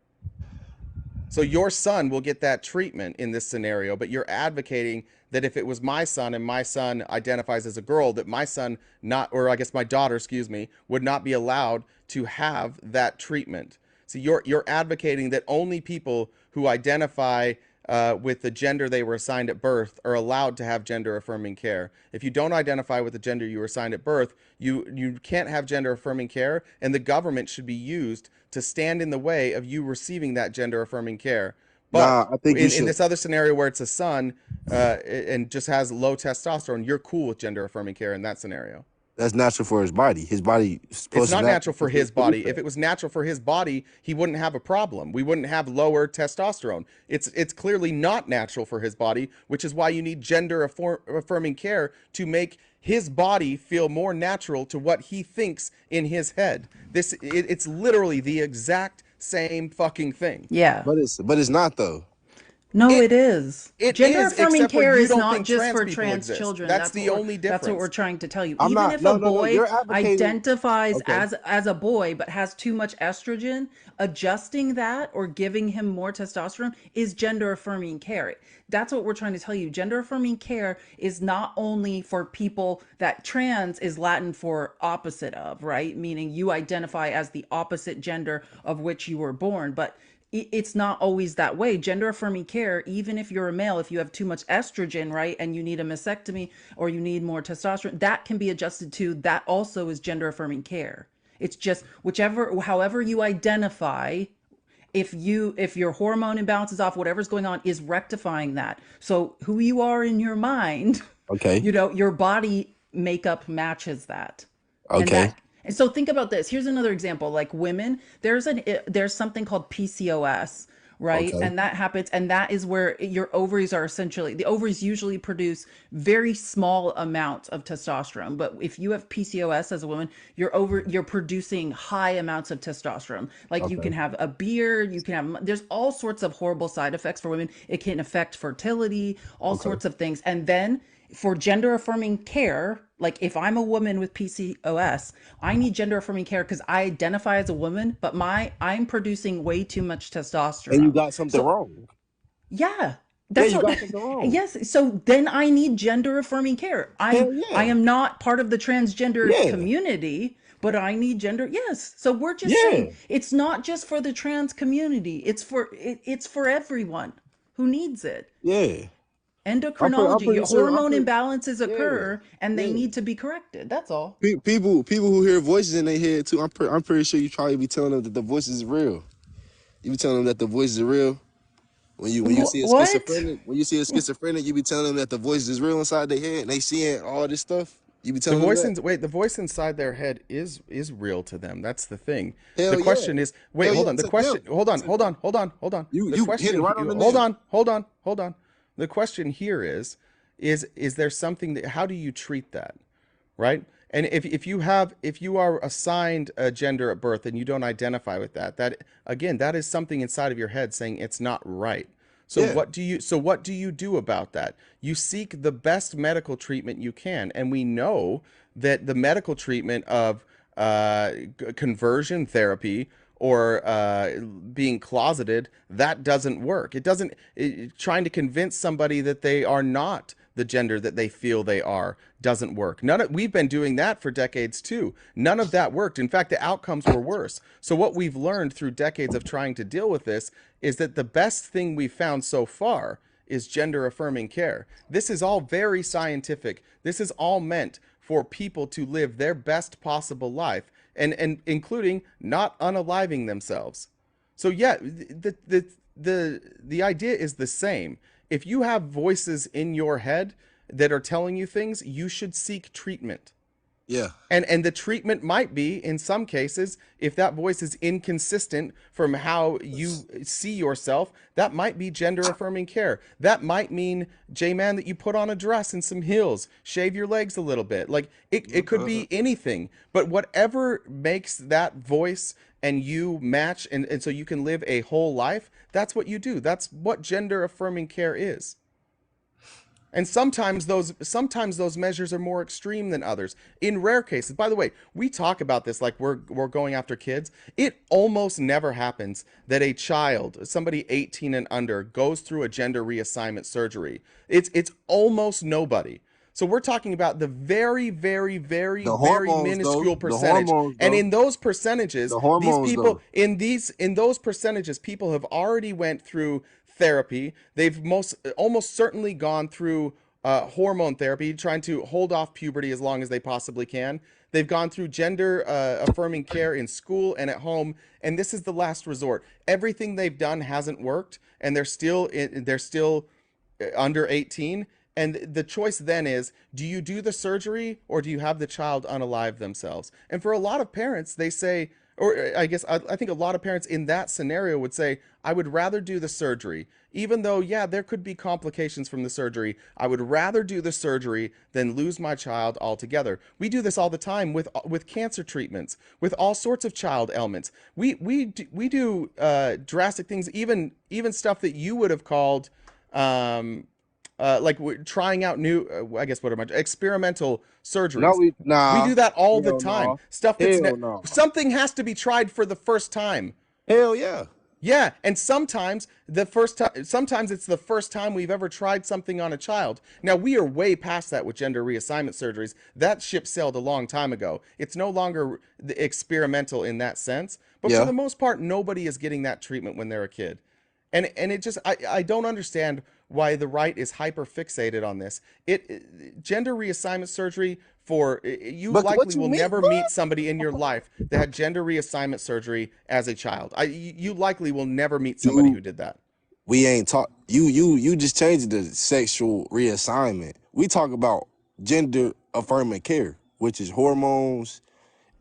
So your son will get that treatment in this scenario, but you're advocating that if it was my son and my son identifies as a girl, that my son not, or I guess my daughter, excuse me, would not be allowed to have that treatment. So you're advocating that only people who identify with the gender they were assigned at birth are allowed to have gender affirming care. If you don't identify with the gender you were assigned at birth, you can't have gender affirming care, and the government should be used to stand in the way of you receiving that gender affirming care. But
I think
in this other scenario where it's a son and just has low testosterone, you're cool with gender affirming care in that scenario.
That's natural for his body. His body.
It's not natural for his body. If it was natural for his body, he wouldn't have a problem. We wouldn't have lower testosterone. It's clearly not natural for his body, which is why you need gender affirming care to make his body feel more natural to what he thinks in his head. It's literally the exact same fucking thing.
Yeah.
But it's not though.
No, it is.
It
Gender
is,
affirming
except for
care
you
is
don't
not
think
just
trans
for
people
trans
exist.
children.
That's the only
That's what we're
difference.
trying to tell you.
I'm
Even
not-
if
no,
a
no, no,
boy
you're advocating-
identifies
Okay.
as a boy but has too much estrogen, adjusting that or giving him more testosterone is gender affirming care. That's what we're trying to tell you. Gender affirming care is not only for people that trans is Latin for opposite of, right? Meaning you identify as the opposite gender of which you were born, but it's not always that way. Gender affirming care, even if you're a male, if you have too much estrogen, right, and you need a mastectomy or you need more testosterone, that can be adjusted to. That also is gender affirming care. It's just however you identify. If your hormone imbalance is off, whatever's going on is rectifying that. So who you are in your mind,
Okay.
your body makeup matches that.
Okay.
And so think about this. Here's another example. Like women, there's something called PCOS, right?
Okay.
And that happens, and that is where your ovaries are essentially, the ovaries usually produce very small amounts of testosterone. But if you have PCOS as a woman, you're producing high amounts of testosterone. Like you can have a beard, there's all sorts of horrible side effects for women. It can affect fertility, all sorts of things. And then for gender affirming care, like if I'm a woman with PCOS, I need gender affirming care because I identify as a woman, but I'm producing way too much testosterone.
And you got something wrong.
Yeah. That's
you got something wrong.
Yes. So then I need gender affirming care.
Hell yeah.
I am not part of the transgender
Yeah.
community, but I need gender. Yes. So we're just
Yeah.
saying it's not just for the trans community. It's for everyone who needs it.
Yeah.
Endocrinology,
pretty sure-
hormone imbalances occur, and they
yeah.
need to be corrected. That's all.
People who hear voices in their head too. I'm pretty sure you probably be telling them that the voice is real. You be telling them that the voice is real. When you see a
What?
schizophrenic, you be telling them that the voice is real inside their head, and they seeing all this stuff. You be
The
telling them
voice
that.
the voice inside their head is real to them. That's the thing.
Hell
The question
yeah.
is, wait,
Hell
hold
yeah,
on. The
to
question,
them.
hold on.
You
The
hit
question,
it right on the
hold
nail.
on. The question here is there something that, how do you treat that, right? And if you are assigned a gender at birth and you don't identify with that again, that is something inside of your head saying it's not right. So
Yeah.
what do you do about that? You seek the best medical treatment you can, and we know that the medical treatment of conversion therapy or being closeted, that doesn't work. Trying to convince somebody that they are not the gender that they feel they are doesn't work. We've been doing that for decades too. None of that worked. In fact, the outcomes were worse. So what we've learned through decades of trying to deal with this is that the best thing we've found so far is gender affirming care. This is all very scientific. This is all meant for people to live their best possible life, and including not unaliving themselves. So yeah, the idea is the same. If you have voices in your head that are telling you things, you should seek treatment.
Yeah.
And the treatment might be, in some cases, if that voice is inconsistent from how you see yourself, that might be gender affirming care. That might mean, J-Man, that you put on a dress and some heels, shave your legs a little bit. Like it could be anything, but whatever makes that voice and you match and so you can live a whole life, that's what you do. That's what gender affirming care is. And sometimes those measures are more extreme than others. In rare cases, by the way, we talk about this like we're going after kids. It almost never happens that a child, somebody 18 and under, goes through a gender reassignment surgery. It's almost nobody. So we're talking about the very, very, very,
The
very
hormones, though.
minuscule
The
percentage.
hormones,
And
though.
in those percentages,
The
these
hormones,
people
though.
in those percentages, people have already went through therapy. They've almost certainly gone through hormone therapy, trying to hold off puberty as long as they possibly can. They've gone through gender affirming care in school and at home, and this is the last resort. Everything they've done hasn't worked, and they're still under 18. And the choice then is, do you do the surgery or do you have the child unalive themselves? And for a lot of parents, they say, or I guess I think a lot of parents in that scenario would say, I would rather do the surgery. Even though, yeah, there could be complications from the surgery, I would rather do the surgery than lose my child altogether. We do this all the time with cancer treatments, with all sorts of child ailments. We do drastic things, even stuff that you would have called like trying out new, I guess what am I, experimental surgeries.
No, we
do that all the
Hell
time.
no.
Stuff that's
Hell no.
something has to be tried for the first time.
Hell yeah.
Yeah, and sometimes sometimes it's the first time we've ever tried something on a child. Now we are way past that with gender reassignment surgeries. That ship sailed a long time ago. It's no longer experimental in that sense. But for the most part, nobody is getting that treatment when they're a kid. And it just I don't understand why the right is hyper fixated on this. Gender reassignment surgery for you likely will never meet somebody in your life that had gender reassignment surgery as a child. You likely will never meet somebody who did that.
We ain't talk. You just changed the sexual reassignment. We talk about gender affirming care, which is hormones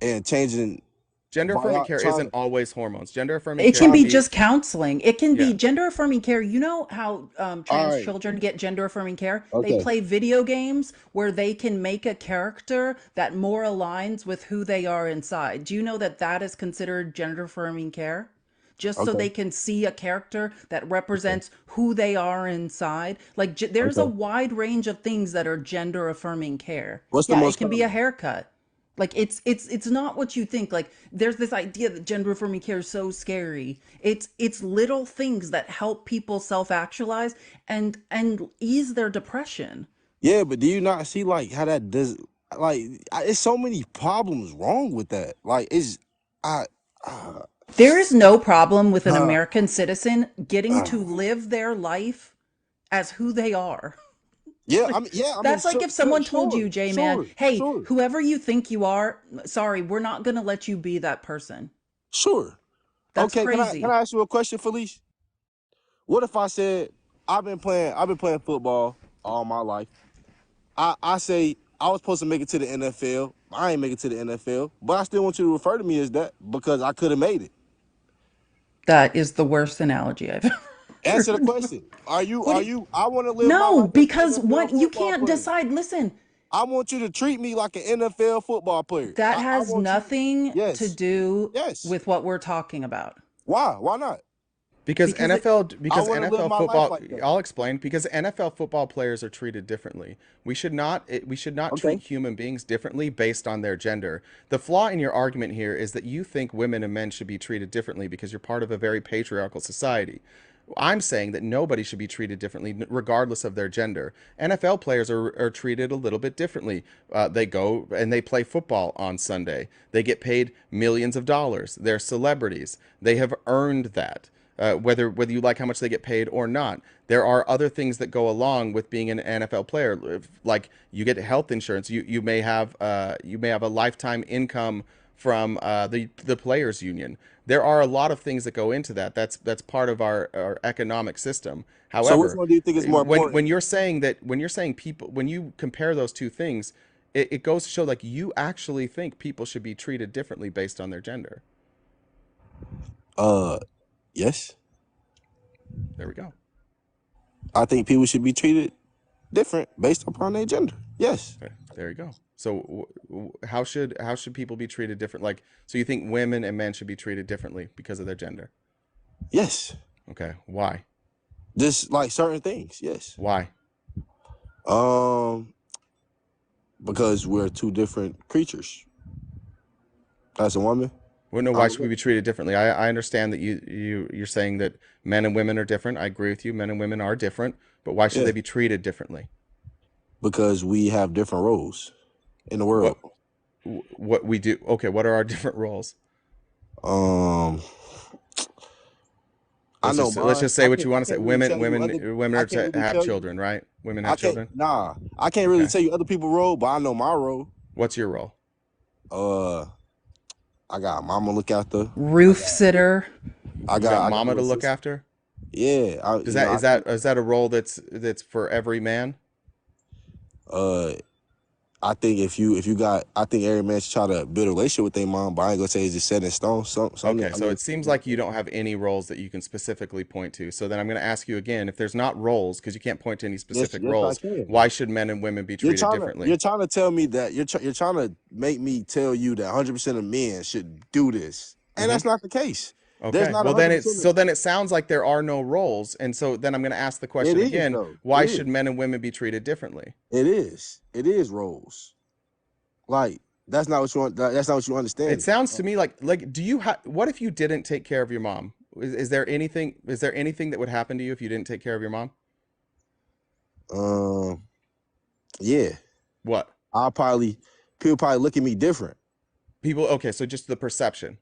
and changing.
Gender affirming care isn't always hormones. Gender affirming care
It can be just counseling. It can be
Yeah.
gender affirming care. You know how trans
right.
children get gender affirming care?
Okay.
They play video games where they can make a character that more aligns with who they are inside. Do you know that that is considered gender affirming care? Just so
Okay.
they can see a character that represents who they are inside. Like there's a
Okay.
wide range of things that are gender affirming care.
What's the
Yeah, it
most
can be a
common?
haircut. Like it's not what you think. Like there's this idea that gender affirming care is so scary. It's little things that help people self-actualize and ease their depression.
Yeah, but do you not see like how that does? Like, it's so many problems wrong with that. Like, it's I.
There is no problem with an
Uh,
American citizen getting to live their life as who they are.
yeah, I mean,
That's like
sure,
if someone
sure,
told you, J man, hey,
sure,
whoever you think you are, sorry, we're not gonna let you be that person.
sure.
That's
Okay,
crazy.
can I ask you a question, Felice? What if I said I've been playing football all my life. I say I was supposed to make it to the NFL. I ain't make it to the NFL, but I still want you to refer to me as that because I could have made it.
That is the worst analogy I've ever
Answer the
heard.
question. I want to live my
No,
life as an
because
NFL
what you
football
can't
player.
decide. Listen,
I want you to treat me like an NFL football player.
that
I
has
want you.
nothing to
Yes.
do
Yes.
with what we're talking about.
Why? Why not?
Because
Because
I want to live
NFL
my life
football,
like that.
I'll explain, because NFL football players are treated differently. We should not
Okay.
treat human beings differently based on their gender. The flaw in your argument here is that you think women and men should be treated differently because you're part of a very patriarchal society. I'm saying that nobody should be treated differently regardless of their gender. NFL players are treated a little bit differently. They go and they play football on Sunday. They get paid millions of dollars. They're celebrities. They have earned that. Whether you like how much they get paid or not. There are other things that go along with being an NFL player, like you get health insurance. You may have a lifetime income from the players union. There are a lot of things that go into that. That's part of our economic system.
So which
However,
one do you think is more important?
when you're saying people, when you compare those two things, it goes to show like you actually think people should be treated differently based on their gender.
Yes.
There we go.
I think people should be treated different based upon their gender. Yes.
Okay, there you go. So how should people be treated different? Like, so you think women and men should be treated differently because of their gender?
Yes.
Okay. Why?
Just like certain things. Yes.
Why?
Because we're two different creatures. As a woman.
Well, no, why should we be treated differently? I understand that you're saying that men and women are different. I agree with you. Men and women are different, but why should
Yeah.
they be treated differently?
because we have different roles in the world.
What we do? Okay, what are our different roles? Let's just say what you want to say. Women are to have children, right? Women have children.
Nah, I can't really tell you other people's role, but I know my role.
What's your role?
I got mama look after.
Roof sitter.
I got
mama to look after.
Yeah.
Is that a role that's for every man?
I think I think every man should try to build a relationship with their mom, but I ain't gonna say it's just set in stone.
Okay, so it seems like you don't have any roles that you can specifically point to. So then I'm going to ask you again, if there's not roles, because you can't point to any specific roles, why should men and women be treated differently?
You're trying to tell me that you're trying to make me tell you that 100% of men should do this, and that's not the case.
Okay. Well, then it sounds like there are no roles, and so then I'm going to ask the question again: why should men and women be treated differently?
It is roles. Like that's not what you want. That's not what you understand.
It sounds to me like do you what if you didn't take care of your mom? Is there anything that would happen to you if you didn't take care of your mom?
Yeah.
What?
People probably look at me different.
People. Okay, so just the perception.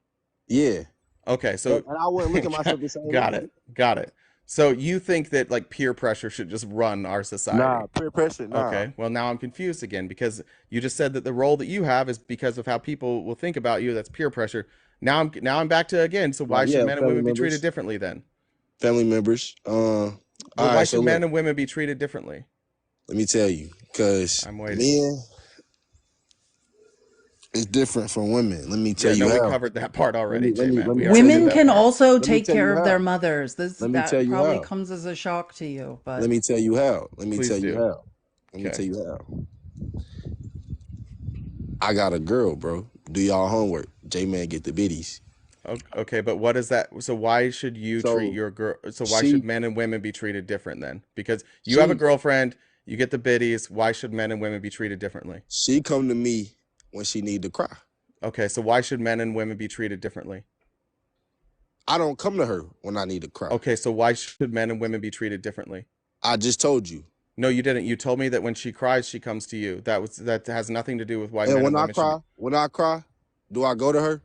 Yeah.
Okay, so
and I wouldn't look at myself the same way.
Got it. So you think that like peer pressure should just run our society?
Nah, peer pressure. Nah.
Okay, well now I'm confused again because you just said that the role that you have is because of how people will think about you. That's peer pressure. Now I'm back to again. So why should men and women be treated differently then?
Family members.
Why should men and women be treated differently?
Let me tell you, because men. It's different from women. Let me tell you.
We covered that part already.
Women can also take care of their mothers. That probably comes as a shock to you. But
let me tell you how. Let me tell you how. I got a girl, bro. Do y'all homework. J-Man get the biddies.
Okay, but what is that? So why should you treat your girl? So why should men and women be treated different then? Because you have a girlfriend, you get the biddies. Why should men and women be treated differently?
She come to me when she need to cry.
Okay, so why should men and women be treated differently?
I don't come to her when I need to cry.
Okay, so why should men and women be treated differently?
I just told you.
No, you didn't. You told me that when she cries, she comes to you. That has nothing to do with why men and women
when I cry, do I go to her?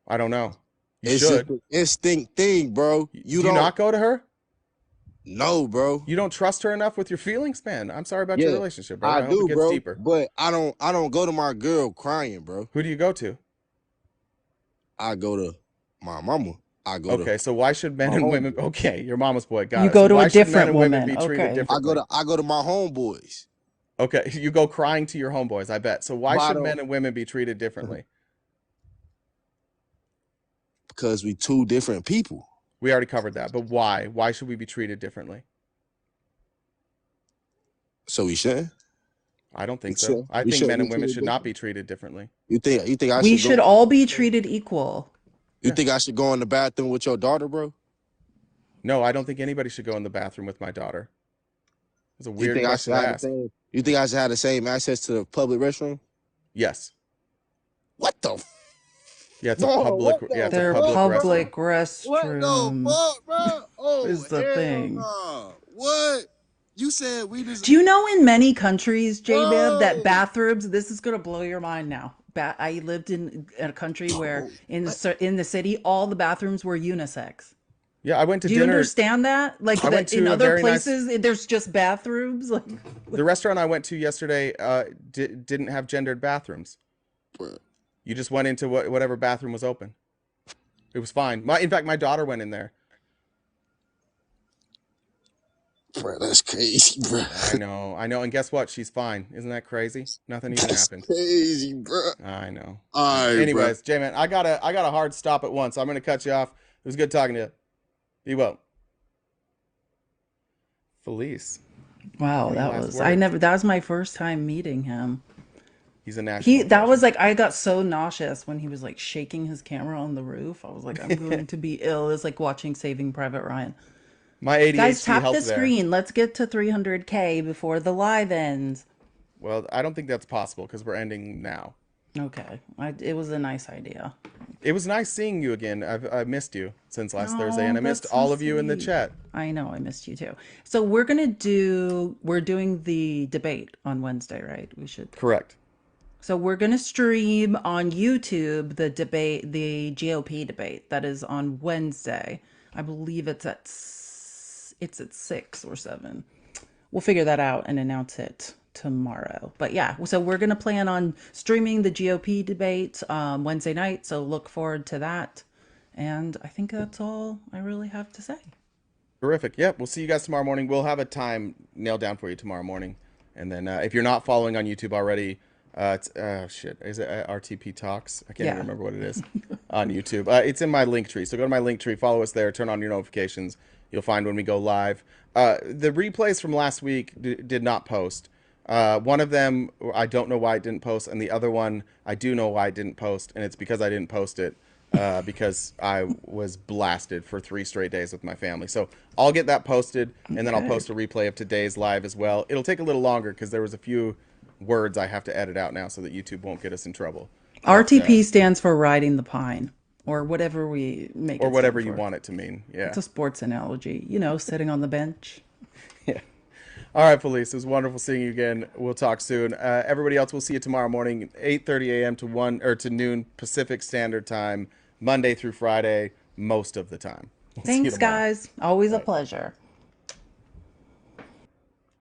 I don't know. You should.
An instinct thing, bro.
Do you not go to her?
No, bro.
You don't trust her enough with your feelings, man. I'm sorry about your relationship, bro.
I
hope
do,
it gets
bro.
Deeper.
But I don't go to my girl crying, bro.
Who do you go to?
I go to my mama.
Okay, so why should men and women? Okay, your mama's boy. Got it.
You go to
a
different woman.
Be treated differently?
I go to my homeboys.
Okay, you go crying to your homeboys. I bet. So why should men and women be treated differently?
Because we two different people.
We already covered that, but why? Why should we be treated differently?
So we shouldn't?
I don't think so. I think men and women should not be treated differently.
You think
we should all be treated equal?
You think I should go in the bathroom with your daughter, bro?
No, I don't think anybody should go in the bathroom with my daughter. It's a weird question to ask.
You think I should have the same access to the public restroom?
Yes.
What the?
Yeah, it's a public. Yeah, it's
a public restroom.
What the fuck, bro? Oh,
is the thing.
What? You said we just.
Do you know in many countries, J-Bib, that bathrooms? This is gonna blow your mind now. I lived in a country where in the city, all the bathrooms were unisex.
Yeah, I went to
dinner. Do you understand that? Like that in other places, there's just bathrooms. Like
the restaurant I went to yesterday didn't have gendered bathrooms. You just went into whatever bathroom was open. It was fine. In fact, my daughter went in there.
Bro, that's crazy, bro.
I know. And guess what? She's fine. Isn't that crazy? Nothing even happened.
Crazy, bro.
I know.
All right,
anyways, J-Man, I got a hard stop at once. So I'm gonna cut you off. It was good talking to you. Be well. Felice.
Wow, that was my first time meeting him.
He's a national.
That was like, I got so nauseous when he was like shaking his camera on the roof. I was like, I'm going to be ill. It's like watching Saving Private Ryan.
My ADHD
Guys, tap the
screen.
Let's get to 300K before the live ends.
Well, I don't think that's possible because we're ending now.
Okay. It was a nice idea.
It was nice seeing you again. I missed you since last Thursday,
Oh,
and I missed
that's so
all of you in the
sweet.
chat.
I know, I missed you too. So we're doing the debate on Wednesday, right? We should.
Correct.
So we're gonna stream on YouTube the debate, the GOP debate that is on Wednesday. I believe it's at 6 or 7. We'll figure that out and announce it tomorrow. But yeah, so we're gonna plan on streaming the GOP debate Wednesday night. So look forward to that. And I think that's all I really have to say.
Terrific. Yep. We'll see you guys tomorrow morning. We'll have a time nailed down for you tomorrow morning. And then if you're not following on YouTube already, it's shit. Is it RTP Talks? I can't even remember what it is on YouTube. It's in my link tree. So go to my link tree, follow us there, turn on your notifications. You'll find when we go live. The replays from last week did not post. One of them, I don't know why it didn't post, and the other one, I do know why it didn't post, and it's because I didn't post it. Because I was blasted for 3 straight days with my family. So I'll get that posted, and then I'll post a replay of today's live as well. It'll take a little longer because there was a few words I have to edit out now so that YouTube won't get us in trouble.
RTP stands for riding the pine, or whatever we make it
Or whatever
stand
you
for.
want it to mean. Yeah.
It's a sports analogy, sitting on the bench.
Yeah. All right, Felice. It was wonderful seeing you again. We'll talk soon. Everybody else, we'll see you tomorrow morning, 8:30 a.m. to noon Pacific Standard Time, Monday through Friday, most of the time. We'll see you
Thanks,
tomorrow.
guys. Always a pleasure.